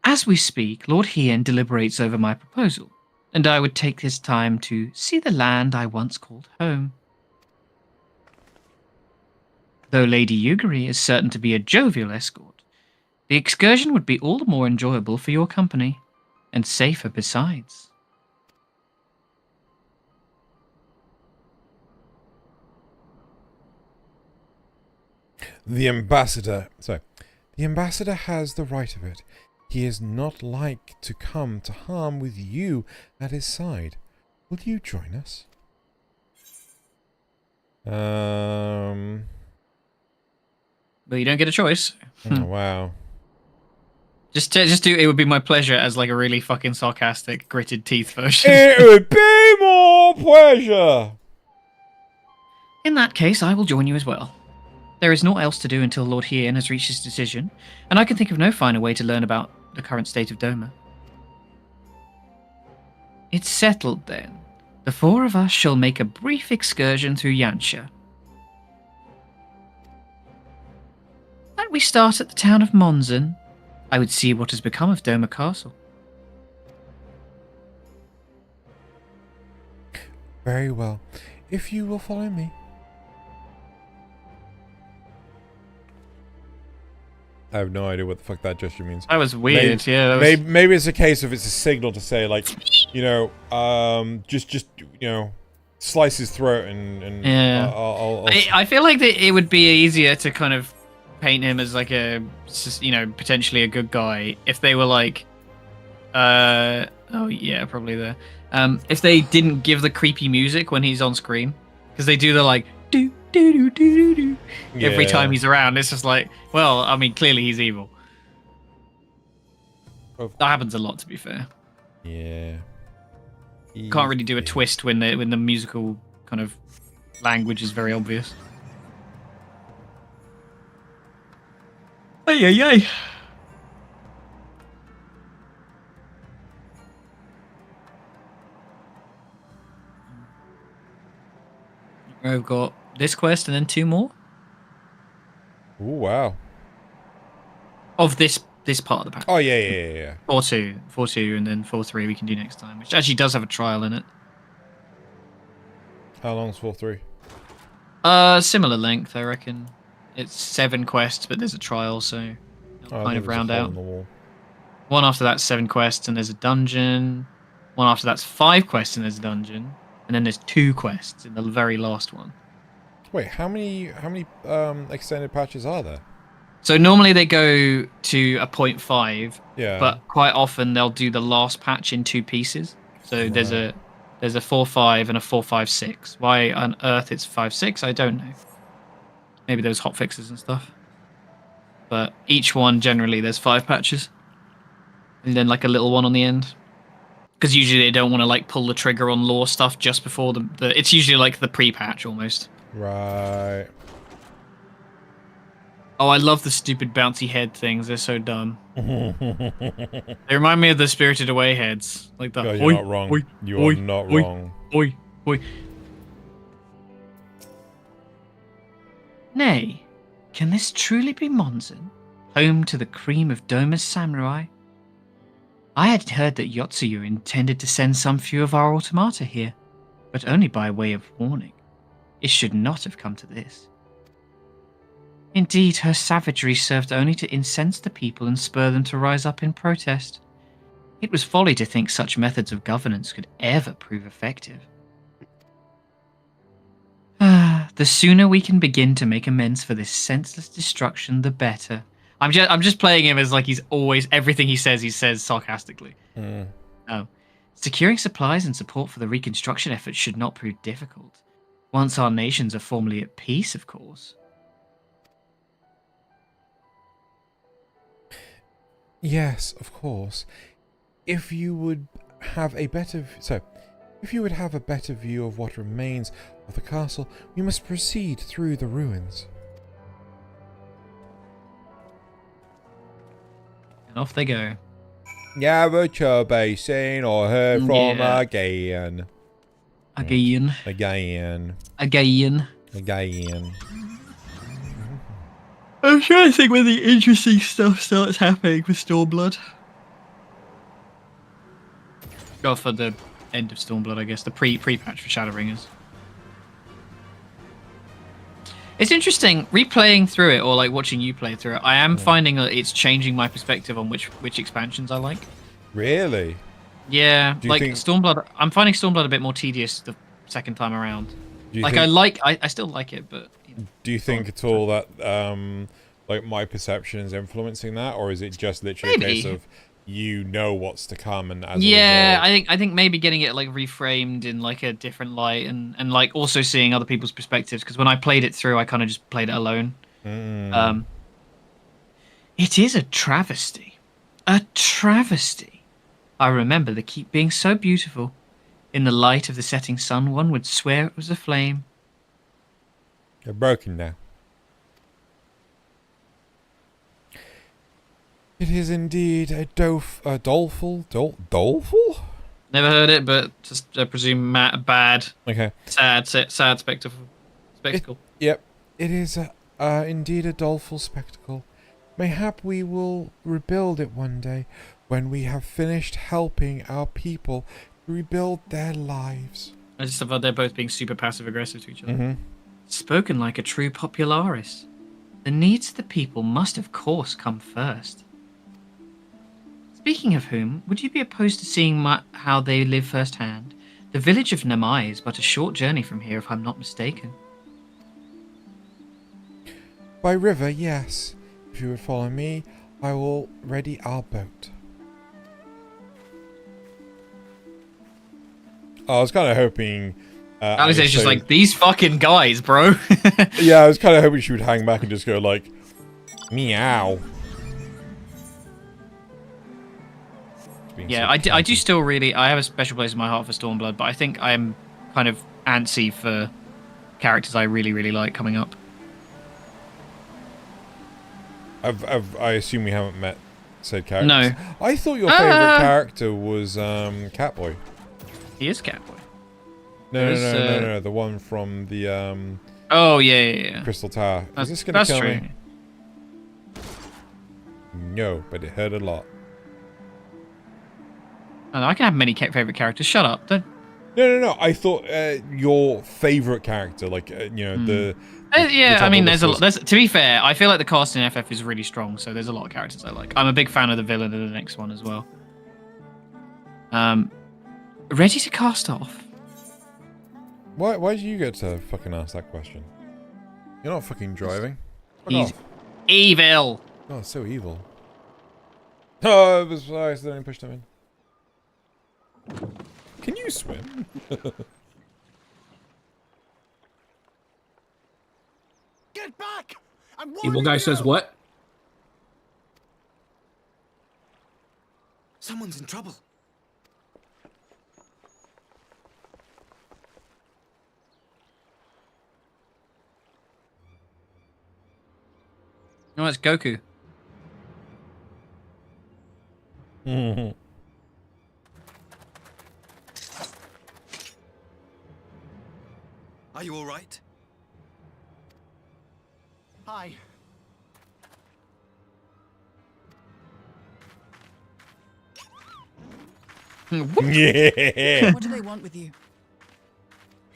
as we speak, Lord Hien deliberates over my proposal, and I would take this time to see the land I once called home. Though Lady Yugiri is certain to be a jovial escort, the excursion would be all the more enjoyable for your company, and safer besides. The ambassador has the right of it. He is not like to come to harm with you at his side. Will you join us? But you don't get a choice. Oh, wow. Just do. It would be my pleasure as like a really fucking sarcastic, gritted teeth version. It would be more pleasure. In that case, I will join you as well. There is naught else to do until Lord Hien has reached his decision, and I can think of no finer way to learn about the current state of Doma. It's settled then. The four of us shall make a brief excursion through Yansha. Might we start at the town of Monzon? I would see what has become of Doma Castle. Very well. If you will follow me. I have no idea what the fuck that gesture means. That was weird, yeah. Maybe it's a case of it's a signal to say, like, you know, just you know, slice his throat and yeah. I'll I feel like that it would be easier to kind of paint him as like a, you know, potentially a good guy if they were like, oh yeah, probably there. If they didn't give the creepy music when he's on screen, because they do the like do do do do do every time he's around. It's just like, well, I mean, clearly he's evil. That happens a lot, to be fair. Yeah. Can't really do a twist when the musical kind of language is very obvious. Ay, ay, ay. I've got this quest and then 2 more. Ooh, wow. Of this part of the pack. Oh, yeah. 4-2, and then 4-3 we can do next time, which actually does have a trial in it. How long's 4-3? Similar length, I reckon. It's 7 quests, but there's a trial, so it'll kind of round out. One after that's 7 quests, and there's a dungeon. One after that's 5 quests, and there's a dungeon. And then there's 2 quests in the very last one. Wait, how many extended patches are there? So normally they go to a 0.5, yeah. But quite often they'll do the last patch in 2 pieces. So there's a 4.5 and a 4.5.6. Why on earth it's 5.6, I don't know. Maybe there's hot fixes and stuff. But each one generally there's 5 patches, and then like a little one on the end. Because usually they don't want to like pull the trigger on lore stuff just before the it's usually like the pre-patch almost. Right. Oh, I love the stupid bouncy head things. They're so dumb. They remind me of the Spirited Away heads. Like the you're not wrong. You are not wrong. Oi. Nay, can this truly be Monzon, home to the cream of Doma's samurai? I had heard that Yotsuyu intended to send some few of our automata here, but only by way of warning. It should not have come to this. Indeed, her savagery served only to incense the people and spur them to rise up in protest. It was folly to think such methods of governance could ever prove effective. The sooner we can begin to make amends for this senseless destruction, the better. I'm just playing him as like he's always, everything he says sarcastically. Oh. Securing supplies and support for the reconstruction efforts should not prove difficult. Once our nations are formally at peace, of course. Yes, of course. If you would have a better... So, If you would have a better view of what remains of the castle, we must proceed through the ruins. And off they go. Never basing or heard from Yeah. again. Again. Again. Again. Again. I'm trying to think when the interesting stuff starts happening with Stormblood. Go for the end of Stormblood, I guess. The pre-patch for Shadowbringers. It's interesting replaying through it, or like watching you play through it. I am finding that it's changing my perspective on which expansions I like. Really? Yeah, Do you like think- Stormblood. I'm finding Stormblood a bit more tedious the second time around. Do you Like think- I still like it, but Do you think at all that like my perception is influencing that, or is it just literally Maybe. a case of you know what's to come and as a yeah, result- I think maybe getting it like reframed in like a different light, and like also seeing other people's perspectives, because when I played it through, I kind of just played it alone. It is a travesty. A travesty. I remember the keep being so beautiful. In the light of the setting sun, one would swear it was a flame. They're broken now. It is indeed a doleful? Never heard it, but just I presume bad. Okay. Sad spectacle. Yep. It is indeed a doleful spectacle. Mayhap we will rebuild it one day, when we have finished helping our people rebuild their lives. I just thought they're both being super passive aggressive to each other. Mhm. Spoken like a true popularis. The needs of the people must of course come first. Speaking of whom, would you be opposed to seeing how they live firsthand? The village of Namai is but a short journey from here, if I'm not mistaken. By river, yes. If you would follow me, I will ready our boat. I was kind of hoping. Alice is just so- like, these fucking guys, bro. Yeah, I was kind of hoping she would hang back and just go like, meow. Being Yeah, so I do still really. I have a special place in my heart for Stormblood, but I think I am kind of antsy for characters I really, really like coming up. I assume we haven't met said characters. No. I thought your favorite character was Catboy. He is Catboy. No, the one from the Oh yeah. Crystal Tower. Is this gonna That's kill true. me? No, but it hurt a lot. I can have many favorite characters. Shut up. Don't. No. I thought your favorite character, like the. Yeah, top I mean, of the there's a list lot. To be fair, I feel like the cast in FF is really strong, so there's a lot of characters I like. I'm a big fan of the villain in the next one as well. Ready to cast off? Why do you get to fucking ask that question? You're not fucking driving. Fuck He's off. evil. Oh, it's so evil. Oh, I was I accidentally pushed him in. Can you swim? Get back! I'm Evil guy says what? Someone's in trouble. No, it's Goku. Are you all right? Hi. Yeah. What do they want with you?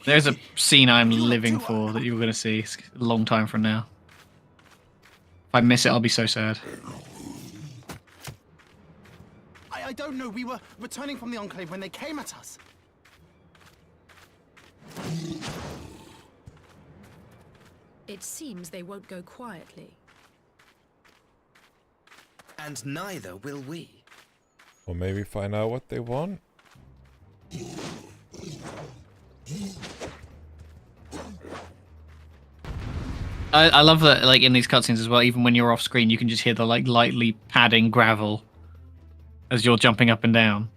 There's a scene I'm living for that you're going to see a long time from now. If I miss it, I'll be so sad. I don't know. We were returning from the Enclave when they came at us. It seems they won't go quietly. And neither will we. Or maybe find out what they want. I love that, like in these cutscenes as well. Even when you're off screen, you can just hear the like lightly padding gravel as you're jumping up and down.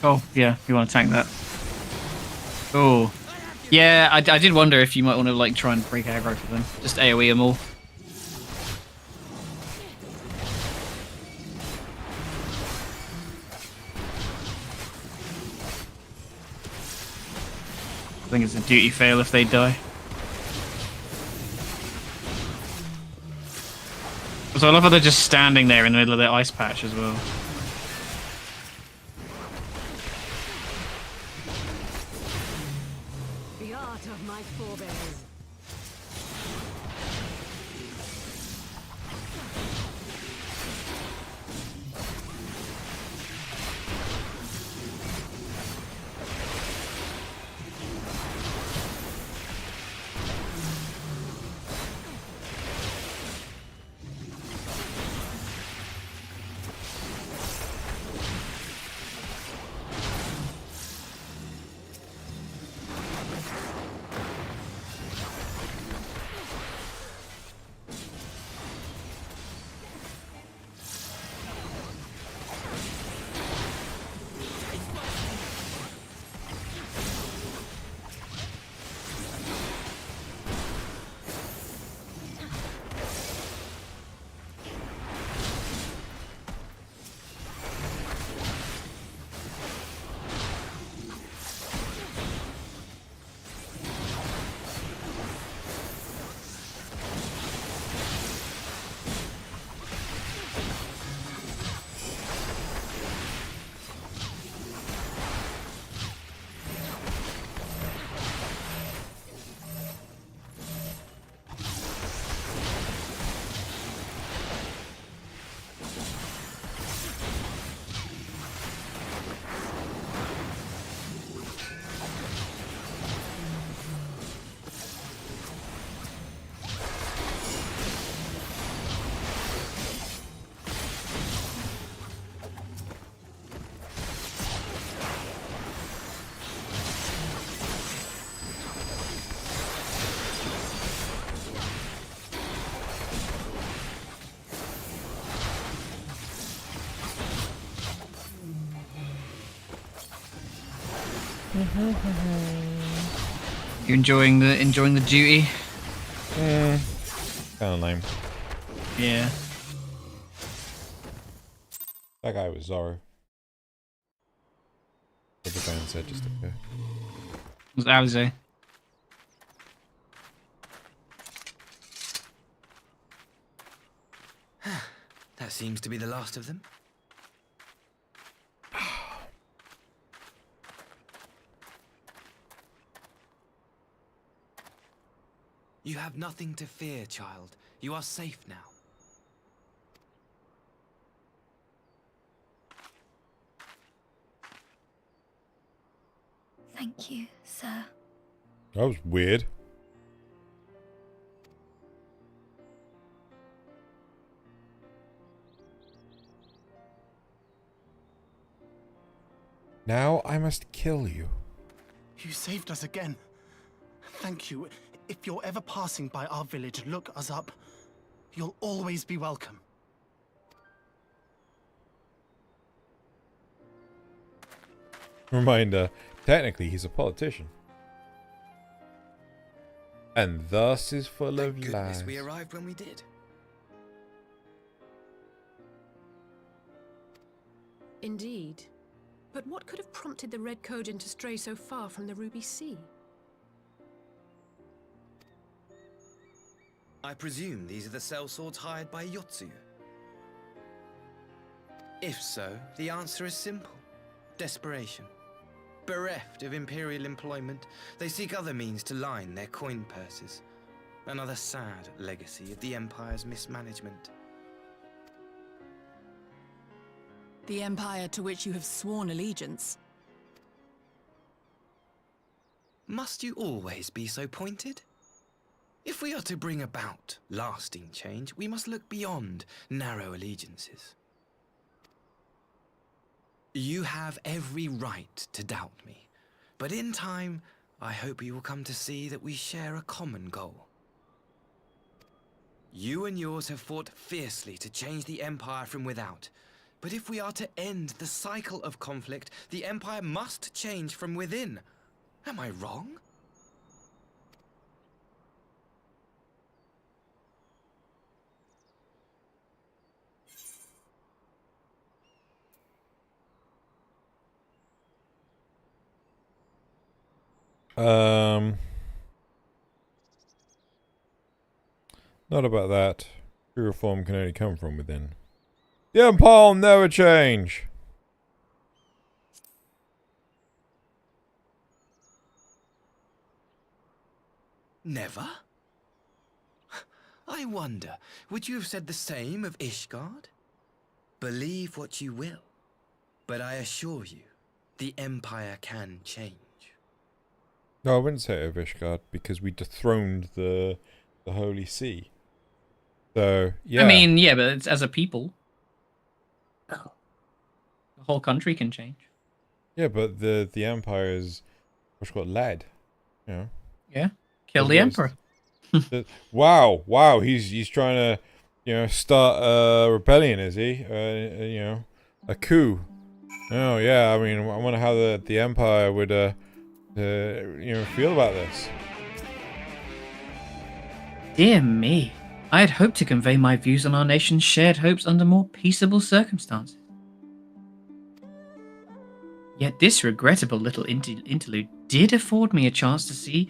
Oh, yeah, you want to tank that. Oh. Yeah, I did wonder if you might want to like try and break aggro for them. Just AoE them all. I think it's a duty fail if they die. So I love how they're just standing there in the middle of the ice patch as well. The art of my forebears. You enjoying the duty? Kind of lame. Yeah. That guy was Zoro. What the band said just okay. It was Alize. That seems to be the last of them. You have nothing to fear, child. You are safe now. Thank you, sir. That was weird. Now I must kill you. You saved us again. Thank you. If you're ever passing by our village, look us up. You'll always be welcome. Reminder, technically he's a politician. And thus is full of Goodness, lies. we arrived when we did. Indeed. But what could have prompted the Red Kojin to stray so far from the Ruby Sea? I presume these are the sellswords hired by Yotsuyu. If so, the answer is simple. Desperation. Bereft of imperial employment, they seek other means to line their coin purses. Another sad legacy of the Empire's mismanagement. The Empire to which you have sworn allegiance. Must you always be so pointed? If we are to bring about lasting change, we must look beyond narrow allegiances. You have every right to doubt me, but in time, I hope you will come to see that we share a common goal. You and yours have fought fiercely to change the Empire from without, but if we are to end the cycle of conflict, the Empire must change from within. Am I wrong? Not about that. True reform can only come from within. The Empire will never change. Never? I wonder, would you have said the same of Ishgard? Believe what you will, but I assure you, the Empire can change. No, I wouldn't say it of Ishgard, because we dethroned the Holy See. So, yeah. I mean, yeah, but it's as a people. The whole country can change. Yeah, but the Empire is what's called led. You know? Yeah. Kill the Emperor. Wow, he's trying to, you know, start a rebellion, is he? You know, a coup. Oh yeah, I mean, I wonder how the Empire would you know, feel about this. Dear me. I had hoped to convey my views on our nation's shared hopes under more peaceable circumstances. Yet this regrettable little interlude did afford me a chance to see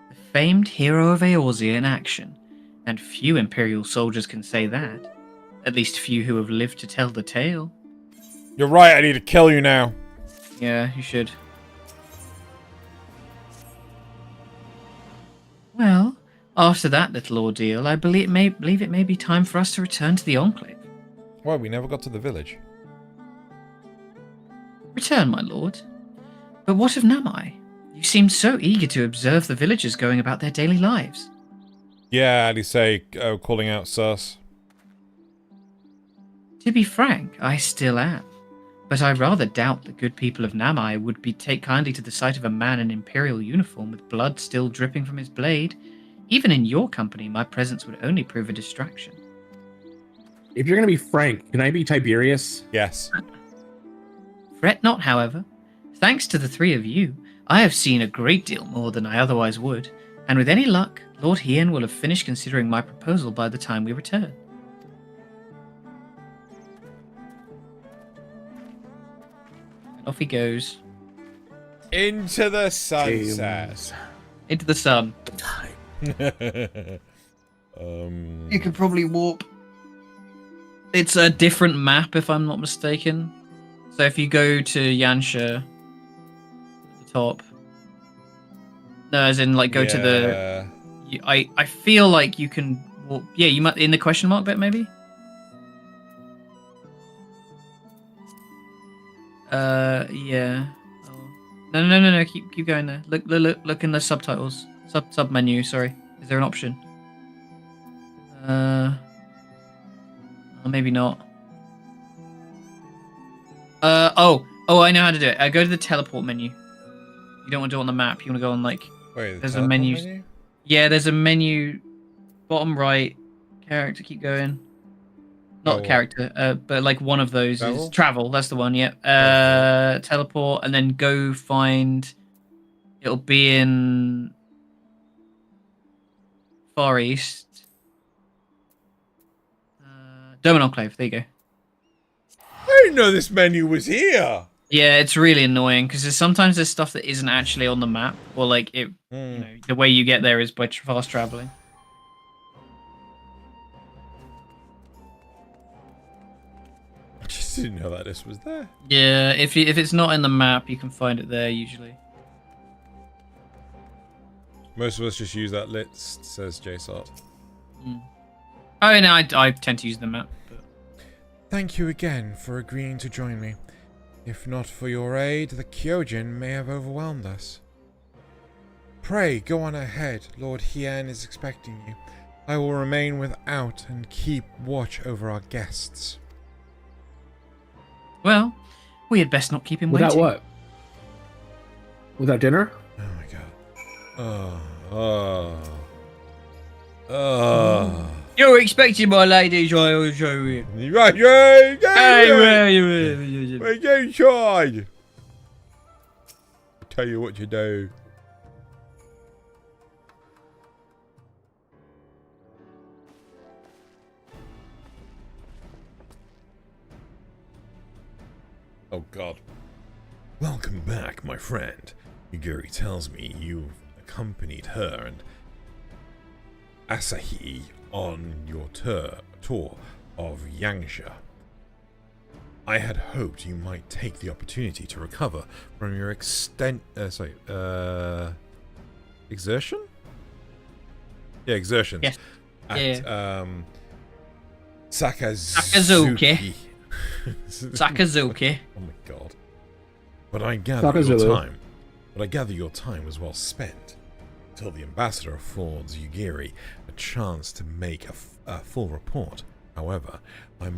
the famed hero of Eorzea in action, and few Imperial soldiers can say that. At least few who have lived to tell the tale. You're right, I need to kill you now. Yeah, you should. Well, after that little ordeal, I believe it may be time for us to return to the Enclave. Why, we never got to the village. Return, my lord. But what of Namai? You seemed so eager to observe the villagers going about their daily lives. Yeah, I'd say calling out sus. To be frank, I still am. But I rather doubt the good people of Namai would take kindly to the sight of a man in Imperial uniform with blood still dripping from his blade. Even in your company, my presence would only prove a distraction. If you're going to be frank, can I be Tiberius? Yes. Fret not, however. Thanks to the three of you, I have seen a great deal more than I otherwise would, and with any luck, Lord Hien will have finished considering my proposal by the time we return. And off he goes. Into the sunset. Into the sun. You could probably warp. It's a different map, if I'm not mistaken. So if you go to Yansha, at the top. No, as in like go to the. I feel like you can warp. Yeah, you might in the question mark bit maybe. Yeah. Oh. No. Keep going there. Look in the subtitles. Sub menu. Sorry. Is there an option? Maybe not. Oh, I know how to do it. Go to the teleport menu. You don't want to do it on the map. You want to go on like. Wait, there's a menu. Yeah, there's a menu. Bottom right. Character. Keep going. Not character. But like one of those is travel. That's the one. Yep. Teleport, and then go find. It'll be in. Far East. Doman Enclave, there you go. I didn't know this menu was here. Yeah, it's really annoying because sometimes there's stuff that isn't actually on the map, or like it, you know, the way you get there is by fast traveling. didn't know that this was there. Yeah, if it's not in the map, you can find it there usually. Most of us just use that list, says JSOT. Oh, no, I tend to use the map. But... Thank you again for agreeing to join me. If not for your aid, the Kyojin may have overwhelmed us. Pray, go on ahead. Lord Hien is expecting you. I will remain without and keep watch over our guests. Well, we had best not keep him Without waiting. what? Without dinner? Oh my god. You're expecting my ladies, I will show you. Right, Hey, where you? go inside. I'll tell you what to do. Oh god. Welcome back, my friend. Yugiri tells me you've accompanied her and Asahi on your tour of Yangsha. I had hoped you might take the opportunity to recover from your exertion? Yeah, exertions. Yes. At, Sakazuki. Sakazuki. Oh my god. But I gather your time was well spent. Until the ambassador affords Yugiri a chance to make a full report. However, I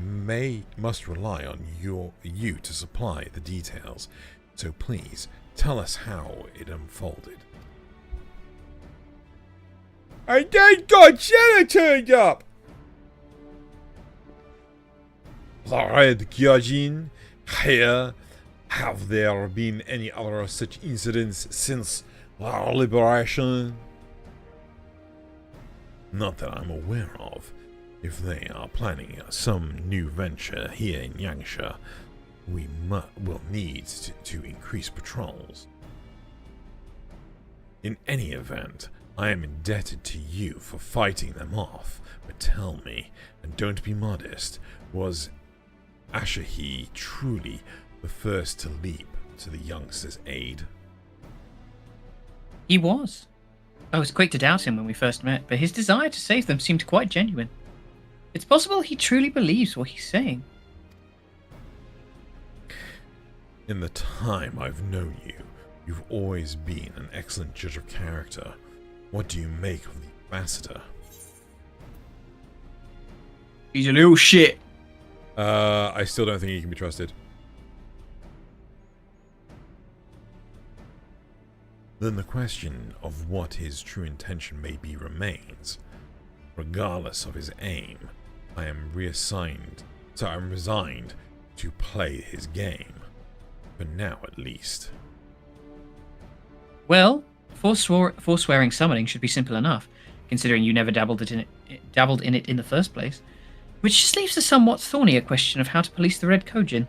must rely on you to supply the details. So please tell us how it unfolded. And then Godzilla turned up! The Red Kyojin here. Have there been any other such incidents since our liberation? Not that I'm aware of. If they are planning some new venture here in Yangsha, we will need to increase patrols. In any event, I am indebted to you for fighting them off, but tell me, and don't be modest, was Asahi truly the first to leap to the youngster's aid? He was. I was quick to doubt him when we first met, but his desire to save them seemed quite genuine. It's possible he truly believes what he's saying. In the time I've known you, you've always been an excellent judge of character. What do you make of the ambassador? He's a little shit. I still don't think he can be trusted. Then the question of what his true intention may be remains. Regardless of his aim, I am resigned to play his game. For now, at least. Well, forswearing summoning should be simple enough, considering you never dabbled in it in the first place. Which just leaves a somewhat thornier question of how to police the Red Kyojin.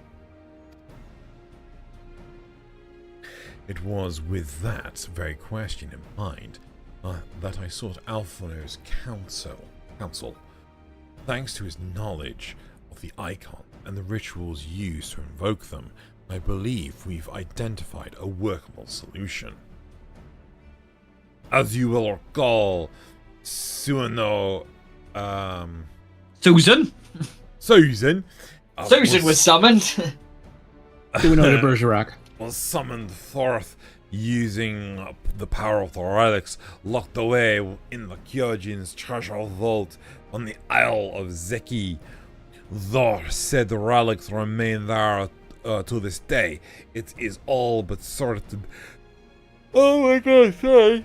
It was with that very question in mind that I sought Alphonse's counsel. Thanks to his knowledge of the icon and the rituals used to invoke them, I believe we've identified a workable solution. As you will recall, Susan was summoned. Suino de Bergerac was summoned forth using the power of the relics locked away in the Kyojin's treasure vault on the Isle of Zeki. Though said relics remain there to this day, it is all but certain. Oh my god, sorry.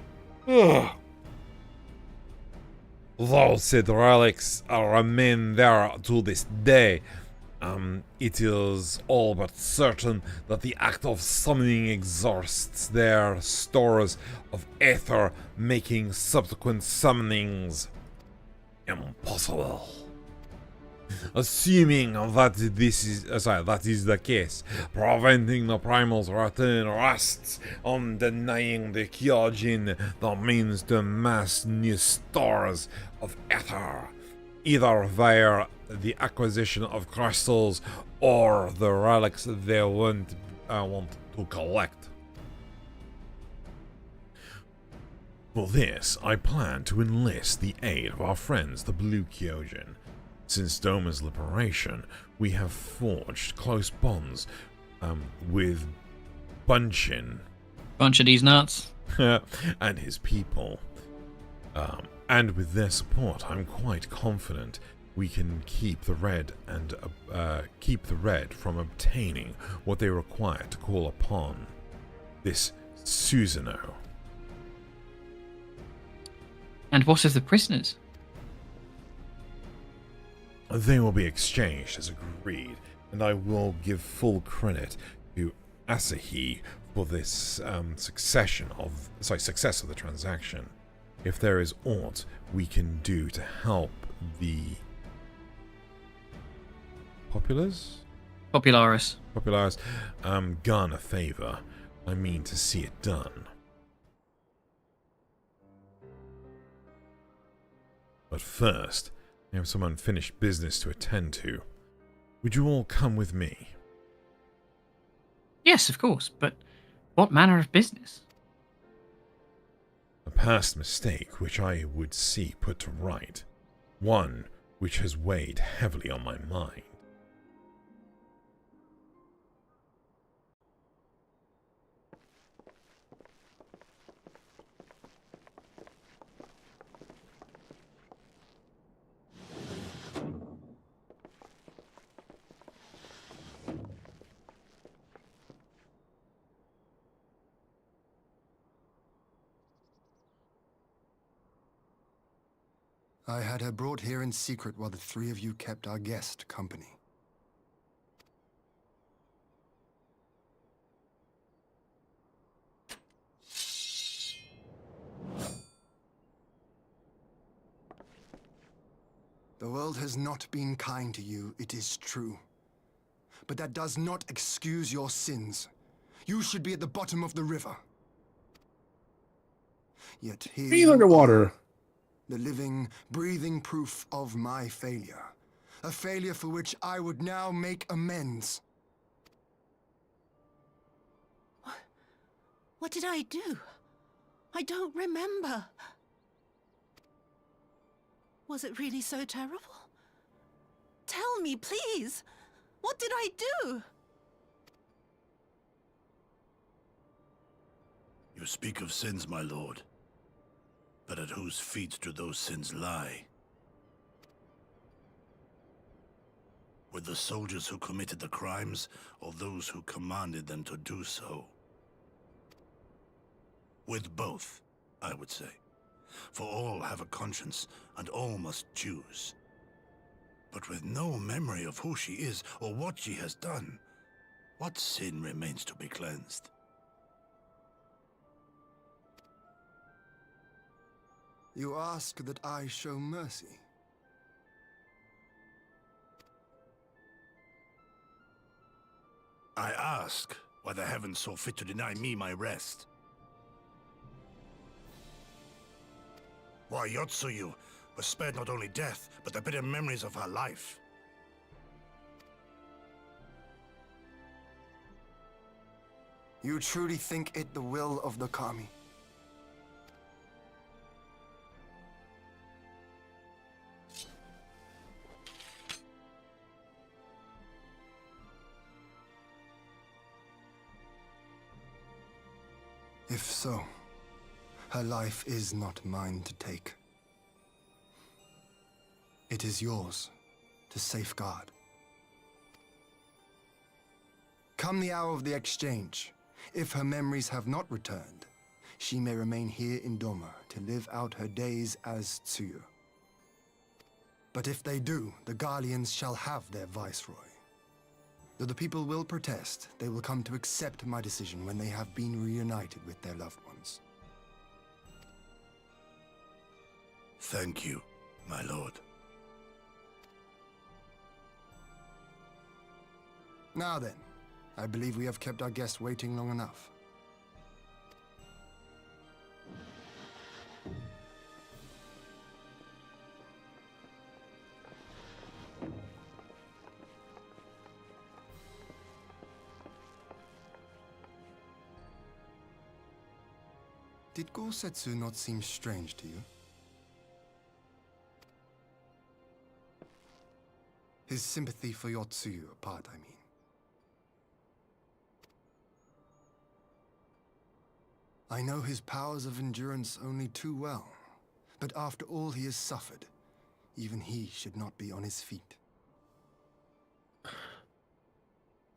Though said relics remain there to this day, it is all but certain that the act of summoning exhausts their stores of ether, making subsequent summonings impossible. Assuming that that is the case, preventing the primal's return rests on denying the Kyojin the means to amass new stores of ether, either via the acquisition of crystals or the relics they want to collect. For this, I plan to enlist the aid of our friends, the Blue Kyojin. Since Doma's liberation, we have forged close bonds with Bunchin. Bunch of these nuts. And his people. And with their support, I'm quite confident we can keep the Red from obtaining what they require to call upon this Susanoo. And what of the prisoners? They will be exchanged as agreed, and I will give full credit to Asahi for this success of the transaction. If there is aught we can do to help the Popularis garner favor, I mean to see it done. But first, I have some unfinished business to attend to. Would you all come with me? Yes, of course, but what manner of business? A past mistake which I would see put to right. One which has weighed heavily on my mind. I had her brought here in secret while the three of you kept our guest company. The world has not been kind to you, it is true. But that does not excuse your sins. You should be at the bottom of the river. Yet here He's underwater. The living, breathing proof of my failure. A failure for which I would now make amends. What did I do? I don't remember. Was it really so terrible? Tell me, please. What did I do? You speak of sins, my lord. But at whose feet do those sins lie? With the soldiers who committed the crimes, or those who commanded them to do so? With both, I would say. For all have a conscience, and all must choose. But with no memory of who she is, or what she has done, what sin remains to be cleansed? You ask that I show mercy. I ask why the heavens saw fit to deny me my rest. Why Yotsuyu was spared not only death, but the bitter memories of her life. You truly think it the will of the Kami? If so, her life is not mine to take. It is yours to safeguard. Come the hour of the exchange, if her memories have not returned, she may remain here in Doma to live out her days as Tsuyu. But if they do, the Garleans shall have their viceroy. Though the people will protest, they will come to accept my decision when they have been reunited with their loved ones. Thank you, my lord. Now then, I believe we have kept our guest waiting long enough. Did Gosetsu not seem strange to you? His sympathy for Yotsuyu apart, I mean. I know his powers of endurance only too well, but after all he has suffered, even he should not be on his feet.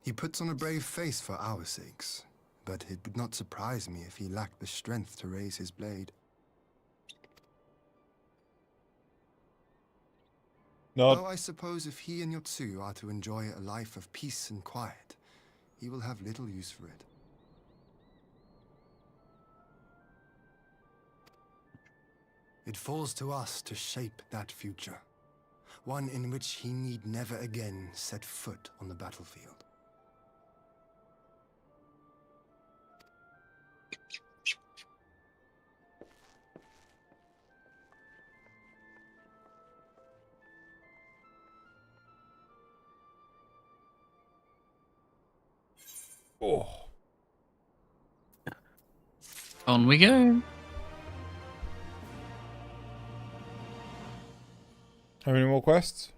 He puts on a brave face for our sakes, but it would not surprise me if he lacked the strength to raise his blade. Though I suppose if he and Yotsuyu are to enjoy a life of peace and quiet, he will have little use for it. It falls to us to shape that future, one in which he need never again set foot on the battlefield. Oh. On we go. How many more quests?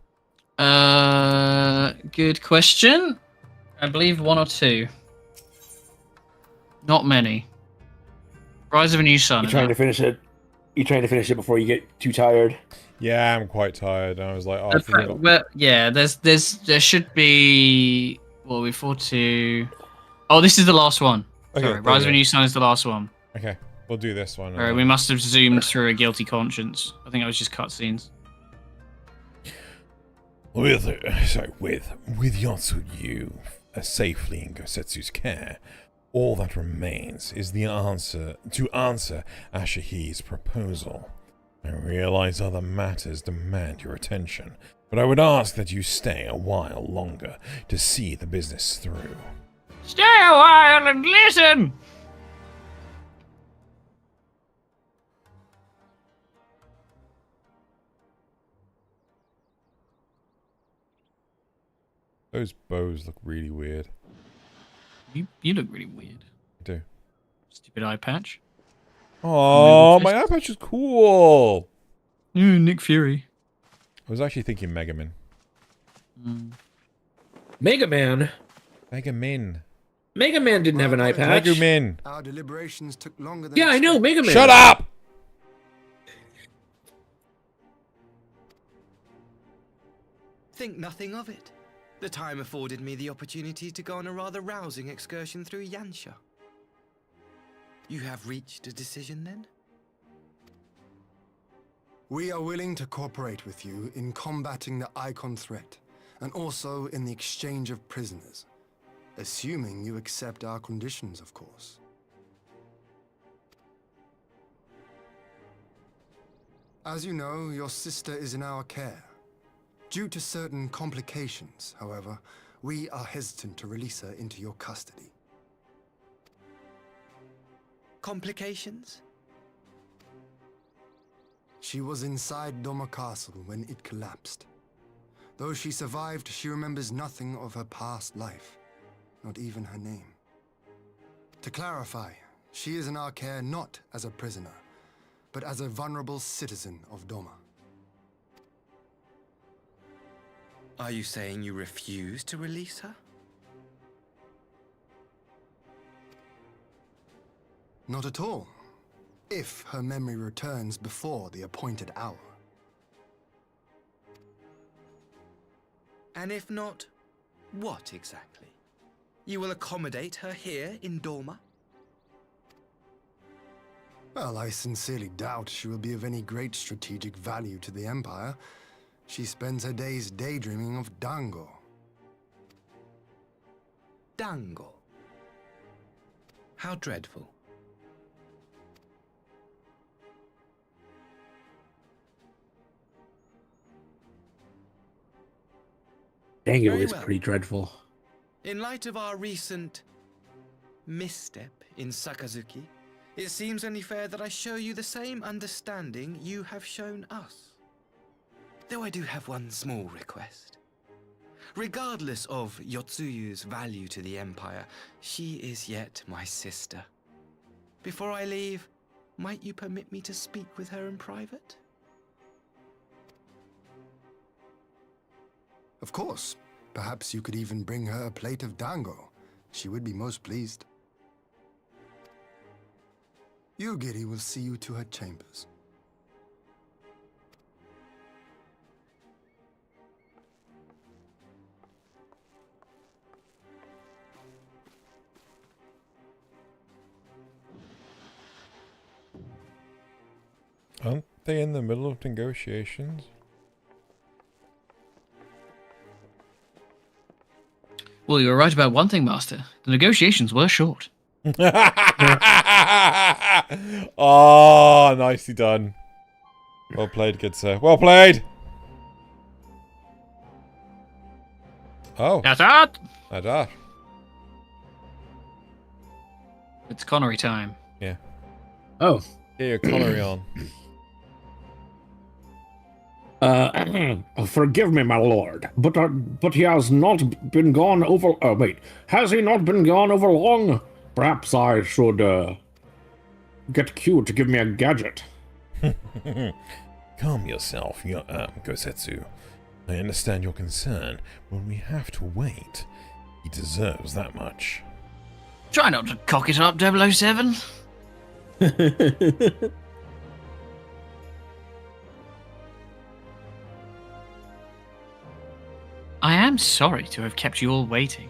Good question. I believe 1 or 2. Not many. Rise of a New Sun. You trying to finish it? You trying to finish it before you get too tired? Yeah, I'm quite tired. I was like, oh, I forgot. Well, yeah, there should be. Well, we fought to. Oh, this is the last one. Okay, Sorry, Rise of a New Sun is the last one. Okay, we'll do this one. Alright, we must have zoomed through a guilty conscience. I think it was just cutscenes. With Yotsuyu safely in Gosetsu's care, all that remains is to answer Ashihi's proposal. I realize other matters demand your attention, but I would ask that you stay a while longer to see the business through. Stay a while and listen! Those bows look really weird. You look really weird. I do. Stupid eye patch. Oh, my eye patch is cool. Nick Fury. I was actually thinking Mega Man. Mega Man. Mega Man. Mega Man didn't have an eye patch. Mega Man. Our deliberations took longer than Yeah, I know, Mega Man. Shut up! Think nothing of it. The time afforded me the opportunity to go on a rather rousing excursion through Yansha. You have reached a decision then? We are willing to cooperate with you in combating the Icon threat, and also in the exchange of prisoners. Assuming you accept our conditions, of course. As you know, your sister is in our care. Due to certain complications, however, we are hesitant to release her into your custody. Complications? She was inside Doma Castle when it collapsed. Though she survived, she remembers nothing of her past life, not even her name. To clarify, she is in our care not as a prisoner, but as a vulnerable citizen of Doma. Are you saying you refuse to release her? Not at all. If her memory returns before the appointed hour. And if not, what exactly? You will accommodate her here in Doma? Well, I sincerely doubt she will be of any great strategic value to the Empire. She spends her days daydreaming of Dango. Dango? How dreadful. Dango Very is well. pretty dreadful. In light of our recent misstep in Sakazuki, it seems only fair that I show you the same understanding you have shown us. Though I do have one small request. Regardless of Yotsuyu's value to the Empire, she is yet my sister. Before I leave, Might you permit me to speak with her in private? Of course. Perhaps you could even bring her a plate of dango. She would be most pleased. Yugiri will see you to her chambers. Aren't they in the middle of negotiations? Well, you were right about one thing, Master. The negotiations were short. Oh, nicely done. Well played, good sir. Well played! Oh. That's that! That's that. It's Connery time. Yeah. Oh. Get your Connery on. Forgive me, my lord, but he has not been gone over. Wait, has he not been gone over long? Perhaps I should get Q to give me a gadget. Calm yourself, Gosetsu. I understand your concern, but we have to wait. He deserves that much. Try not to cock it up, 007. I am sorry to have kept you all waiting.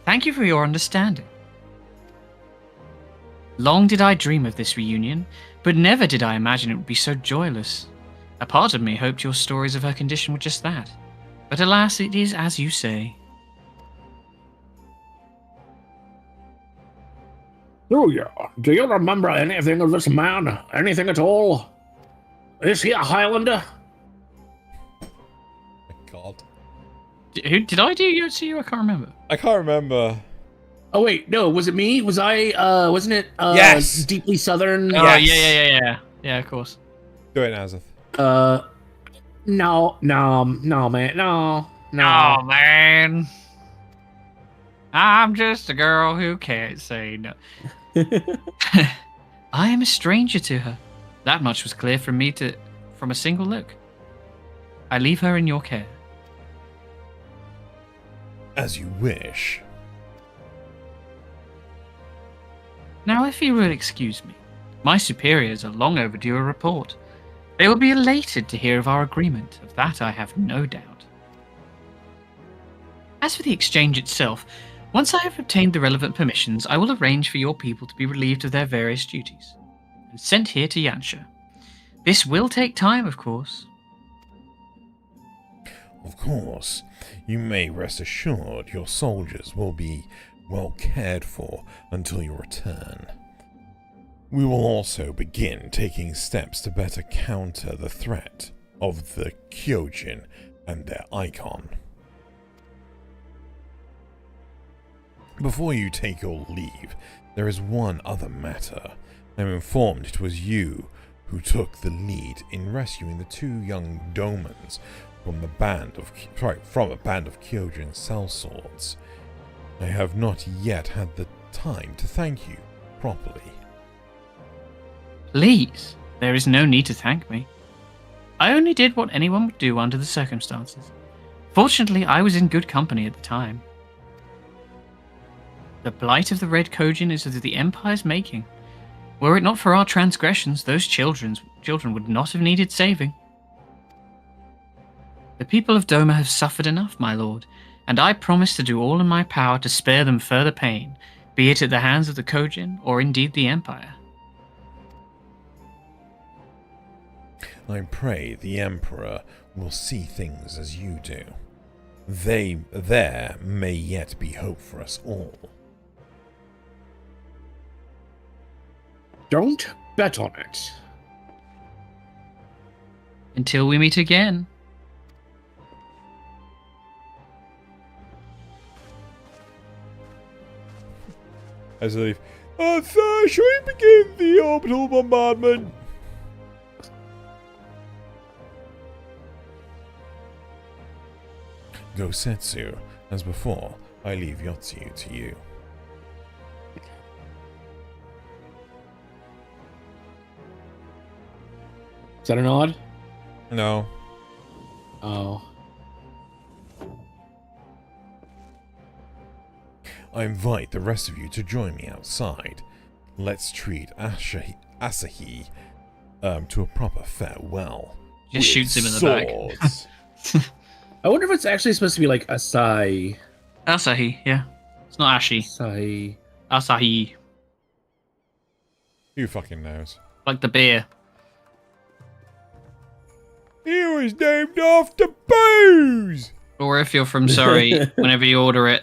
Thank you for your understanding. Long did I dream of this reunion, but never did I imagine it would be so joyless. A part of me hoped your stories of her condition were just that. But alas, it is as you say. Do you remember anything of this man? Anything at all? Is he a Highlander? God. Who did I do you to you? I can't remember. I can't remember. Oh wait, no, was it me? Was I wasn't it yes. Deeply Southern? Oh yes. yeah. Yeah, of course. Do it, Nazeth. No, man. No. Oh man. I'm just a girl who can't say no. I am a stranger to her. That much was clear from a single look. I leave her in your care. As you wish. Now, if you will excuse me, my superiors are long overdue a report. They will be elated to hear of our agreement. Of that I have no doubt. As for the exchange itself, once I have obtained the relevant permissions, I will arrange for your people to be relieved of their various duties and sent here to Yansha. This will take time, of course. Of course. You may rest assured your soldiers will be well cared for until your return. We will also begin taking steps to better counter the threat of the Kyojin and their icon. Before you take your leave, there is one other matter. I'm informed it was you who took the lead in rescuing the two young domans from a band of Kyojin sellswords. I have not yet had the time to thank you properly. Please, there is no need to thank me. I only did what anyone would do under the circumstances. Fortunately, I was in good company at the time. The blight of the Red Kyojin is of the Empire's making. Were it not for our transgressions, those children would not have needed saving. The people of Doma have suffered enough, my lord, and I promise to do all in my power to spare them further pain, be it at the hands of the Kyojin or indeed the Empire. I pray the Emperor will see things as you do. There may yet be hope for us all. Don't bet on it. Until we meet again. As I leave. Sir, shall we begin the orbital bombardment? Gosetsu, as before, I leave Yotsu to you. Is that a nod? No. Oh. I invite the rest of you to join me outside. Let's treat Asahi to a proper farewell. Just shoots him in the back. I wonder if it's actually supposed to be like Asai. Asahi, yeah. It's not Ashi. Asahi. Asahi. Who fucking knows? Like the beer. He was named after booze! Or if you're from Surrey, whenever you order it,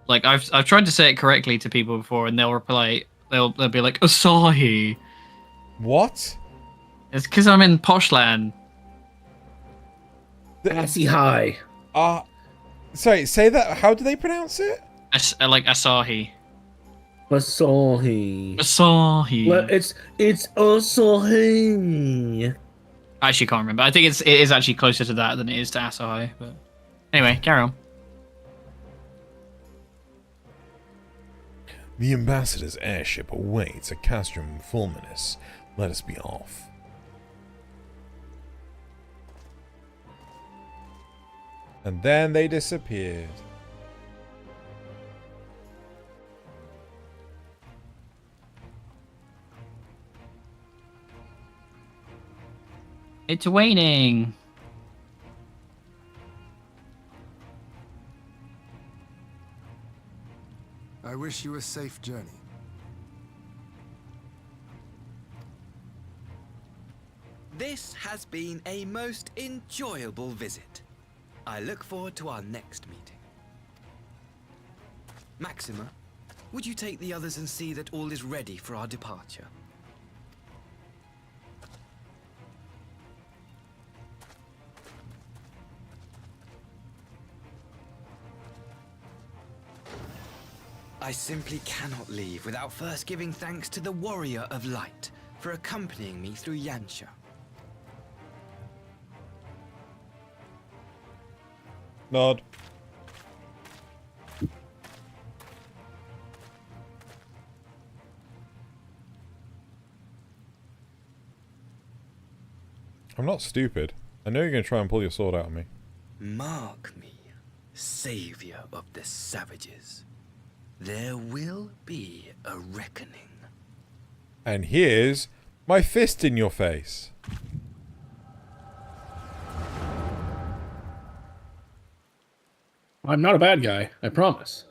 like I've tried to say it correctly to people before, and they'll reply, they'll be like Asahi. What? It's because I'm in Poshland. Asahi. Sorry, say that. How do they pronounce it? Like Asahi. Asahi. Asahi. Well, it's Asahi. I actually can't remember. I think it is actually closer to that than it is to Asahi. But anyway, carry on. The ambassador's airship awaits at Castrum Fulminus. Let us be off. And then they disappeared. It's waning. I wish you a safe journey. This has been a most enjoyable visit. I look forward to our next meeting. Maxima, would you take the others and see that all is ready for our departure? I simply cannot leave without first giving thanks to the Warrior of Light for accompanying me through Yansha. Nod. I'm not stupid. I know you're going to try and pull your sword out of me. Mark me, savior of the savages. There will be a reckoning. And here's my fist in your face. I'm not a bad guy, I promise.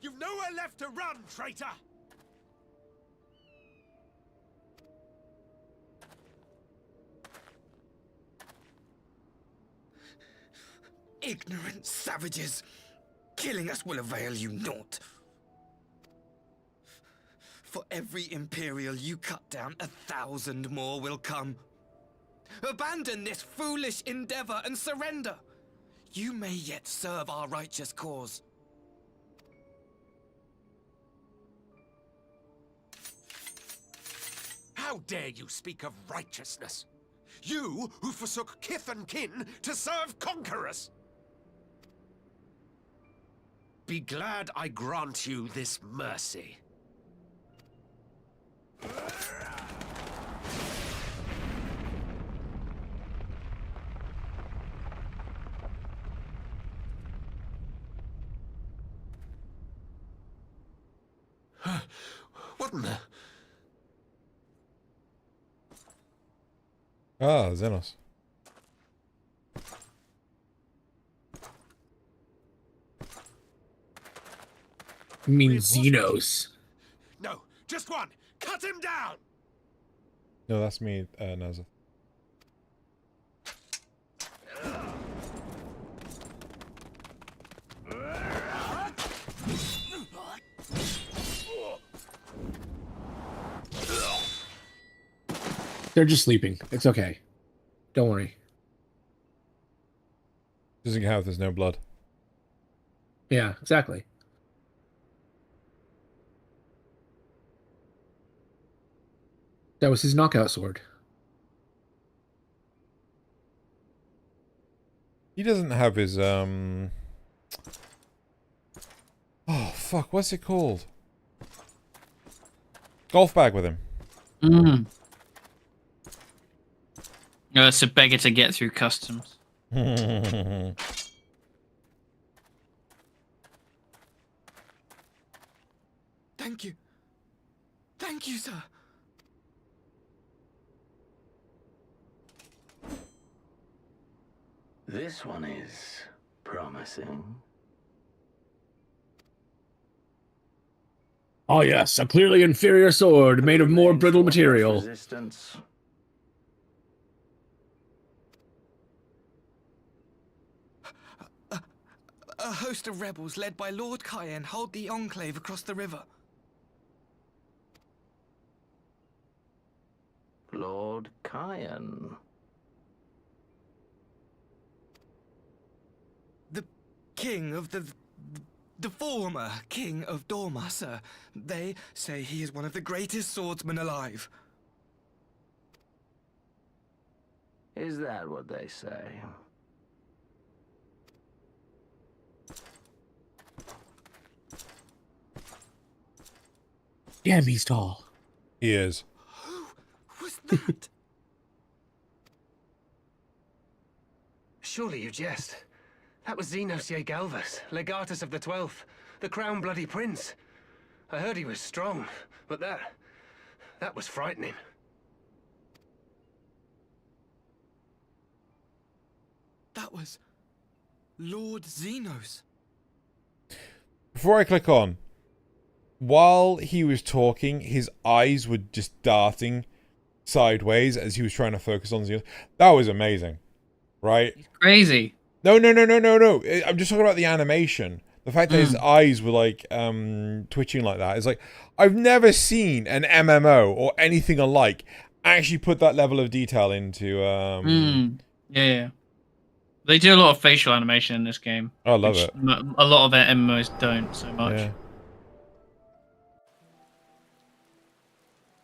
You've nowhere left to run, traitor! Ignorant savages! Killing us will avail you naught. For every Imperial you cut down, 1,000 more will come. Abandon this foolish endeavor and surrender. You may yet serve our righteous cause. How dare you speak of righteousness? You who forsook kith and kin to serve conquerors! Be glad I grant you this mercy. What in the... Ah, Xenos. You mean Xenos? No, just one! Cut him down! No, that's me, Nazeth. They're just sleeping. It's okay. Don't worry. Doesn't count if there's no blood. Yeah, exactly. That was his knockout sword. He doesn't have his oh fuck, what's it called? Golf bag with him. Mm. It's a beggar to get through customs. Thank you. Thank you, sir. This one is promising. Oh yes, a clearly inferior sword made of more brittle material. Resistance. A host of rebels led by Lord Cayenne hold the Enclave across the river. Lord Cayenne. The king of the former king of Dorma, sir. They say he is one of the greatest swordsmen alive. Is that what they say? Damn, he's tall. He is. What's that? Surely you jest. That was Xenos ye Galvus, legatus of the 12th, the Crown Bloody Prince. I heard he was strong, but that was frightening. That was Lord Xenos. Before I click on, while he was talking, his eyes were just darting sideways as he was trying to focus on Xenos. That was amazing, right? Crazy. No. I'm just talking about the animation. The fact that his eyes were like twitching like that. It's like, I've never seen an MMO or anything alike actually put that level of detail into. Yeah. They do a lot of facial animation in this game. I love it. A lot of MMOs don't so much. Yeah.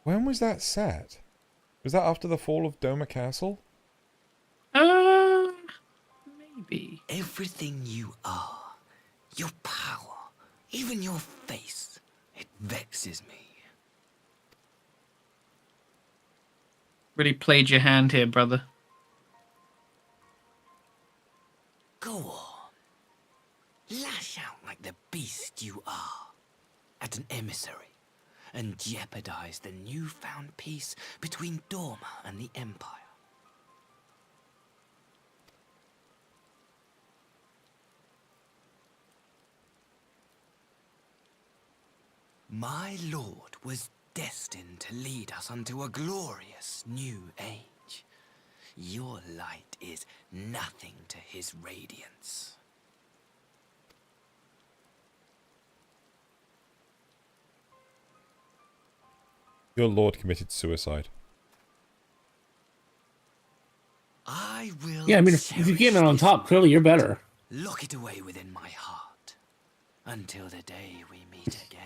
When was that set? Was that after the fall of Doma Castle? Maybe. Everything you are, your power, even your face, it vexes me. Really played your hand here, brother. Go on. Lash out like the beast you are at an emissary and jeopardize the newfound peace between Dorma and the Empire. My lord was destined to lead us unto a glorious new age. Your light is nothing to his radiance. Your lord committed suicide. I will. Yeah, I mean, if you get it on top, clearly you're better. Lock it away within my heart until the day we meet again.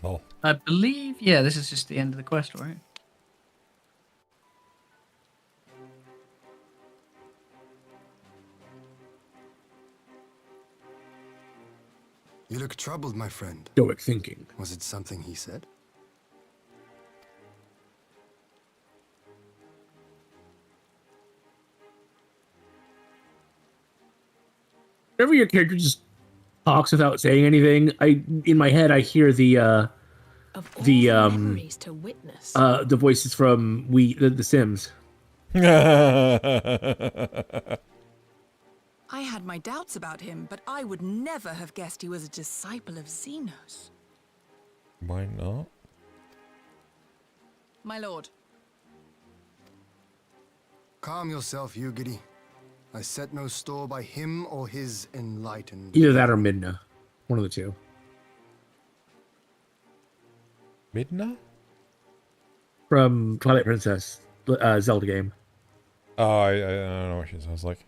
Oh. I believe, yeah, this is just the end of the quest, right? You look troubled, my friend. Stoic thinking. Was it something he said? whenever your character just talks without saying anything, in my head I hear the Memories to witness. the voices from the Sims. I had my doubts about him, but I would never have guessed he was a disciple of Xenos. Why not? My lord. Calm yourself, Yugiri. I set no store by him or his enlightened. Either that or Midna. One of the two. Midna? From Twilight Princess, Zelda game. Oh, I don't know what she sounds like.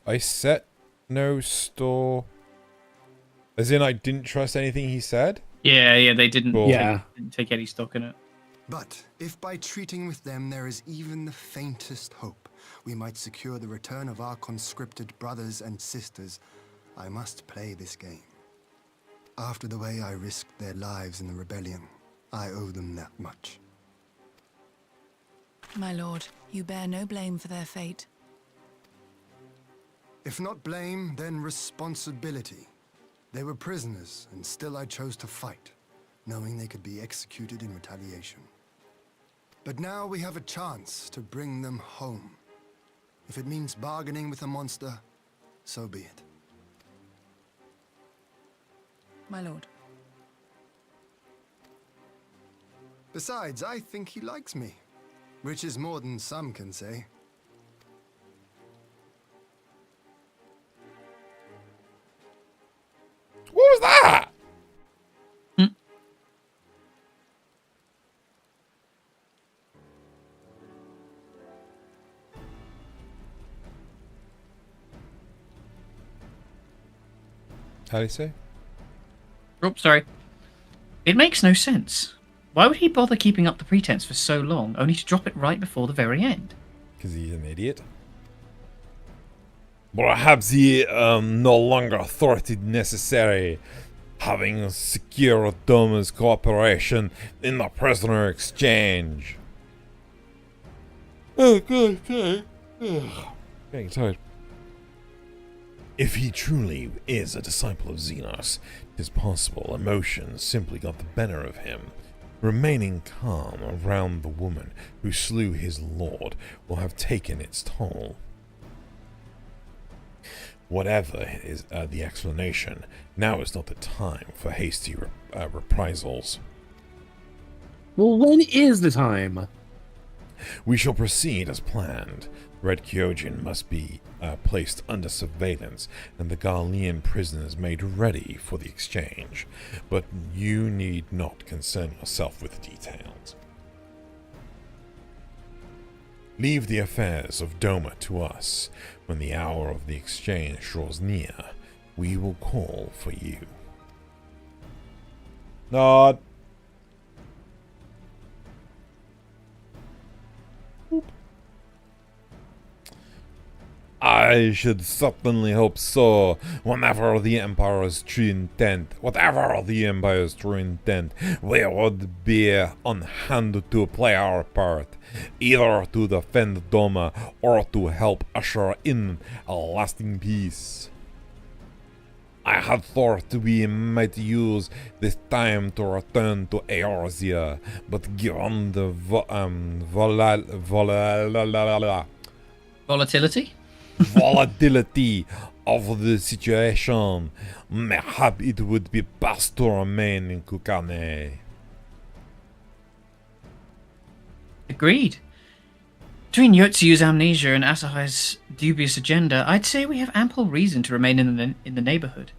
I set no store. As in, I didn't trust anything he said? Yeah, they didn't, Cool. didn't take any stock in it. But if by treating with them there is even the faintest hope, we might secure the return of our conscripted brothers and sisters, I must play this game. After the way I risked their lives in the rebellion, I owe them that much. My lord, you bear no blame for their fate. If not blame, then responsibility. They were prisoners, and still I chose to fight, knowing they could be executed in retaliation. But now we have a chance to bring them home. If it means bargaining with a monster, so be it. My lord. Besides, I think he likes me, which is more than some can say. What was that? How do you say? Oh, sorry. It makes no sense. Why would he bother keeping up the pretense for so long, only to drop it right before the very end? Because he's an idiot. Perhaps he no longer thought it necessary, having secured Doma's cooperation in the prisoner exchange. Oh, God, okay. Getting tired. If he truly is a disciple of Xenos, it is possible emotions simply got the better of him. Remaining calm around the woman who slew his lord will have taken its toll. Whatever is the explanation, now is not the time for hasty reprisals. Well, when is the time? We shall proceed as planned. Red Kyojin must be placed under surveillance and the Garlean prisoners made ready for the exchange. But you need not concern yourself with the details. Leave the affairs of Doma to us. When the hour of the exchange draws near, we will call for you. Nod. I should certainly hope so. Whatever the Empire's true intent, we would be on hand to play our part, either to defend Doma or to help usher in a lasting peace. I had thought we might use this time to return to Eorzea, but given the Volatility? Volatility of the situation, mayhap it would be best to remain in Kukane. Agreed. Between Yotsu's amnesia and Asahai's dubious agenda, I'd say we have ample reason to remain in the neighborhood.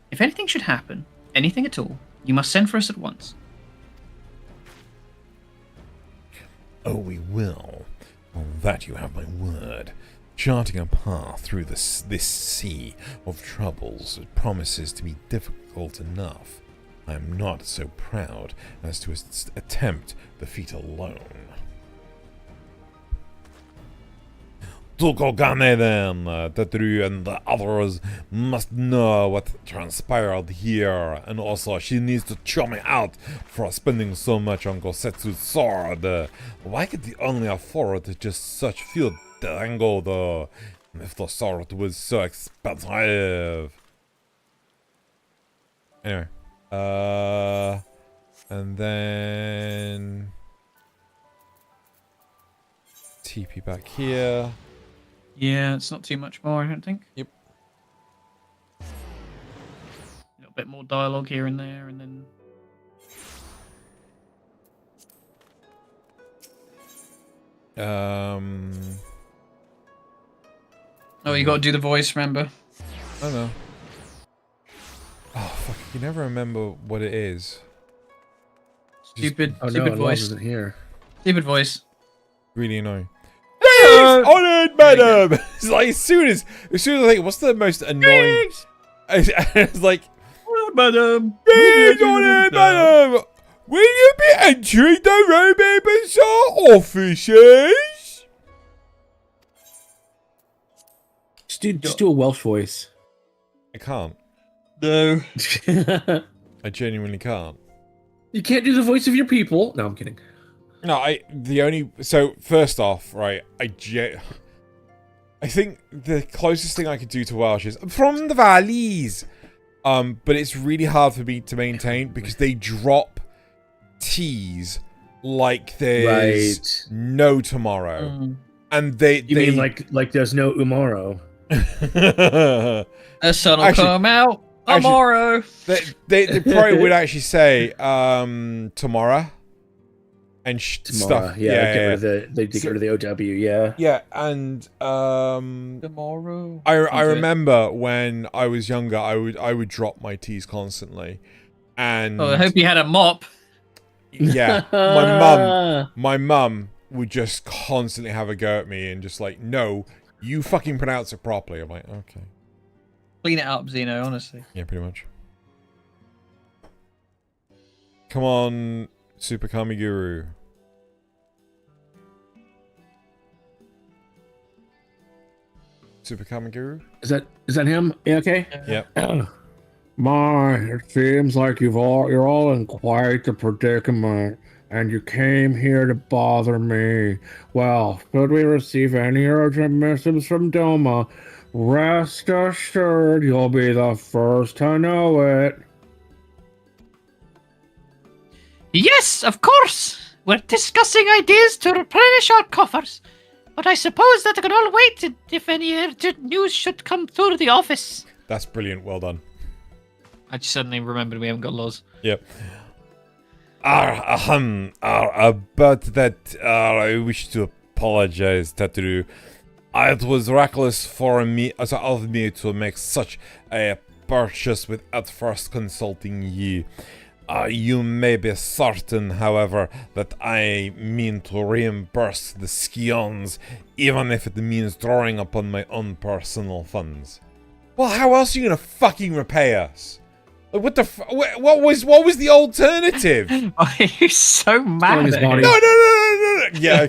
If anything should happen, anything at all, you must send for us at once. Oh, we will. On that you have my word. Charting a path through this sea of troubles promises to be difficult enough. I am not so proud as to attempt the feat alone. To Kogane then, Tetru and the others must know what transpired here, and also she needs to chew me out for spending so much on Gosetsu's sword. Why could he only afford just such few dango though, if the sword was so expensive? Anyway, and then TP back here. Yeah, it's not too much more, I don't think. Yep. A little bit more dialogue here and there, and then. Oh, you got to do the voice. Remember? I know. Oh fuck! You never remember what it is. Stupid. Oh stupid no, voice. isn't here. Stupid voice. Really annoying. Please, honoured madam. It's like as soon as I think, what's the most annoying? It's like, madam. Please, honoured madam. Will you be entering the Roman Bazaar offices? Just do a Welsh voice. I can't. No. I genuinely can't. You can't do the voice of your people. No, I'm kidding. No, so first off, right, I think the closest thing I could do to Welsh is I'm from the valleys. But it's really hard for me to maintain because they drop T's like there's no tomorrow. And they mean like there's no tomorrow. The sun will come out tomorrow. They probably would actually say tomorrow. And stuff. They get rid of the OW, yeah. Yeah, and tomorrow. I remember when I was younger, I would drop my T's constantly, and I hope you had a mop. Yeah, my mum would just constantly have a go at me and just like, no, you fucking pronounce it properly. I'm like, okay. Clean it up, Zeno. Honestly. Yeah, pretty much. Come on, Super Kamiguru. Super Kamiguru? Is that him? Yeah, okay? Yep. It seems like you're all in quite the predicament, and you came here to bother me. Well, should we receive any urgent missives from Doma, rest assured you'll be the first to know it. Yes, of course. We're discussing ideas to replenish our coffers. But I suppose that can all wait if any urgent news should come through the office. That's brilliant. Well done. I just suddenly remembered we haven't got laws. Yep. About that, I wish to apologize, Tetru. It was reckless of me to make such a purchase without first consulting you. You may be certain, however, that I mean to reimburse the Scions, even if it means drawing upon my own personal funds. Well, how else are you gonna fucking repay us? Like, what the what was the alternative? Why are you so mad at him? No. Yeah,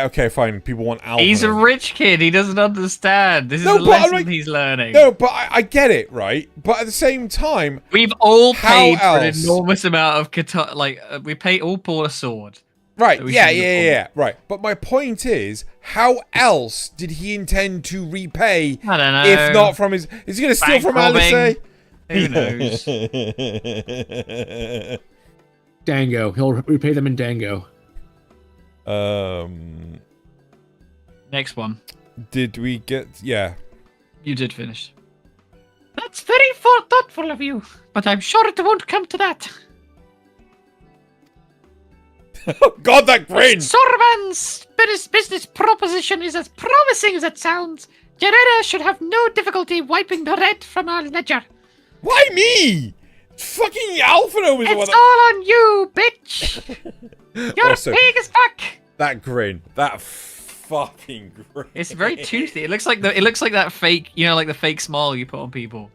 okay, fine. People want Alpha. He's a rich kid. He doesn't understand. This is a lesson he's learning. No, but I get it, right? But at the same time, we've all paid for an enormous amount of katana. Like we all bought a sword. Right? Yeah. Right. But my point is, how else did he intend to repay? I don't know. If not from his, is he going to steal from Alice? Who knows? Dango. He'll repay them in Dango. Next one. Did we get? Yeah. You did finish. That's very thoughtful of you, but I'm sure it won't come to that. God, that grin! Sorban's business proposition is as promising as it sounds. Gerrera should have no difficulty wiping the red from our ledger. Why me? Fucking Alphino was the one. It's all on you, bitch. Your Also, pig is back. That grin. That fucking grin. It's very toothy. It looks like that fake, like the fake smile you put on people.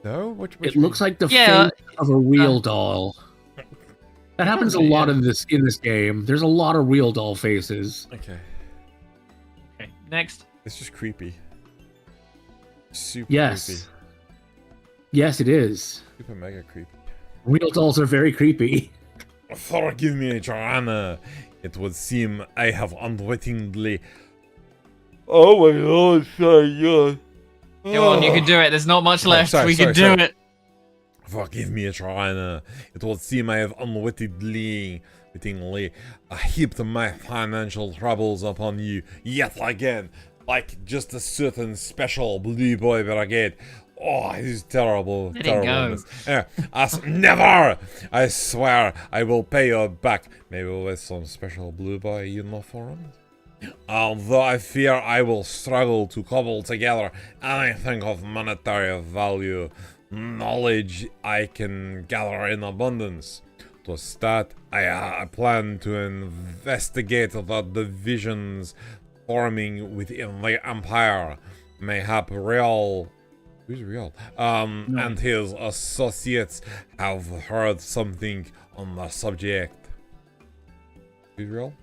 No, it looks like the face of a real doll. That happens a lot in this game. There's a lot of real doll faces. Okay. Next. It's just creepy. Super Yes. creepy. Yes, it is. Super mega creepy. Real dolls are very creepy. Forgive me, Joanna. It would seem I have unwittingly. Oh my god, sorry. Come on, you can do it. There's not much left. Sorry, we can sorry. do it. Forgive me, Joanna. It would seem I have unwittingly heaped my financial troubles upon you yet again. Like just a certain special blue boy brigade. Oh, he's terrible. Let it go. As never! I swear I will pay you back. Maybe with some special blue boy uniform? Although I fear I will struggle to cobble together anything of monetary value. Knowledge I can gather in abundance. To start, I plan to investigate the divisions forming within the Empire. Mayhap Real... Who's Real? And his associates have heard something on the subject. Who's Real?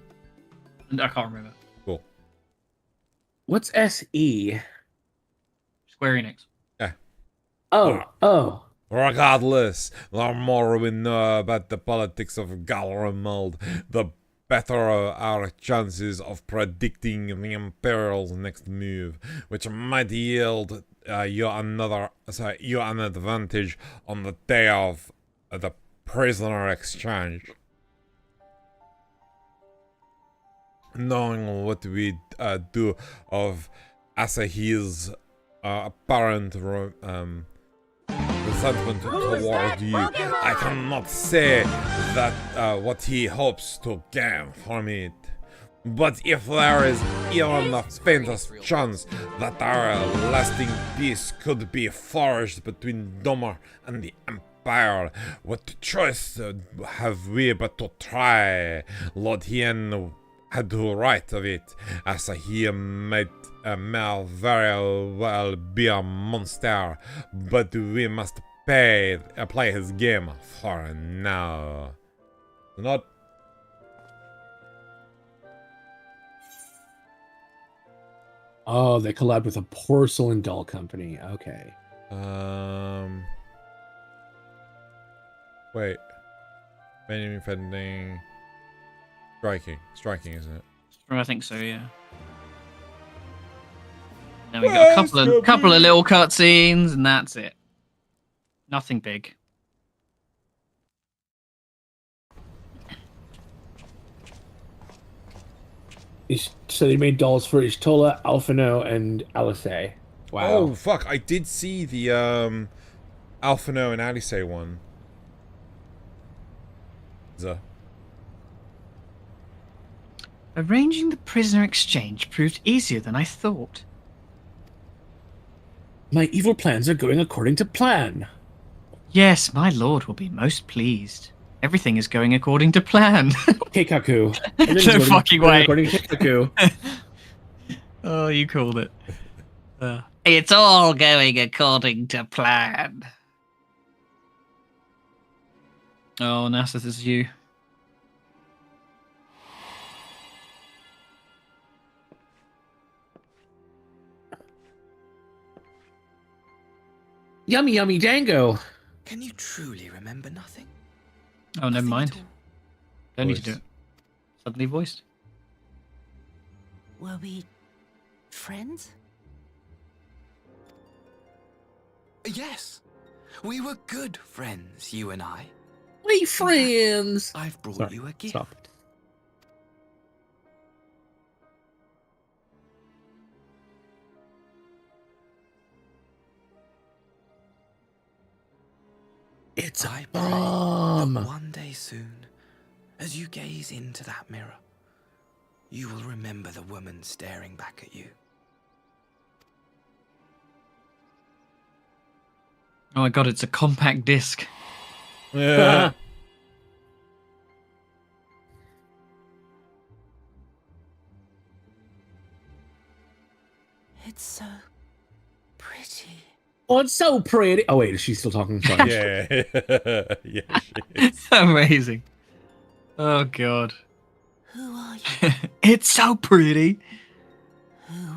I can't remember. Cool. What's SE? Square Enix. Yeah. Oh. Regardless, the more we know about the politics of Galramald, the better our chances of predicting the Imperial's next move, which might yield you an advantage on the day of the prisoner exchange. Knowing what we do of Asahi's apparent resentment toward you, I cannot say that what he hopes to gain from it. But if there is even the faintest chance that our lasting peace could be forged between Domar and the Empire, what choice have we but to try? Lord Hien had to write of it, as he may very well be a monster, but we must play his game for now. Not. Oh, they collabed with a porcelain doll company. Okay. Wait. Defending. Striking, isn't it? I think so, yeah. Now we got a couple of little cutscenes, and that's it. Nothing big. So they made dolls for Ishtola, Alphino, and Alice. Wow. Oh fuck! I did see the Alphino and Alice one. Arranging the prisoner exchange proved easier than I thought. My evil plans are going according to plan. Yes, my lord will be most pleased. Everything is going according to plan. Keikaku. No fucking way. According to Keikaku. Oh, you called it. It's all going according to plan. Oh, NASA, this is you. Yummy, yummy dango. Can you truly remember nothing? Oh, never mind. Don't need to Voice. do it. Suddenly voiced. Were we friends? Yes. We were good friends, you and I. We friends. I've brought Sorry, you a gift. stop. It's I a pray bomb. that one day soon, as you gaze into that mirror, you will remember the woman staring back at you. Oh my god, it's a compact disc. Yeah. It's so pretty. Oh, it's so pretty. Oh wait, is she still talking? Sorry. Yeah. Yeah, she is. Amazing. Oh god. Who are you? It's so pretty. Who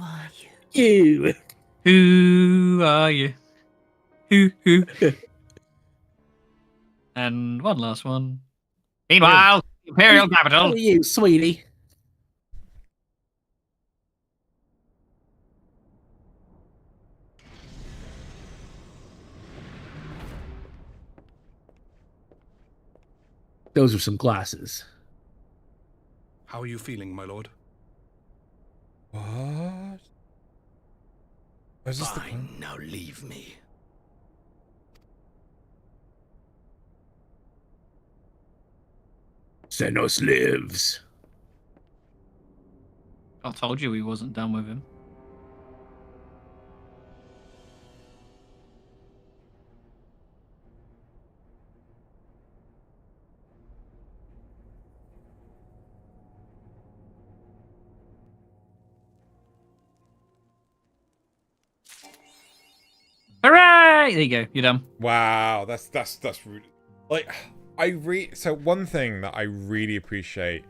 you? Who are you? Who? And one last one. Meanwhile, Imperial capital. Who are you, sweetie? Those are some glasses. How are you feeling, my lord? What? Fine, now leave me. Xenos lives. I told you he wasn't done with him. Hooray! There you go. You're done. Wow, that's really like so one thing that I really appreciate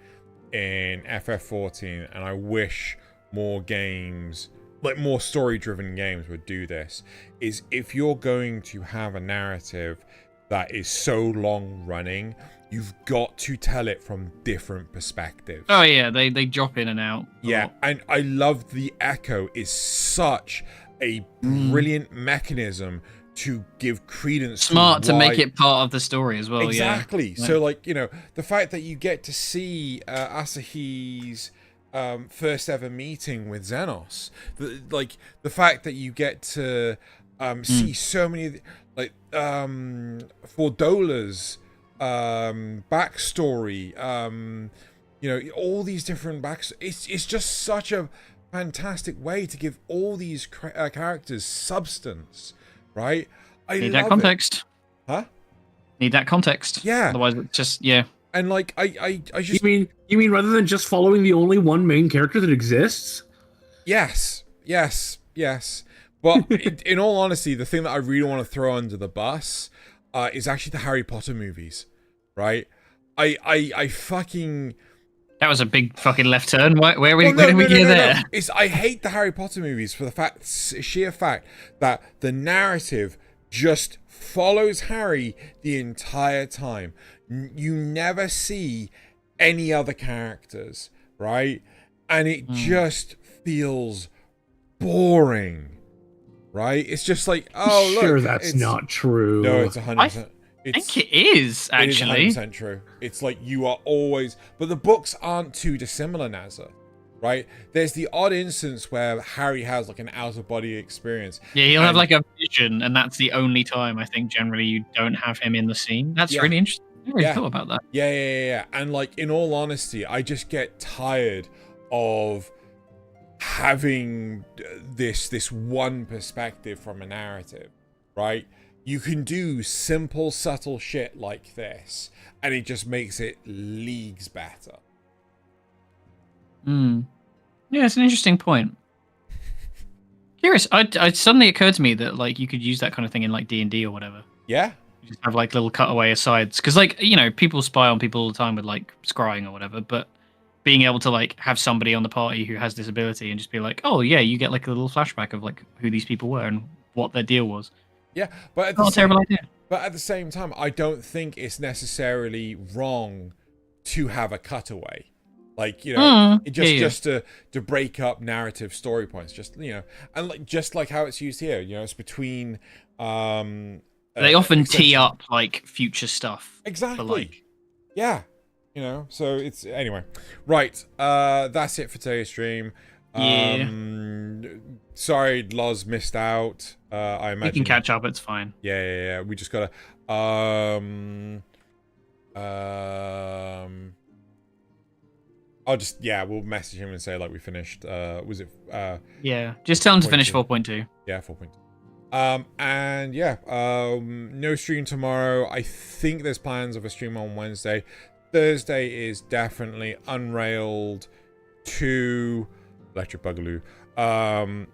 in FF14, and I wish more games, like more story-driven games, would do this, is if you're going to have a narrative that is so long running, you've got to tell it from different perspectives. Oh yeah, they drop in and out. Yeah, and I love the Echo is such a brilliant mechanism to give credence Smart to make why- it part of the story as well. Exactly. Yeah. So, like, you know, the fact that you get to see Asahi's first ever meeting with Xenos, the fact that you get to see so many, like, Fordola's backstory, you know, all these different it's just such a fantastic way to give all these characters substance, right? I Need love that context. Huh? Need that context. Yeah. Otherwise, it's just And like I just you mean rather than just following the only one main character that exists? Yes. But in all honesty, the thing that I really want to throw under the bus is actually the Harry Potter movies, right? I fucking. That was a big fucking left turn. Where did we get there? It's I hate the Harry Potter movies for the sheer fact that the narrative just follows Harry the entire time. You never see any other characters, right? And it just feels boring, right? It's just like, oh, look. Sure, that's not true. No, it's 100%. I think it is, actually. It is 100% true. It's like you are always... But the books aren't too dissimilar, Nazza, right? There's the odd instance where Harry has like an out-of-body experience. Yeah, he'll have like a vision, and that's the only time I think generally you don't have him in the scene. That's really interesting. I never really thought about that. Yeah. And like, in all honesty, I just get tired of having this one perspective from a narrative, right? You can do simple, subtle shit like this, and it just makes it leagues better. Yeah, it's an interesting point. Curious, it suddenly occurred to me that like you could use that kind of thing in like D&D or whatever. Yeah. You just have like little cutaway asides, because like, you know, people spy on people all the time with like scrying or whatever, but being able to like have somebody on the party who has this ability and just be like, oh yeah, you get like a little flashback of like who these people were and what their deal was. Yeah, but at Not a terrible idea. But at the same time, I don't think it's necessarily wrong to have a cutaway. Like, you know, just to break up narrative story points, just, you know, and like just like how it's used here, you know, it's between they often tee up like future stuff. Exactly. For, like, yeah. You know, so it's anyway. Right. That's it for today's stream. Yeah. Sorry, Loz missed out. I imagine we can catch up. It's fine. Yeah. We just gotta. I'll just we'll message him and say like we finished. Was it? Yeah. Just tell him to finish 4.2. Yeah, 4.2. And yeah, no stream tomorrow. I think there's plans of a stream on Wednesday. Thursday is definitely Unrailed 2 Electric Boogaloo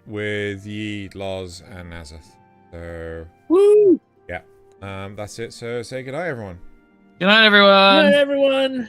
with Yi, Loz, and Nazeth. So woo! Yeah. That's it. So say goodnight, everyone. Good night, everyone. Good night, everyone.